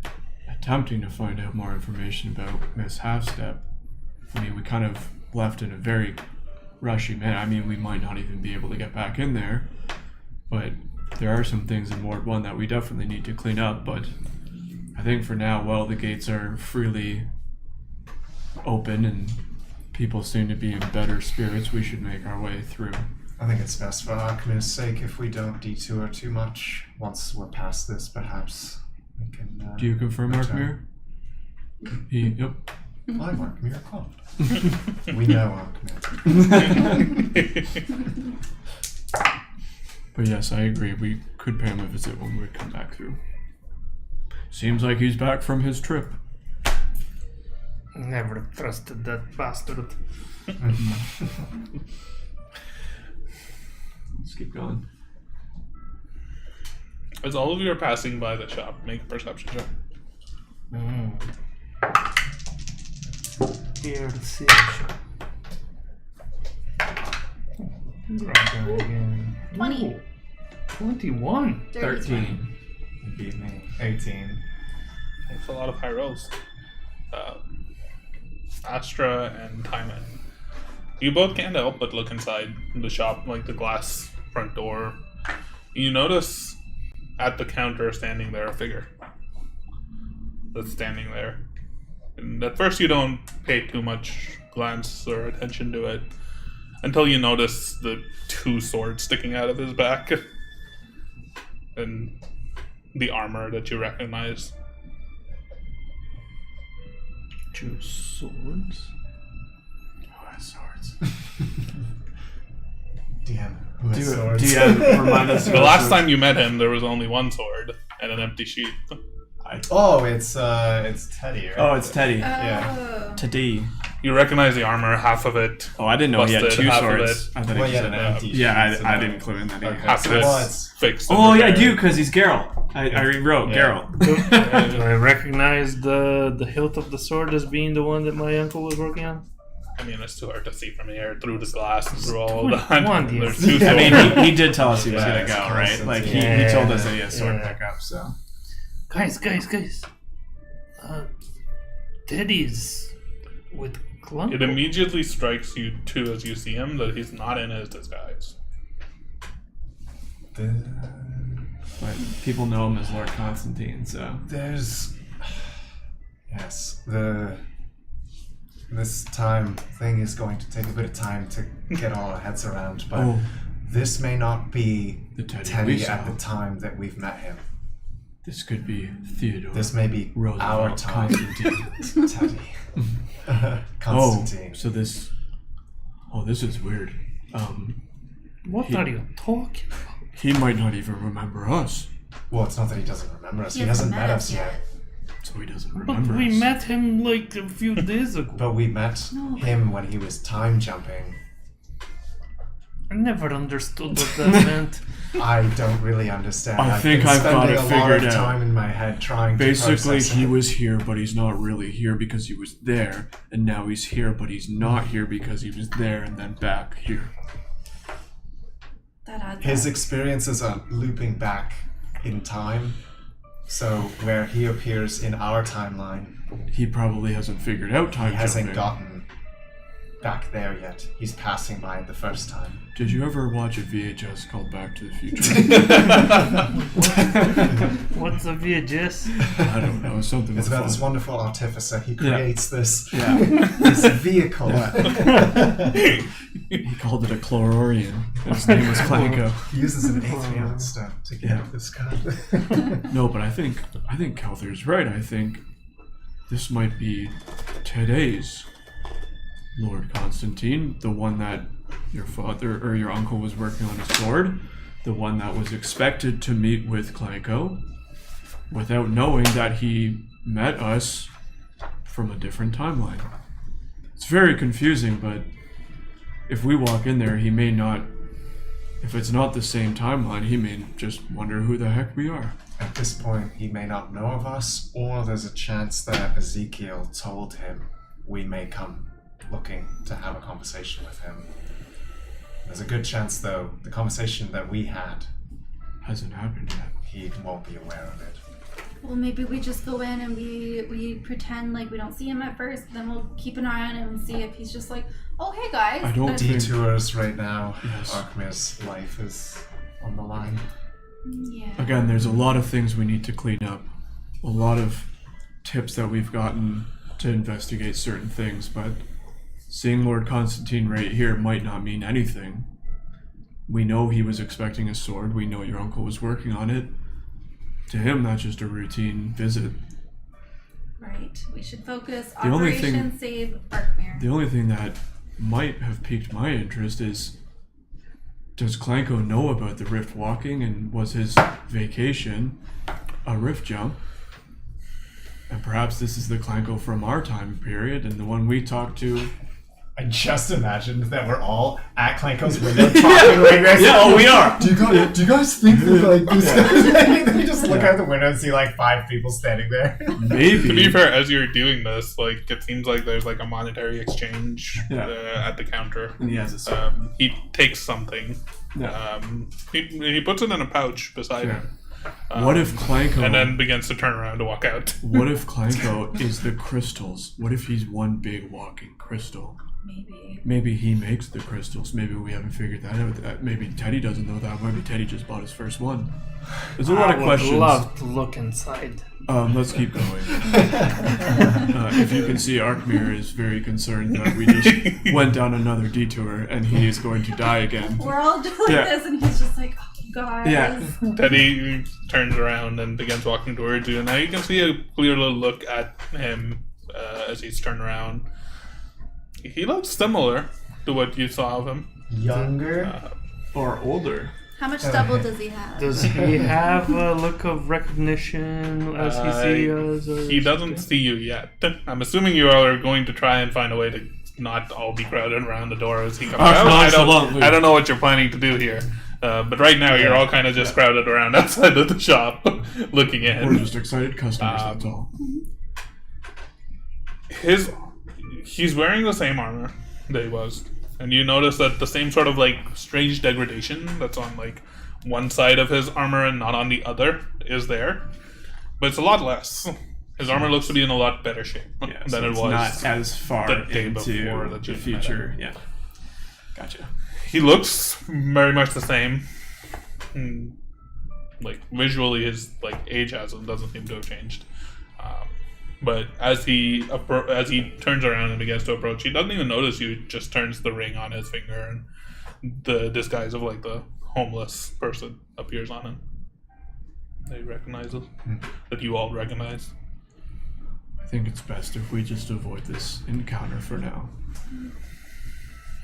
attempting to find out more information about Miss Halfstep. I mean, we kind of left in a very rushy manner. I mean, we might not even be able to get back in there, but there are some things in Ward 1 that we definitely need to clean up, but I think for now, while the gates are freely open and people seem to be in better spirits, we should make our way through. I think it's best for Arkmir's sake if we don't detour too much. Once we're past this, perhaps we can. Do you confirm, return. Arkmere? Yep. I'm Arkmir Cloud. We know Arkmir. But yes, I agree. We could pay him a visit when we come back through. Seems like he's back from his trip. Never trusted that bastard. Let's keep going. As all of you are passing by the shop, make a perception check. Here to see the shop. Again. 20. Ooh, 21. 13. You beat me. 18. It's a lot of high rolls. Astra and Timon. You both can't help but look inside the shop, like the glass front door. You notice at the counter standing there a figure that's standing there. And at first you don't pay too much glance or attention to it until you notice the two swords sticking out of his back and the armor that you recognize. Two swords. Swords. DM, who has swords? DM, remind us. The last time you met him, there was only one sword and an empty sheath. Oh, it's Teddy, right? Oh, it's Teddy. Yeah. Teddy. You recognize the armor, half of it. Oh, I didn't know he had Busted, two half of swords. I thought Well, he you had said an that. empty Yeah, sheet, I so didn't include in that either. Okay. Half of Well, it's fixed. Oh, and yeah, I repaired. do, because he's Geralt. I rewrote Yeah. Geralt. Do I recognize the hilt of the sword as being the one that my uncle was working on? I mean, it's too hard to see from here through this glass and through all that. 21, There's yes. two I mean, swords. he did tell us he was Yeah, going it's to go, right? Like, he Yeah. told us that he has sword Yeah. pickup, so. Guys. Teddy's with Clump. It immediately strikes you too as you see him that he's not in his disguise. But people know him as Lord Constantine, so. There's yes, this time thing is going to take a bit of time to get all our heads around, but Oh. this may not be The Teddy we Teddy saw. at the time that we've met him. This could be Theodore. This may be Roosevelt our time. Constantine. Teddy. Constantine. So this. Oh, this is weird. What He- are you talking about? He might not even remember us, Well, it's not that he doesn't remember us. He He hasn't met us yet. so he doesn't But remember we us. met him like a few days ago. But we met No. him when he was time jumping. I never understood what that meant. I don't really understand. I think been I've got spending it a lot figured of out. time in my head trying Basically, to process he it. was here, but he's not really here because he was there, and now he's here, but he's not here because he was there and then back here. That adds His up. experiences are looping back in time. So where he appears in our timeline, He probably hasn't figured out time he hasn't jumping. gotten back there yet. He's passing by the first time. Did you ever watch a VHS called Back to the Future? What's a VHS? I don't know, something It's with about this fun. wonderful artificer. He creates this Yeah. this vehicle. He called it a Chlororian. His name was Clanko. He uses an Aetherion stone to get Yeah. this card. No, but I think Calther's right. I think this might be today's Lord Constantine, the one that your father or your uncle was working on his sword, the one that was expected to meet with Clanko, without knowing that he met us from a different timeline. It's very confusing, but if we walk in there, he may not. If it's not the same timeline, he may just wonder who the heck we are. At this point, he may not know of us, or there's a chance that Ezekiel told him we may come looking to have a conversation with him. There's a good chance, though, the conversation that we had, Hasn't happened yet. he won't be aware of it. Well, maybe we just go in and we pretend like we don't see him at first, then we'll keep an eye on him and see if he's just like, oh, hey guys. I don't But- think- Detours right now. Yes. Arkmir's life is on the line. Yeah. Again, there's a lot of things we need to clean up. A lot of tips that we've gotten to investigate certain things, but seeing Lord Constantine right here might not mean anything. We know he was expecting a sword. We know your uncle was working on it. To him, that's just a routine visit. Right. We should focus. The only Operation thing- Save Arkmir. The only thing that might have piqued my interest is, does Clanko know about the rift walking, and was his vacation a rift jump? And perhaps this is the Clanko from our time period, and the one we talked to. I just imagined that we're all at Clanko's window talking like this. We are. Do you guys think that like this? Then you just look out the window and see like 5 people standing there. Maybe. To be fair, as you're doing this, like it seems like there's like a monetary exchange Yeah. at the counter. And he has a sword. He takes something. Yeah. He puts it in a pouch beside Yeah. him. What if Clanko? And then begins to turn around to walk out. What if Clanko is the crystals? What if he's one big walking crystal? Maybe. Maybe he makes the crystals. Maybe we haven't figured that out. Maybe Teddy doesn't know that. Maybe Teddy just bought his first one. There's a lot I of would questions. love to look inside. Let's keep going. If you can see, Arkmir is very concerned that we just went down another detour and he is going to die again. We're all just like Yeah. this, and he's just like, oh, guys. Yeah. Teddy turns around and begins walking towards you. And now you can see a clear little look at him as he's turned around. He looks similar to what you saw of him. Younger. Or older. How much double does he have? Does he have a look of recognition as he sees us? Or He doesn't see you yet. I'm assuming you all are going to try and find a way to not all be crowded around the door as he comes out. Nonchalantly. I don't know what you're planning to do here. But right now, you're all kind of just crowded around outside of the shop, looking We're in. just excited customers, that's all. He's wearing the same armor that he was. And you notice that the same sort of like strange degradation that's on like one side of his armor and not on the other is there. But it's a lot less. His armor looks to be in a lot better shape Yeah, than so it it's was. not as far the day into before that the you met future. Yeah. Gotcha. He looks very much the same. Like visually, his like age doesn't seem to have changed. But as he turns around and begins to approach, he doesn't even notice you. Just turns the ring on his finger, and the disguise of like the homeless person appears on him. They recognize it. That you all recognize. I think it's best if we just avoid this encounter for now.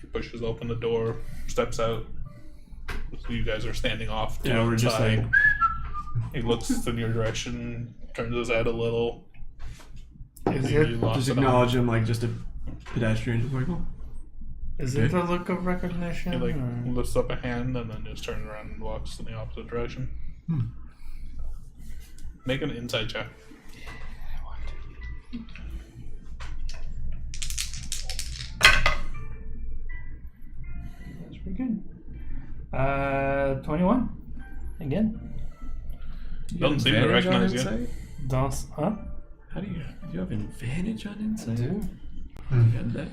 He pushes open the door, steps out. You guys are standing off. to Yeah, one we're just side. like He looks in your direction, turns his head a little. Is You it lost just it on. acknowledge him like just a pedestrian. Just like, oh. is it a look of recognition? He like or- lifts up a hand and then just turns around and walks in the opposite direction. Make an insight check. That's pretty good. 21. Again. Doesn't seem to recognize you. Dance up. How do you have advantage on insight? Dude. God, that-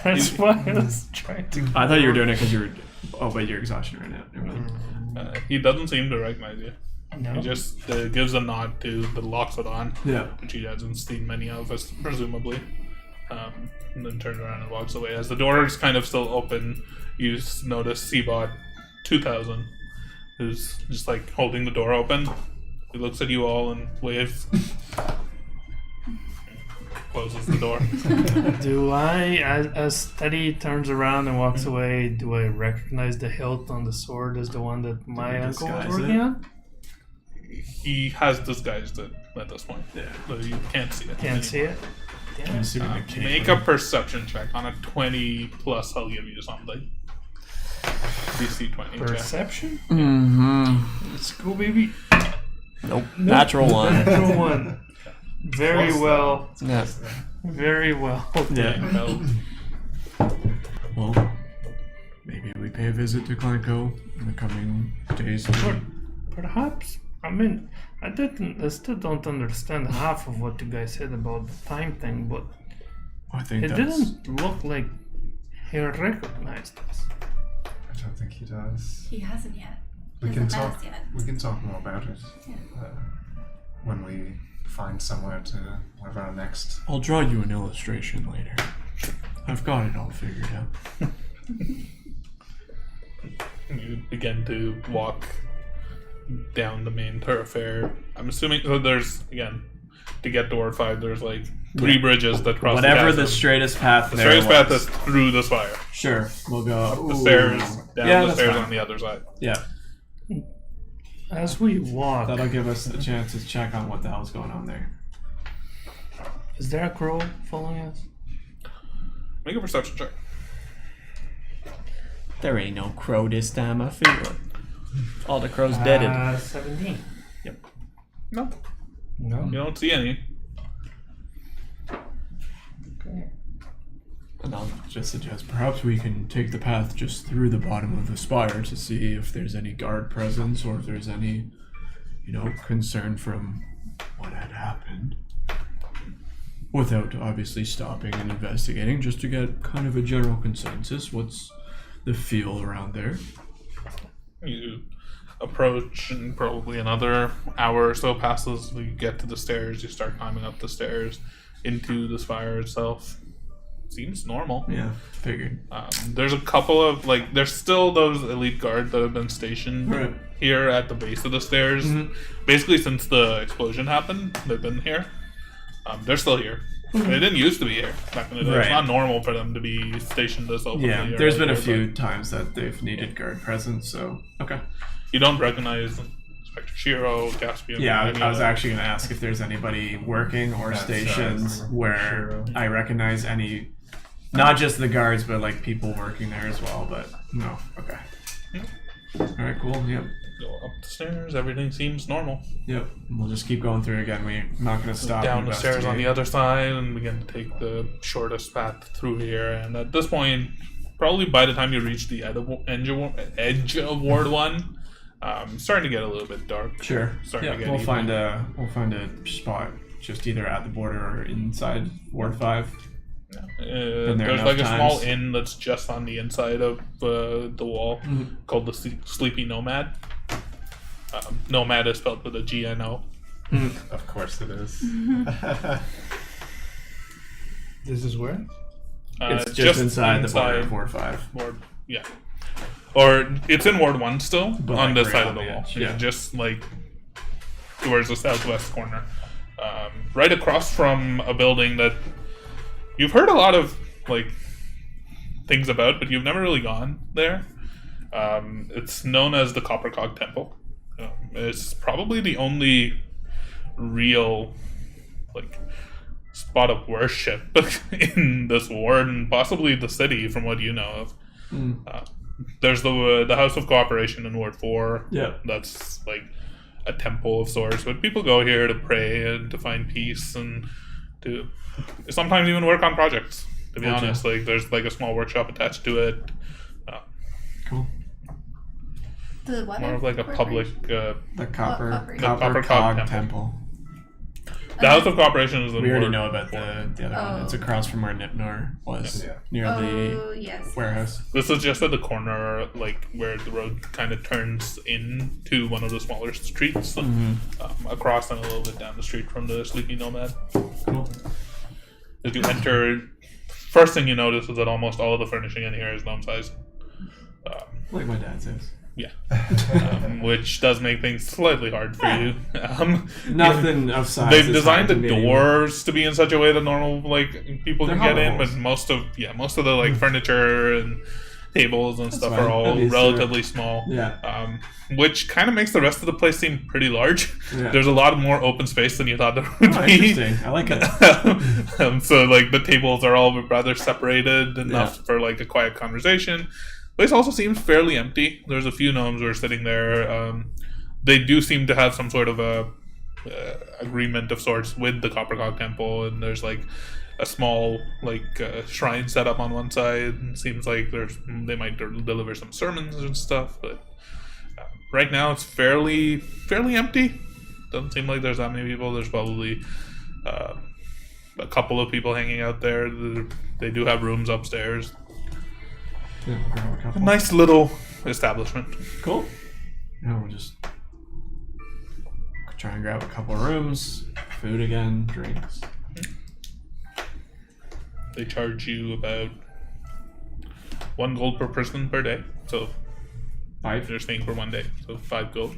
That's why I was trying to. I thought you were doing it because you were. Oh, but you're exhaustion right now. Never mind. He doesn't seem to recognize you. No. He just gives a nod to the Loxodon, Yeah. which he hasn't seen many of us, presumably. And then turns around and walks away. As the door is kind of still open, you notice Seabot 2000, who's just like holding the door open. He looks at you all and waves. Closes the door. Do I, as Teddy turns around and walks away, do I recognize the hilt on the sword as the one that my you uncle was disguise working it? on? He has disguised it at this point. Yeah. So you can't see it. Can't see it. I'm assuming the cape. Make a perception check. On a 20 plus, I'll give you something. DC 20 check. Perception? Mm-hmm. Let's go, baby. Nope. Natural one. Natural one. Very Close, well. Yeah. Very well. Yeah. No. Well, maybe we pay a visit to Clanco in the coming days. Perhaps. I mean, I still don't understand half of what you guys said about the time thing, but I think it that's didn't look like he recognized us. I don't think he does. He hasn't yet. We He can hasn't met talk. us yet. We can talk more about it Yeah. when we find somewhere to have our next. I'll draw you an illustration later. I've got it all figured out. You begin to walk down the main thoroughfare. I'm assuming so there's, again, to get to Ward 5, there's like 3 bridges that cross Whatever the the straightest path The there straightest path was. is through the spire. Sure, we'll go Up the Ooh. stairs, down Yeah, the that's stairs fine. on the other side. Yeah, As we walk, that'll give us a chance to check on what the hell's going on there. is there a crow following us? Make a perception check. There ain't no crow this time, I feel it. All the crows deaded. 17. No, No. you don't see any. Okay. And I'll just suggest perhaps we can take the path just through the bottom of the spire to see if there's any guard presence or if there's any, concern from what had happened. Without obviously stopping and investigating, just to get kind of a general consensus. What's the feel around there? You approach, and probably another hour or so passes. You get to the stairs. You start climbing up the stairs into the spire itself. Seems normal. Yeah, figured. There's a couple of there's still those elite guards that have been stationed Right. here at the base of the stairs. Basically, since the explosion happened, they've been here. They're still here. They didn't used to be here back in the day. It's Right. not normal for them to be stationed this openly. Yeah, or there's been a whatever, few times that they've needed guard presence, so okay. but You don't recognize Inspector Shiro, Caspian. Yeah, any I of was them. actually going to ask if there's anybody working or That's stationed right. where Shiro. I recognize any, not just the guards, but like people working there as well. But no, okay. All right, cool. Yep, Go up the stairs. Everything seems normal. yep. We'll just keep going through again. We're not going to stop. Down and the stairs on the investigate. other side and begin to take the shortest path through here. And at this point, probably by the time you reach the edge of Ward 1, starting to get a little bit dark. Sure. Starting Yeah, to get we'll evening. find a spot just either at the border or inside Ward 5. There's enough like a small times. inn that's just on the inside of the wall Mm-hmm. called the Sleepy Nomad. Nomad is spelled with a GNO. Of course it is. This is where? It's just inside the border of Ward 5. Ward, yeah. Or it's in Ward 1 still, But on like this right side on of the the wall. edge, Yeah, yeah. just like towards the southwest corner. Right across from a building that you've heard a lot of things about, but you've never really gone there. It's known as the Coppercog Temple. It's probably the only real spot of worship in this ward and possibly the city, from what you know of. There's the House of Cooperation in Ward 4. Yeah. That's like a temple of sorts, but people go here to pray and to find peace and to sometimes even work on projects, to be honest. Like there's like a small workshop attached to it. Cool. The what? More of like a public The Copper Copper Cog Cog Temple. the House of Cooperation is in We already Ward know about 4. the other one. It's across from where Nipnor was, Yeah. near the Yes. warehouse. This is just at the corner, like where the road kind of turns into one of the smaller streets, across and a little bit down the street from the Sleepy Nomad. Cool. As you enter, first thing you notice is that almost all of the furnishing in here is gnome size. Like my dad says. Yeah, which does make things slightly hard for you. Nothing of size. They've is designed the hard to me. doors to be in such a way that normal people They're can get in, holes. but most of the like furniture and tables and stuff fine. are all At least relatively small. Yeah. Which kind of makes the rest of the place seem pretty large. Yeah. There's a lot more open space than you thought there would Oh, be. interesting. I like it. So like the tables are all rather separated enough Yeah. for like a quiet conversation. The place also seems fairly empty. There's a few gnomes who are sitting there. They do seem to have some sort of a agreement of sorts with the Coppercog Temple, and there's like a small shrine set up on one side. And it seems like they might deliver some sermons and stuff, but right now it's fairly empty. Doesn't seem like there's that many people. There's probably a couple of people hanging out there. They do have rooms upstairs. Yeah, we'll grab a A couple. nice little establishment. Cool. Yeah, we'll just try and grab a couple of rooms, food again, drinks. They charge you about 1 gold per person per day. So 5. you're staying for 1 day. So 5 gold.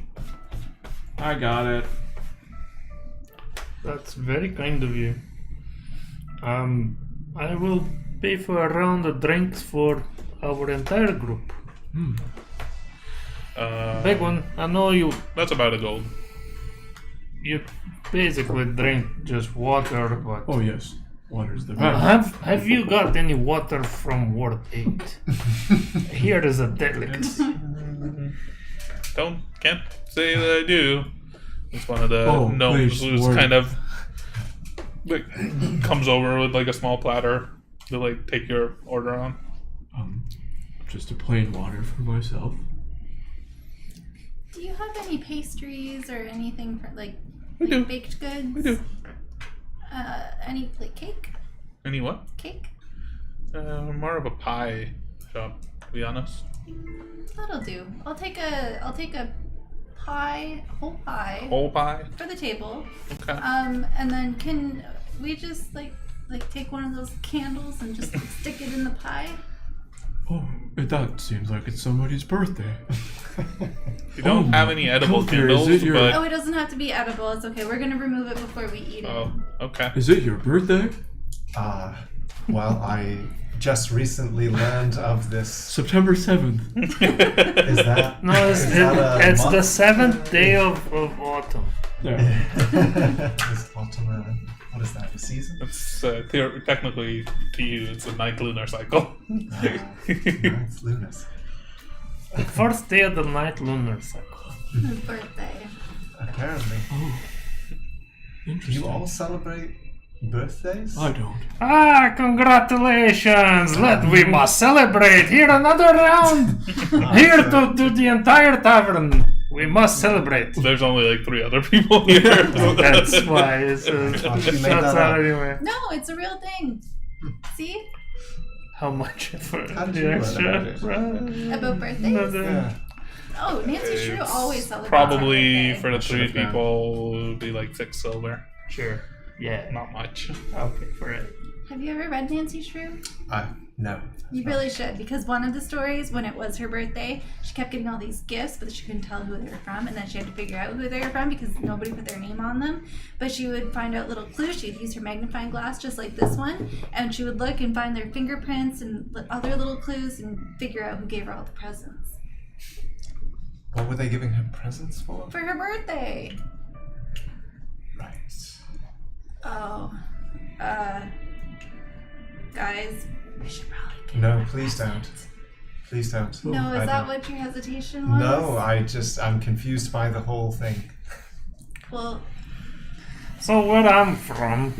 I got it. That's very kind of you. I will pay for a round of drinks for our entire group. Big one. I know you That's about a gold. basically drink just water, but Oh yes, water's the best. have you got any water from Ward 8? Here is a delicacy. Can't say that I do. It's one of the Oh, gnomes please, who's Lord. kind of comes over with like a small platter to like take your order on. Just a plain water for myself. Do you have any pastries or anything for We do. baked goods? We do. Any cake? Any what? Cake? More of a pie shop, to be honest. That'll do. I'll take a pie, whole pie Whole pie. for the table. Okay. And then can we just take one of those candles and just stick it in the pie? Oh, that seems like it's somebody's birthday. We don't have any edible Coulter, is candles, it your- but Oh, it doesn't have to be edible. It's okay. We're gonna remove it before we eat it. oh, okay. Is it your birthday? Well, I just recently learned of this. September 7th. Is that? No, is that a it's the month? 7th day of autumn. Yeah. Is autumn what is that? A season? It's technically to you, it's a 9th lunar cycle. No, it's lunas. The first day of the night lunar cycle. His birthday. Apparently. Oh. Do Interesting. you all celebrate birthdays? I don't. Ah, congratulations! We must celebrate. Here another round. Here to the entire tavern. We must celebrate. There's only like 3 other people here. That's why it's you made shots that out up. anyway. No, it's a real thing. See? How much for How did the you learn extra? about it? About birthdays? Another- Yeah. Oh, Nancy Shrew It's always celebrates. Probably her birthday. for the I 3 should've known. people, it would be like 6 silver. Sure. Yeah. Not much. Okay, for it. Have you ever read Nancy Shrew? No. You really should, because one of the stories, when it was her birthday, she kept getting all these gifts, but she couldn't tell who they were from, and then she had to figure out who they were from because nobody put their name on them. But she would find out little clues. She'd use her magnifying glass, just like this one, and she would look and find their fingerprints and other little clues and figure out who gave her all the presents. What were they giving him presents for? For her birthday. Right. Oh. Guys, we should probably get No, her please present. don't. Please don't. No, is I that don't. what your hesitation was? No, I'm confused by the whole thing. Well, So where I'm from,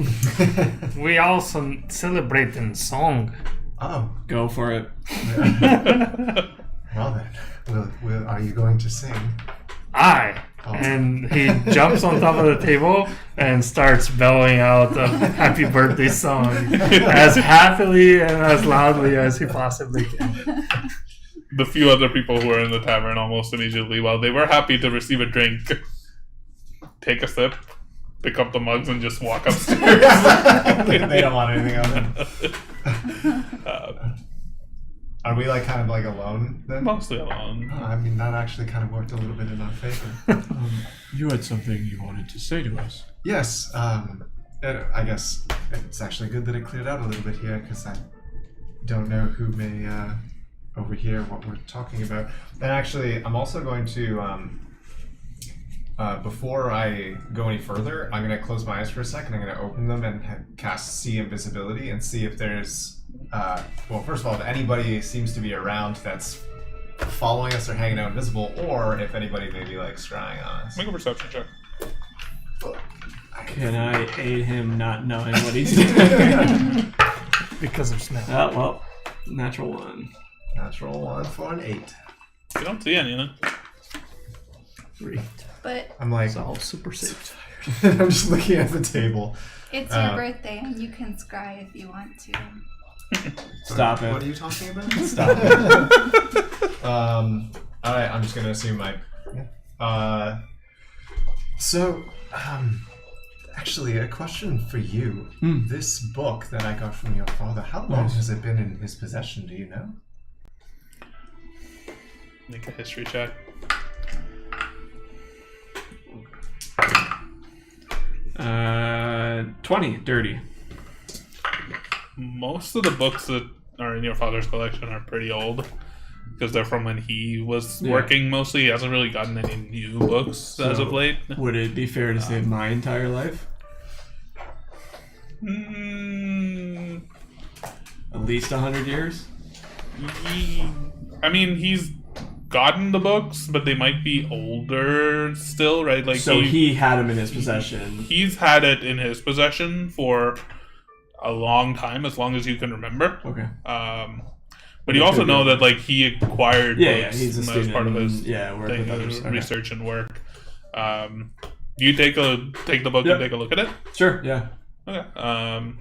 we also celebrate in song. Oh, Go for it. well then. Are you going to sing? I. Oh. And he jumps on top of the table and starts bellowing out a happy birthday song as happily and as loudly as he possibly can. The few other people who were in the tavern almost immediately, while they were happy to receive a drink, take a sip, pick up the mugs, and just walk upstairs. They don't want anything on them. Are we like kind of like alone then? Mostly alone. Oh, I mean, that actually kind of worked a little bit in our favor. You had something you wanted to say to us. Yes, and I guess it's actually good that it cleared out a little bit here because I don't know who may overhear what we're talking about. And actually, I'm also going to, before I go any further, I'm going to close my eyes for a second. I'm going to open them and cast See Invisibility and see if there's, well, first of all, if anybody seems to be around that's following us or hanging out invisible, or if anybody may be like scrying on us. Make a perception check. Can I aid him not knowing what he's doing? Because of smell. Oh, well, natural 1. Natural 1 for an 8. You don't see anything. 3. but I'm like, It's all super safe. I'm just looking at the table. it's your birthday and you can scry if you want to. Stop What are it. you talking about? Stop it. Alright, I'm just gonna assume actually, a question for you. This book that I got from your father, how long has it been in his possession, do you know? Make a history check. Uh, 20, dirty. Most of the books that are in your father's collection are pretty old because they're from when he was working mostly. He hasn't really gotten any new books as of late. Would it be fair to say my entire life? At least 100 years? I mean, he's gotten the books, but they might be older still, right? Like, So he had them in his possession. He's had it in his possession for a long time, as long as you can remember. Okay. But you also know that like he acquired books he's a as student. part of his work with others. Okay. research and work. You take the book and take a look at it. Sure. Yeah. Okay.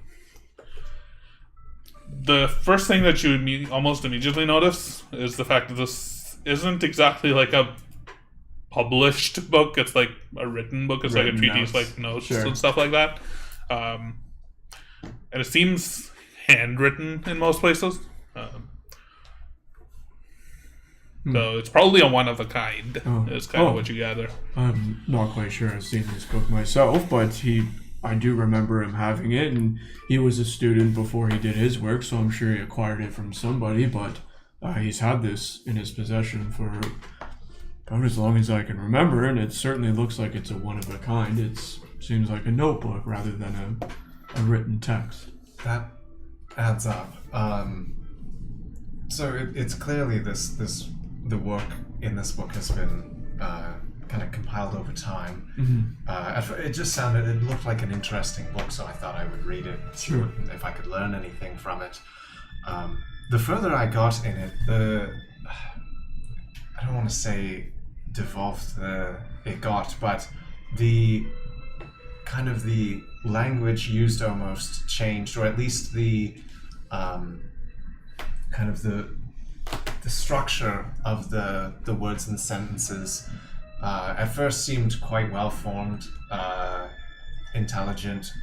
The first thing that you almost immediately notice is the fact that this isn't exactly like a published book. It's like a written book. It's Written like a treatise, notes. like notes Sure. and stuff like that. And it seems handwritten in most places. So it's probably a one of a kind. Is kind of what you gather. I'm not quite sure I've seen this book myself, but I do remember him having it, and he was a student before he did his work, so I'm sure he acquired it from somebody, but he's had this in his possession for about as long as I can remember, and it certainly looks like it's a one of a kind. It seems like a notebook rather than a written text. That adds up. So it's clearly the work in this book has been kind of compiled over time. It looked like an interesting book, so I thought I would read it, Sure. if I could learn anything from it. The further I got in it, I don't want to say devolved it got, but the kind of the language used almost changed, or at least the kind of the structure of the words and sentences at first seemed quite well formed, intelligent,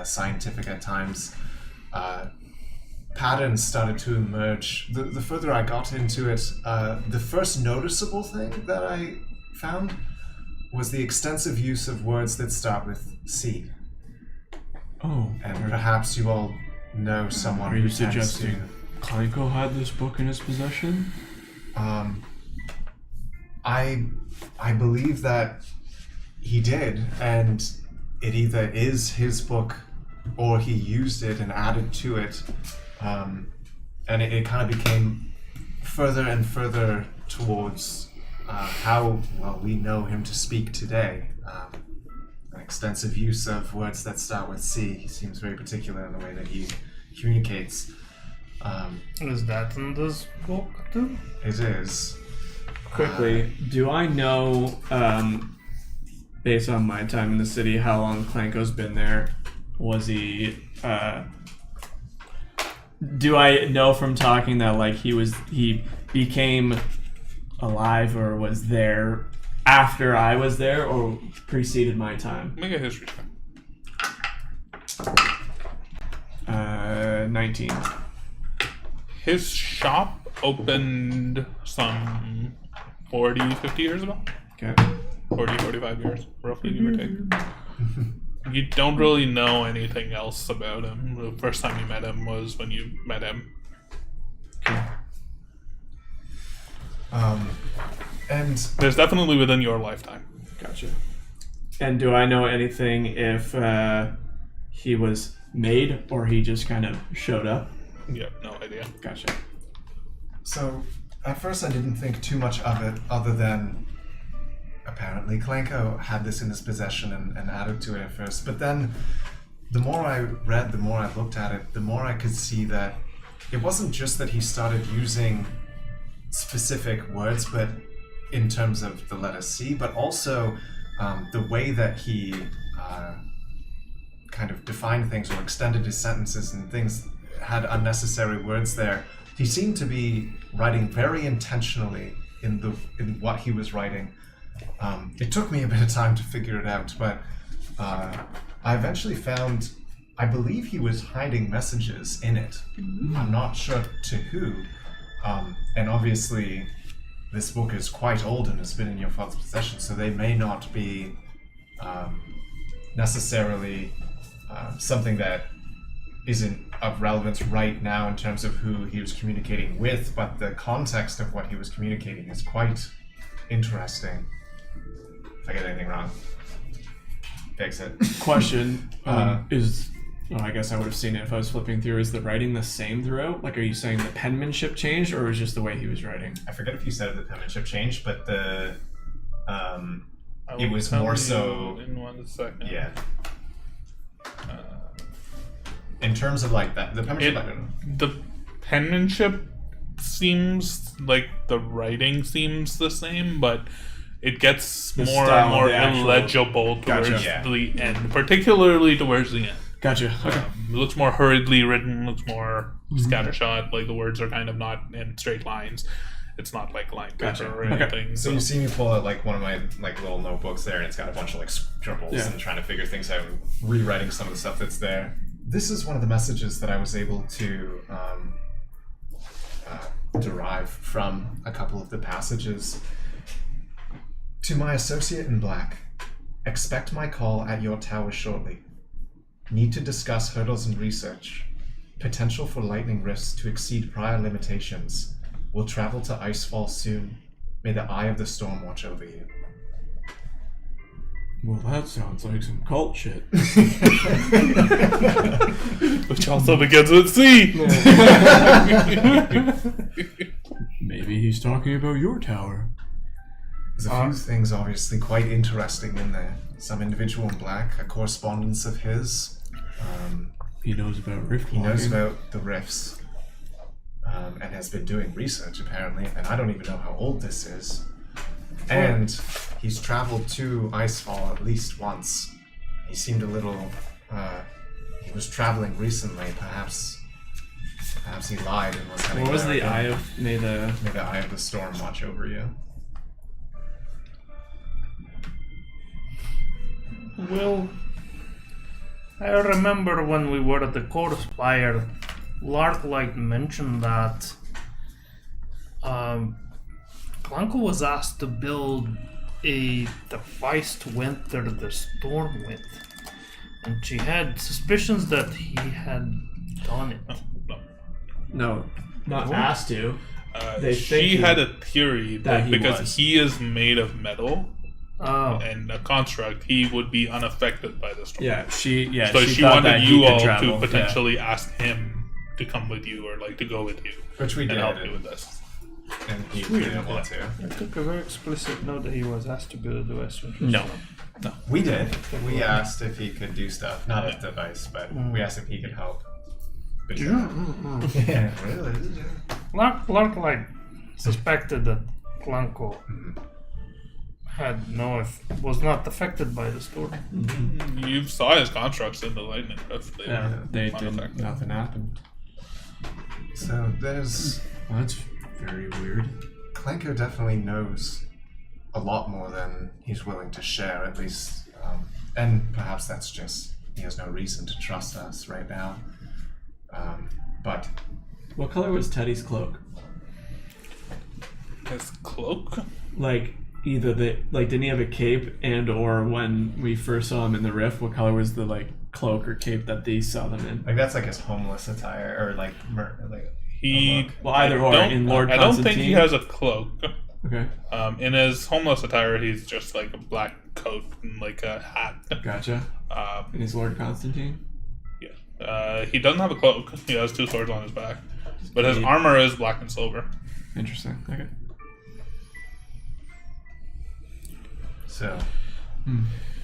scientific at times. Patterns started to emerge. The further I got into it, the first noticeable thing that I found was the extensive use of words that start with C. Oh, And perhaps you all know someone are who you tends to- suggesting Clanko had this book in his possession? I believe that he did, and it either is his book or he used it and added to it, and it kind of became further and further towards how well we know him to speak today. An extensive use of words that start with C. He seems very particular in the way that he communicates. Is that in this book too? It is. Quickly, do I know, based on my time in the city, how long Clanko's been there? Was he, do I know from talking that, like, he became alive or was there after I was there or preceded my time? Make a history check. 19. His shop opened some 40, 50 years ago. Okay. 40, 45 years, roughly, give or take. You don't really know anything else about him. The first time you met him was when you met him. And There's definitely within your lifetime. Gotcha. And do I know anything if he was made or he just kind of showed up? Yeah, no idea. Gotcha. so, at first I didn't think too much of it, other than apparently Clanko had this in his possession and added to it at first. But then, the more I read, the more I looked at it, the more I could see that it wasn't just that he started using specific words, but in terms of the letter C, but also the way that he kind of defined things or extended his sentences and things had unnecessary words there. He seemed to be writing very intentionally in what he was writing. It took me a bit of time to figure it out, but I eventually found, I believe he was hiding messages in it. I'm not sure to who. And obviously, this book is quite old and has been in your father's possession, so they may not be necessarily something that isn't of relevance right now in terms of who he was communicating with, but the context of what he was communicating is quite interesting. If I get anything wrong, fix it. Question is, well, I guess I would have seen it if I was flipping through. Is the writing the same throughout? Like, are you saying the penmanship changed, or is just the way he was writing? I forget if you said the penmanship changed, but the I it will was tell more you so. in 1 second. Yeah. In terms of like that, the penmanship. The penmanship seems like the writing seems the same, but it gets The more style and of more the actual- illegible towards Gotcha. Yeah. the end, particularly towards the end. Gotcha. Okay. It looks more hurriedly written, looks more scattershot, like the words are kind of not in straight lines. It's not like line paper Gotcha. or Okay. anything. So you see me pull out like one of my like little notebooks there, and it's got a bunch of like scribbles Yeah. and trying to figure things out, and rewriting some of the stuff that's there. This is one of the messages that I was able to derive from a couple of the passages. To my associate in black, expect my call at your tower shortly. Need to discuss hurdles and research. Potential for lightning rifts to exceed prior limitations. Will travel to Icefall soon. May the eye of the storm watch over you. Well, that sounds like some cult shit. Which also begins with C. Maybe he's talking about your tower. There's a few things obviously quite interesting in there. Some individual in black, a correspondence of his. He knows about rift He knows walking. about the rifts. And has been doing research apparently, and I don't even know how old this is. And he's traveled to Icefall at least once. He seemed a little. He was traveling recently. Perhaps he lied and was heading What was there the again. eye of? May the eye of the storm watch over you. Well, I remember when we were at the Core Spire, Larklight mentioned that Clanko was asked to build a device to enter the storm with, and she had suspicions that he had done it. no, not asked to. They think She had a theory that that he because was. he is made of metal Oh, and a construct, he would be unaffected by the storm. Yeah, she So she she thought wanted that he you could all travel. to potentially ask him to come with you or like to go with you Which we and did, help you with this. and he didn't want to. I took a very explicit note that he was asked to build a Western. No. We did. We asked if he could do stuff, not a device, but we asked if he could help. But yeah, really. Lark like suspected that Clanco had was not affected by the storm. You saw his constructs in the lightning rift. Yeah, They were didn't. unaffected. Nothing happened. So there's Well, that's very weird. Clanko definitely knows a lot more than he's willing to share, at least. And perhaps that's just he has no reason to trust us right now. But What color was Teddy's cloak? His cloak? Like either didn't he have a cape and or when we first saw him in the rift, what color was the like cloak or cape that they saw them in? like that's like his homeless attire, or like He. Well, either or. don't- In Lord I don't think Constantine? he has a cloak. Okay, In his homeless attire, he's just like a black coat and like a hat. gotcha. And is Lord Constantine? He doesn't have a cloak. He has 2 swords on his back, but his armor is black and silver. Interesting. Okay. So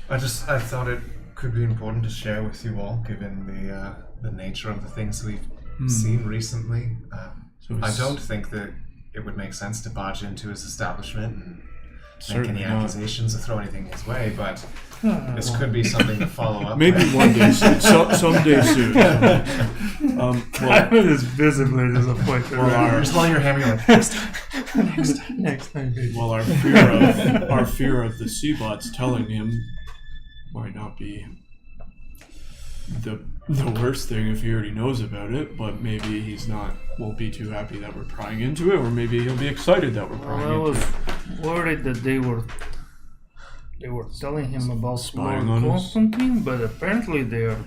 I thought it could be important to share with you all, given the nature of the things we've seen recently. So I it's don't think that it would make sense to barge into his establishment and make certainly any not. accusations or throw anything his way, but this could be something to follow up Maybe with. one day soon. Someday soon. Well, Simon is visibly disappointed. You're just holding your hand, you're like, Next time, baby. well, our fear of the Seabots telling him might not be the worst thing if he already knows about it, but maybe won't be too happy that we're prying into it, or maybe he'll be excited that we're prying I into was it. worried that they were telling him about Spying Lord on us. Constantine, but apparently they are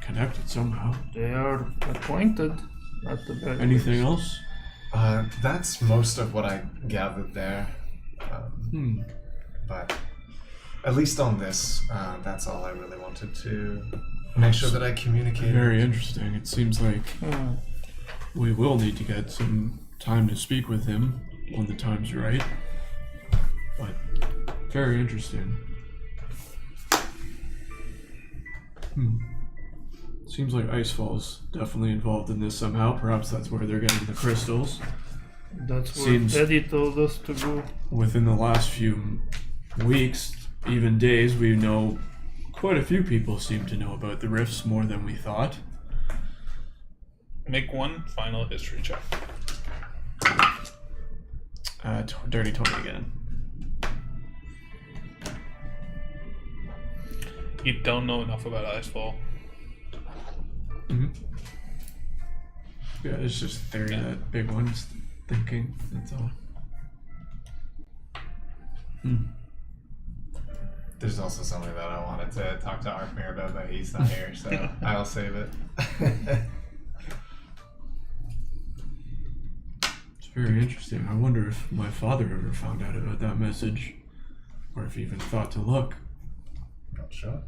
Connected somehow. acquainted at the very Anything else? that's most of what I gathered there. But at least on this, that's all I really wanted to make sure that I communicated. Very interesting. It seems like Hmm. we will need to get some time to speak with him when the time's right. But very interesting. Seems like Icefall's definitely involved in this somehow. Perhaps that's where they're getting the crystals. That's where Seems- Teddy told us to go. Within the last few weeks, even days, we know quite a few people seem to know about the rifts more than we thought. Make one final history check. Dirty 20 again. You don't know enough about Icefall. Yeah, it's just theory that big one's thinking. That's all. There's also something that I wanted to talk to Arkmir about, but he's not here, so I'll save it. It's very interesting. I wonder if my father ever found out about that message, or if he even thought to look, Not sure.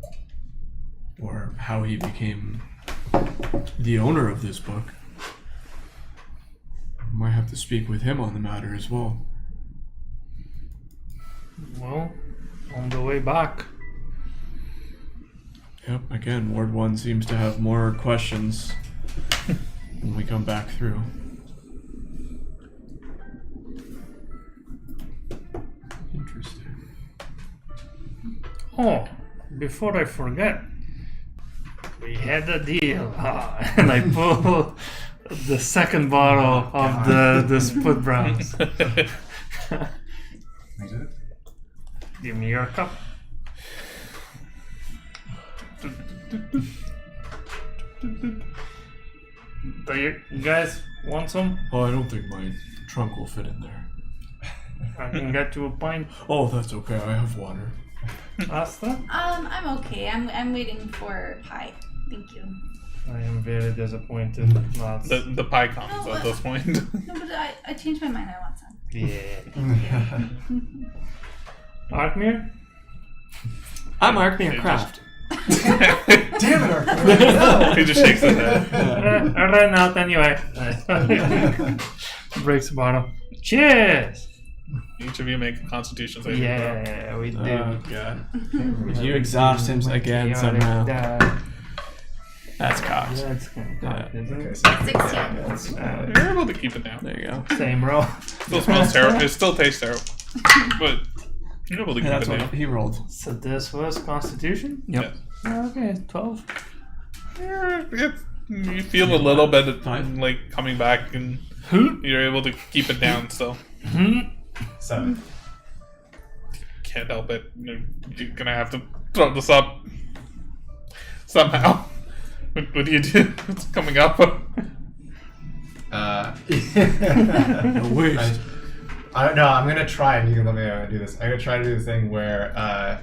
or how he became the owner of this book. Might have to speak with him on the matter as well. Well, on the way back. Yep, again, Ward 1 seems to have more questions when we come back through. Interesting. Oh, before I forget, we had a deal. And I pull the second bottle of the Spud Browns. We did? Give me your cup. Do you guys want some? Oh, I don't think my trunk will fit in there. I can get you a pint. Oh, that's okay. I have water. Asta? I'm okay. I'm waiting for pie. Thank you. I am very disappointed. Lots. The pie comes at this point. No, but I changed my mind. I want some. Yeah. Arkmir? I'm Arkmir Craft. Damn it, Arthur. He just shakes his head. I ran out anyway. Breaks the bottle. Cheers! Each of you make a Constitution saving throw. Yeah, we do. Oh god. If you exhaust him again somehow. That's cocked. That's kind of cocked, isn't it? 16. You're able to keep it down. There you go. Same roll. Still smells terrible. It still tastes terrible. But you're able to keep That's it what down. he rolled. So this was Constitution? Yep. Okay, 12. You feel a little bit of, like coming back, and you're able to keep it down still. 7. Can't help it. You're gonna have to throw this up somehow. What do you do? It's coming up. No waste. I'm gonna try, and you can let me do this. I'm gonna try to do the thing where,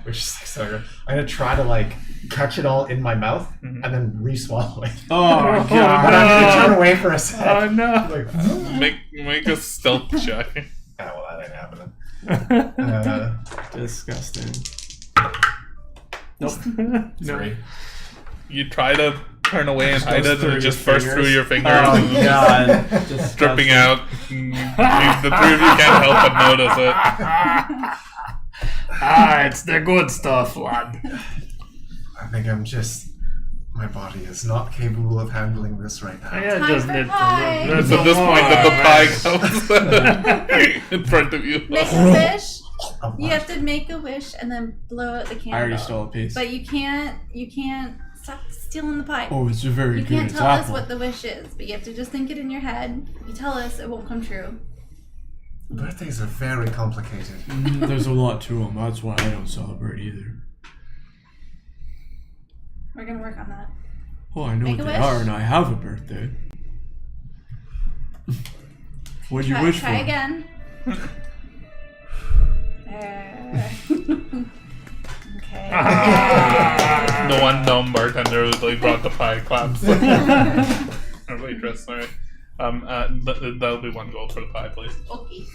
which is like so good. I'm gonna try to like catch it all in my mouth and then re-swallow it. Oh But I'm god. gonna turn away for a sec. Oh no! Like, Make a stealth check. well, that ain't happening. Disgusting. Nope. 3. You try to turn away and hide goes it, and through it just your bursts through fingers. your fingers. Oh and it's god. just dripping out. The three of you can't help but notice it. It's the good stuff, lad. I think my body is not capable of handling this right now. Yeah, Time just for need pie. to It's at this point that the pie comes in front of you. Make a wish. Oh, You have to make a wish and then blow out the candle. I already stole a piece. But you can't stop stealing the pie. Oh, it's a very You good can't tell us apple. what the wish is, but you have to just think it in your head. You tell us, it won't come true. Birthdays are very complicated. There's a lot to them. That's why I don't celebrate either. We're gonna work on that. Oh, I know Make what a they wish. are, and I have a birthday. What'd you wish Try for? again. Okay. The one dumb bartender who like brought the pie claps. Or waitress, sorry. That'll be 1 gold for the pie, please. Okay.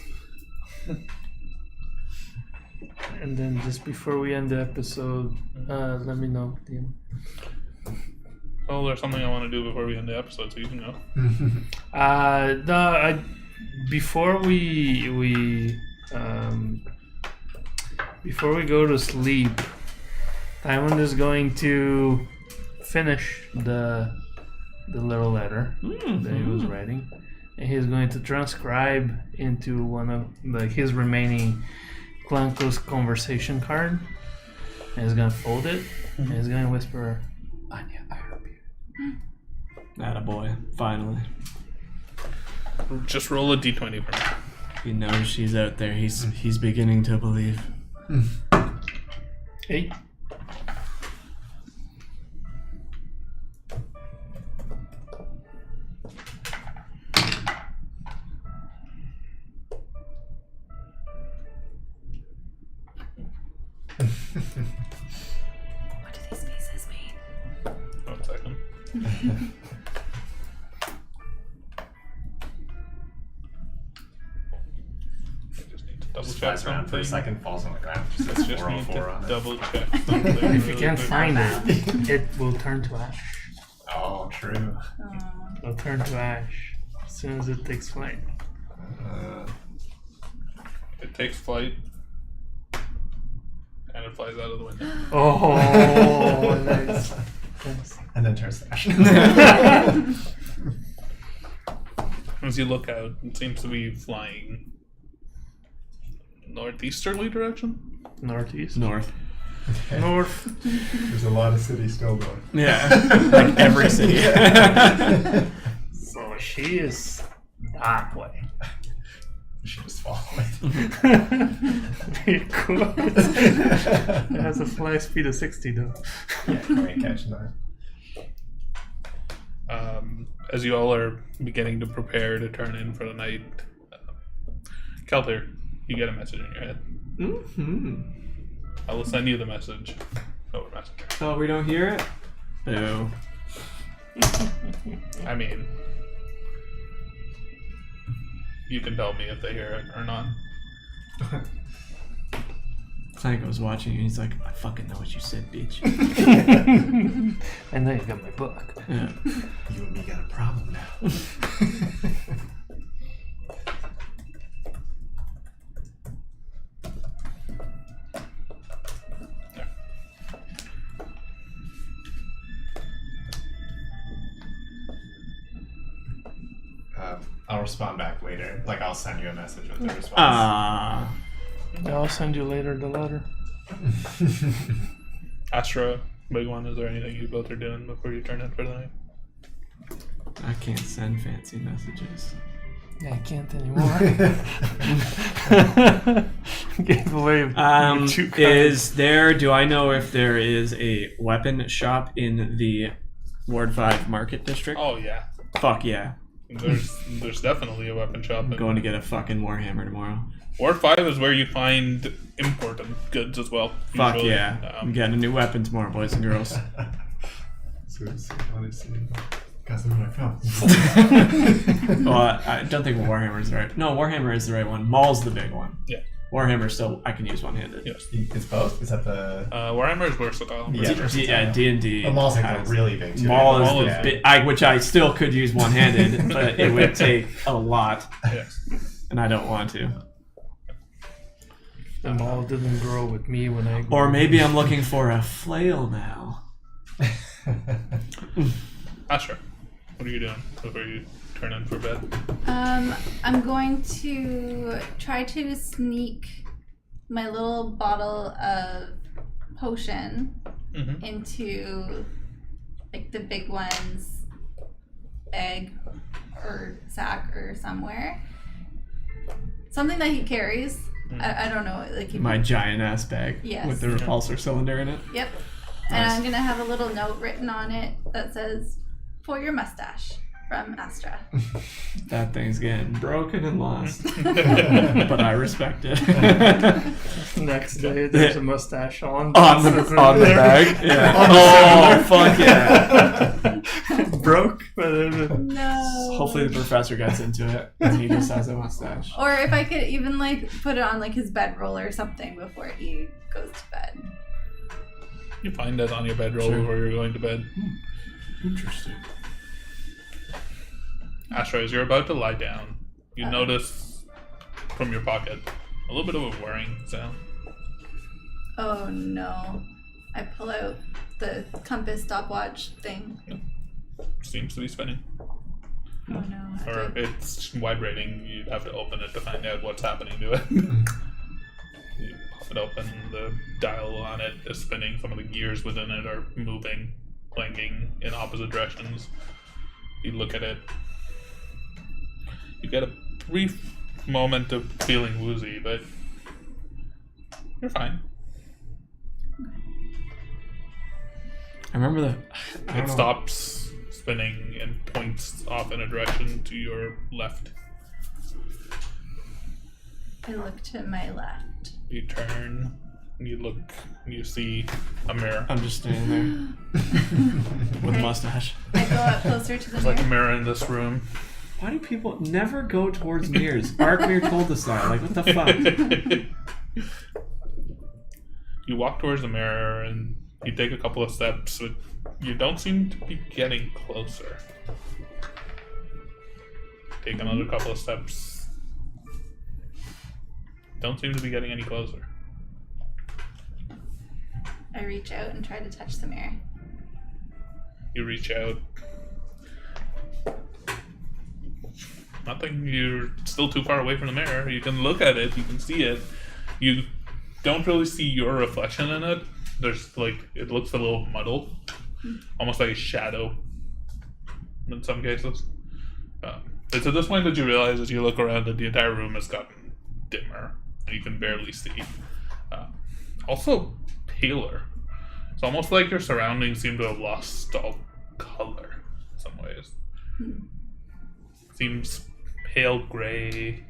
And then just before we end the episode, let me know, DM. Oh, there's something I want to do before we end the episode, so you can go. Before we go to sleep, Tywin is going to finish the little letter that he was writing, and he's going to transcribe into one of his remaining Clanco's conversation card, and he's gonna fold it, and he's gonna whisper, "Anya, I hope you." Attaboy. Finally. Just roll a d20 for me. He knows she's out there. He's beginning to believe. 8. What do these faces mean? 1 second. I just need to double Just check flies around for a something. second, falls on the ground. Just I says just need 404 on to it. double check something. If you can't find it, it will turn to ash. Oh, true. It'll turn to ash as soon as it takes flight. It takes flight. And it flies out of the window. Oh, nice. Thanks. And then turns to ash. As you look out, it seems to be flying northeasterly direction. Northeast. North. North. There's a lot of cities still going. Yeah. Like every city. So she is that way. You should just follow it. Very cool. It has a fly speed of 60 though. Yeah, you ain't catching that. As you all are beginning to prepare to turn in for the night, Kelter, you get a message in your head. Mm-hmm. I will send you the message over Messenger. Oh, we don't hear it? Boo. I mean, you can tell me if they hear it or not. Clank was watching and he's like, I fucking know what you said, bitch. I know you got my book. Yeah. You and me got a problem now. I'll respond back later. Like, I'll send you a message with the response. I'll send you later the letter. Astra, big one, is there anything you both are doing before you turn in for the night? I can't send fancy messages. Yeah, I can't anymore. Gave away. Do I know if there is a weapon shop in the Ward 5 Market District? Oh, yeah. Fuck yeah. There's definitely a weapon shop. I'm going to get a fucking Warhammer tomorrow. Ward 5 is where you find imported goods as well. Fuck usually. yeah. I'm getting a new weapon tomorrow, boys and girls. Well, I don't think Warhammer is the right. No, Warhammer is the right one. Maul's the big one. Yeah. Warhammer still, I can use one-handed. Yes. It's both? Is that the... Warhammer is versatile. Yeah, D&D. Maul's like really big too. Maul Maul is is big, which I still could use one-handed, but it would take a lot, Yes. and I don't want to. The mall didn't grow with me when I grew. Or maybe I'm looking for a flail now. Astra, what are you doing before you turn in for bed? I'm going to try to sneak my little bottle of potion into like the big one's bag or sack or somewhere. Something that he carries. I don't know. Like My giant ass bag Yes. with the repulsor cylinder in it. Yep. And I'm gonna have a little note written on it that says, "For your mustache, from Astra." That thing's getting broken and lost, but I respect it. Next day, there's a mustache on the bag. Yeah. Oh fuck yeah! Broke. No. Hopefully the professor gets into it and he just has a mustache. Or if I could even like put it on like his bedroll or something before he goes to bed. You find it on your bedroll Sure. before you're going to bed. Interesting. Astra, as you're about to lie down, you notice from your pocket a little bit of a whirring sound. Oh no. I pull out the compass stopwatch thing. Seems to be spinning. Oh no. Or it's vibrating. You'd have to open it to find out what's happening to it. You pop it open, the dial on it is spinning. Some of the gears within it are moving, clanking in opposite directions. You look at it. You get a brief moment of feeling woozy, but you're fine. I remember It stops spinning and points off in a direction to your left. I look to my left. You turn, you look, you see a mirror. I'm just standing there with a mustache. I go up closer to the There's like a mirror. mirror in this room. Why do people never go towards mirrors? Arkmir told us that. Like, what the fuck? You walk towards the mirror and you take a couple of steps, but you don't seem to be getting closer. Take another couple of steps. Don't seem to be getting any closer. I reach out and try to touch the mirror. You reach out. Nothing. You're still too far away from the mirror. You can look at it. You can see it. You don't really see your reflection in it. There's like, it looks a little muddled, almost like a shadow in some cases. It's at this point that you realize as you look around that the entire room has gotten dimmer and you can barely see. Also paler. It's almost like your surroundings seem to have lost all color in some ways. Seems pale gray,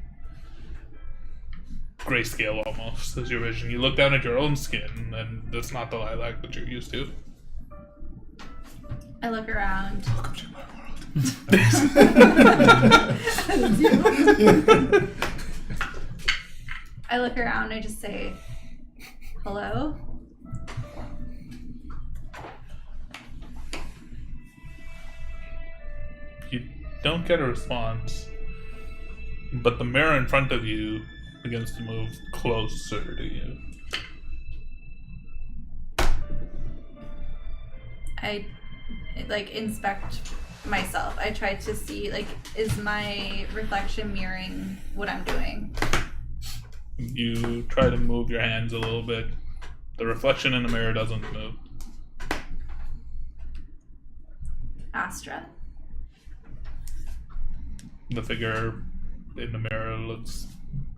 grayscale almost as your vision. You look down at your own skin and it's not the lilac that you're used to. I look around. Welcome to my world. I look around. I just say, "Hello." You don't get a response, but the mirror in front of you begins to move closer to you. I inspect myself. I try to see is my reflection mirroring what I'm doing? You try to move your hands a little bit. The reflection in the mirror doesn't move. Astra. The figure in the mirror looks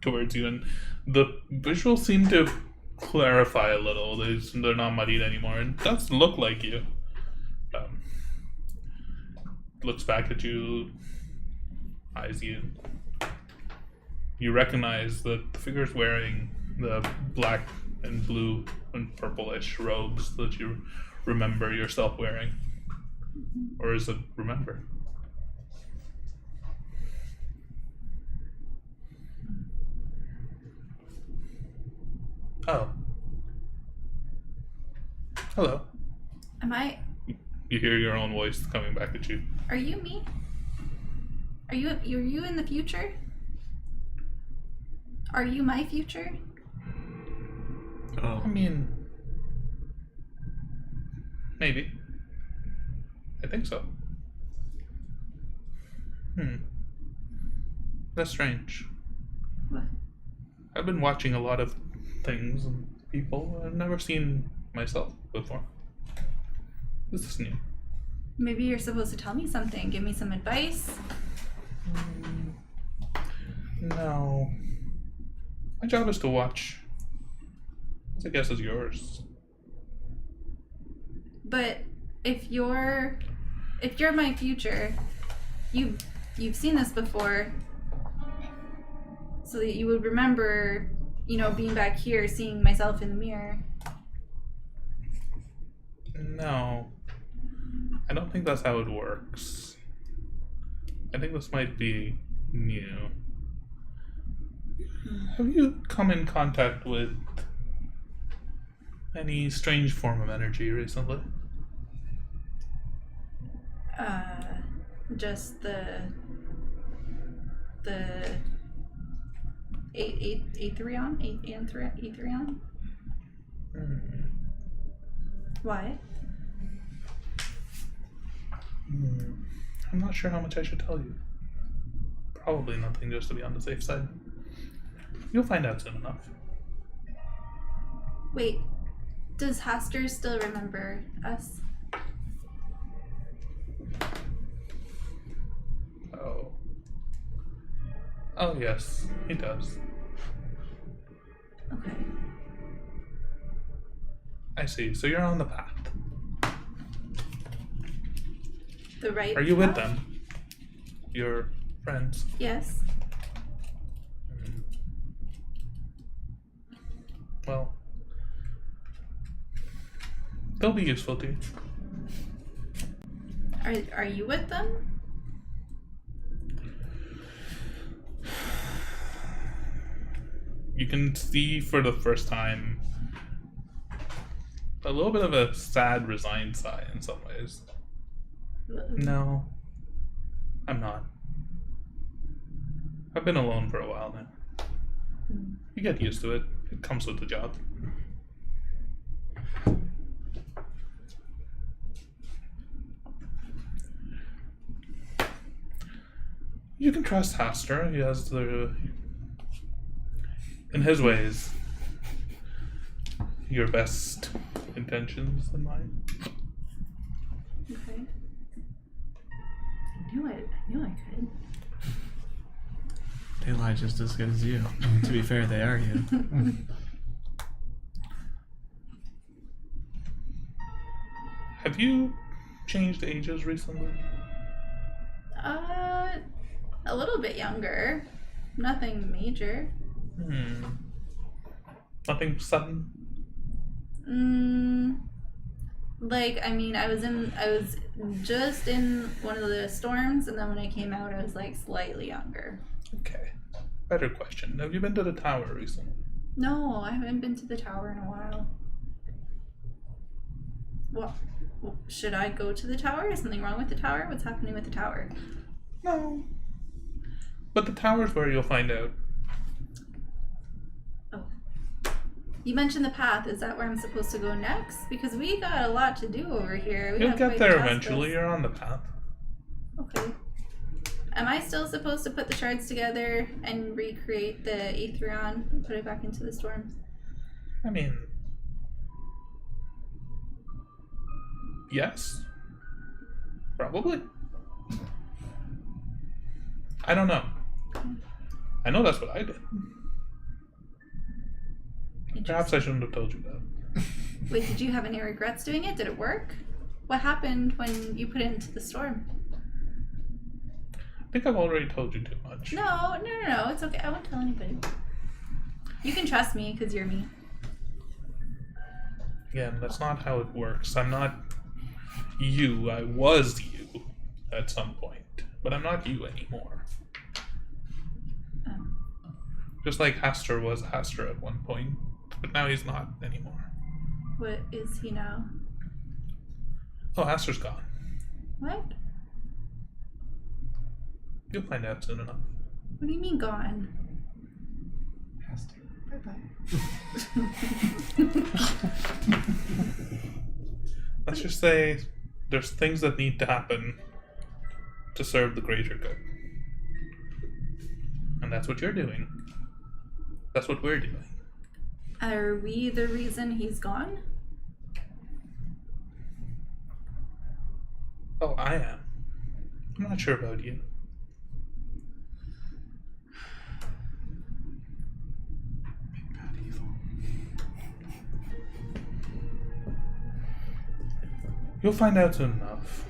towards you, and the visuals seem to clarify a little. They're not muddied anymore. It does look like you. Looks back at you, eyes you. You recognize that the figure's wearing the black and blue and purplish robes that you remember yourself wearing. Or is it remember? Oh. Hello. Am I? You hear your own voice coming back at you. Are you me? Are you in the future? Are you my future? Oh. I mean, maybe. I think so. That's strange. What? I've been watching a lot of things and people. I've never seen myself before. This is new. Maybe you're supposed to tell me something. Give me some advice. No. My job is to watch. I guess it's yours. But if you're my future, you've seen this before, so that you would remember, being back here, seeing myself in the mirror. No. I don't think that's how it works. I think this might be new. Have you come in contact with any strange form of energy recently? Just the Aetherion? Why? I'm not sure how much I should tell you. Probably nothing, just to be on the safe side. You'll find out soon enough. Wait, does Haster still remember us? Oh yes, he does. Okay. I see. So you're on the path. The right Are you with path? them? Your friends? Yes. Well, they'll be useful to you. Are you with them? You can see for the first time a little bit of a sad, resigned sigh in some ways. No, I'm not. I've been alone for a while now. You get used to it. It comes with the job. You can trust Haster. He has in his ways, your best intentions in mind. Okay. I knew I could. They lie just as good as you. To be fair, they are you. Have you changed ages recently? A little bit younger. Nothing major. Nothing sudden? Like, I mean, I was just in one of the storms, and then when I came out, I was like slightly younger. Okay. Better question. Have you been to the tower recently? No, I haven't been to the tower in a while. What? Should I go to the tower? Is something wrong with the tower? What's happening with the tower? No. But the tower's where you'll find out. Oh. You mentioned the path. Is that where I'm supposed to go next? Because we got a lot to do over here. We You'll have get quite there justice. eventually. You're on the path. Okay. Am I still supposed to put the shards together and recreate the Aetherion and put it back into the storms? I mean... Yes. Probably. I don't know. I know that's what I did. Perhaps I shouldn't have told you that. Wait, did you have any regrets doing it? Did it work? What happened when you put it into the storm? I think I've already told you too much. No, it's okay. I won't tell anybody. You can trust me because you're me. Again, that's not how it works. I'm not you. I was you at some point, but I'm not you anymore. Oh. Just like Hastur was Hastur at one point, but now he's not anymore. What is he now? Oh, Hastur's gone. What? You'll find out soon enough. What do you mean gone? Let's just say there's things that need to happen to serve the greater good. And that's what you're doing. That's what we're doing. Are we the reason he's gone? Oh, I am. I'm not sure about you. You'll find out soon enough.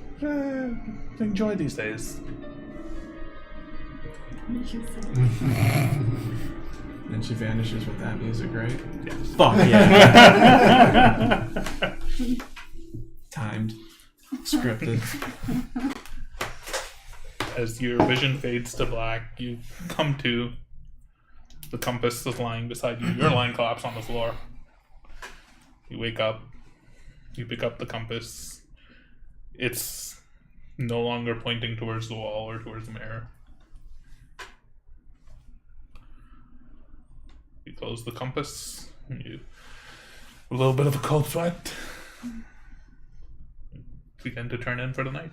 Enjoy these days. And she vanishes with that music, right? Yes. Fuck yeah. Timed. Scripted. As your vision fades to black, you come to. The compass is lying beside you. Your line collapsed on the floor. You wake up. You pick up the compass. It's no longer pointing towards the wall or towards the mirror. You close the compass. And you a little bit of a cold sweat. Begin to turn in for the night.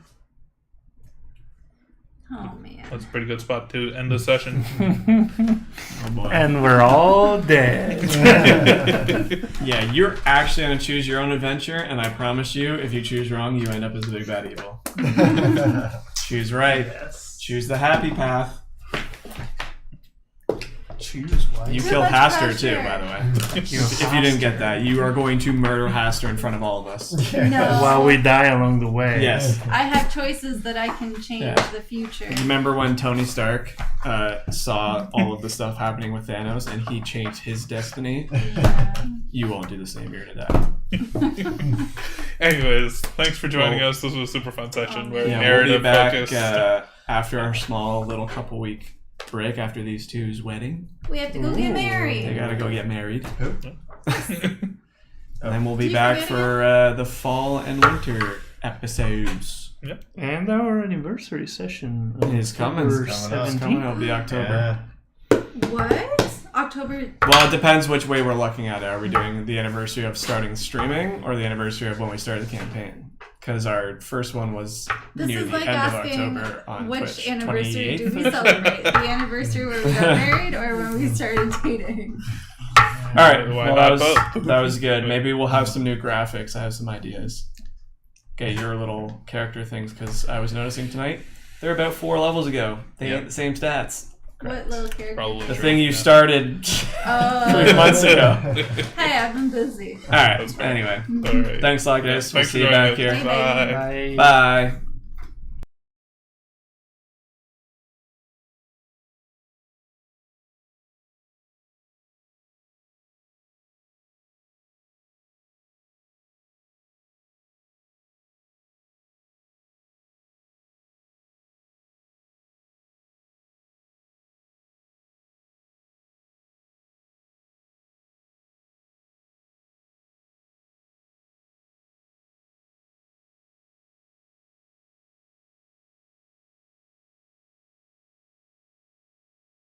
Oh man. That's a pretty good spot to end the session. Oh boy. And we're all dead. Yeah, you're actually going to choose your own adventure, and I promise you, if you choose wrong, you end up as the big bad evil. Choose right. Yes. Choose the happy path. Choose what? You Too killed much Hastur too, pressure. by the way. If you didn't get that, you are going to murder Hastur in front of all of us. No. While we die along the way. Yes. I have choices that I can change Yeah. the future. Remember when Tony Stark saw all of the stuff happening with Thanos and he changed his destiny? Yeah. You won't do the same. You're gonna die. Anyways, thanks for joining us. This was a super fun session. We're Yeah, we'll narrative be back focused. after our small little couple week break after these two's wedding. We have to go get They married. gotta go get married. And Oh. then we'll be Please back go get for the fall and winter episodes. And our anniversary session It's coming. October It's 17th. coming. It'll be October. What? October. Well, it depends which way we're looking at it. Are we doing the anniversary of starting streaming or the anniversary of when we started the campaign? Because our first one was This near is the like end of asking October on which Twitch. anniversary do 28th? we celebrate? The anniversary where we got married or when we started dating? All right. Why Well, not that both? was good. Maybe we'll have some new graphics. I have some ideas. Okay, your little character things, because I was noticing tonight they're about 4 levels ago. They Yeah. ain't the same stats. What little character? Probably The true, thing you yeah. started 3 Oh, months ago. hey, I've been busy. All right. That's fair. Anyway, All right. thanks a lot, guys. We'll Thanks see for you back joining here. us. Bye. Bye. Bye.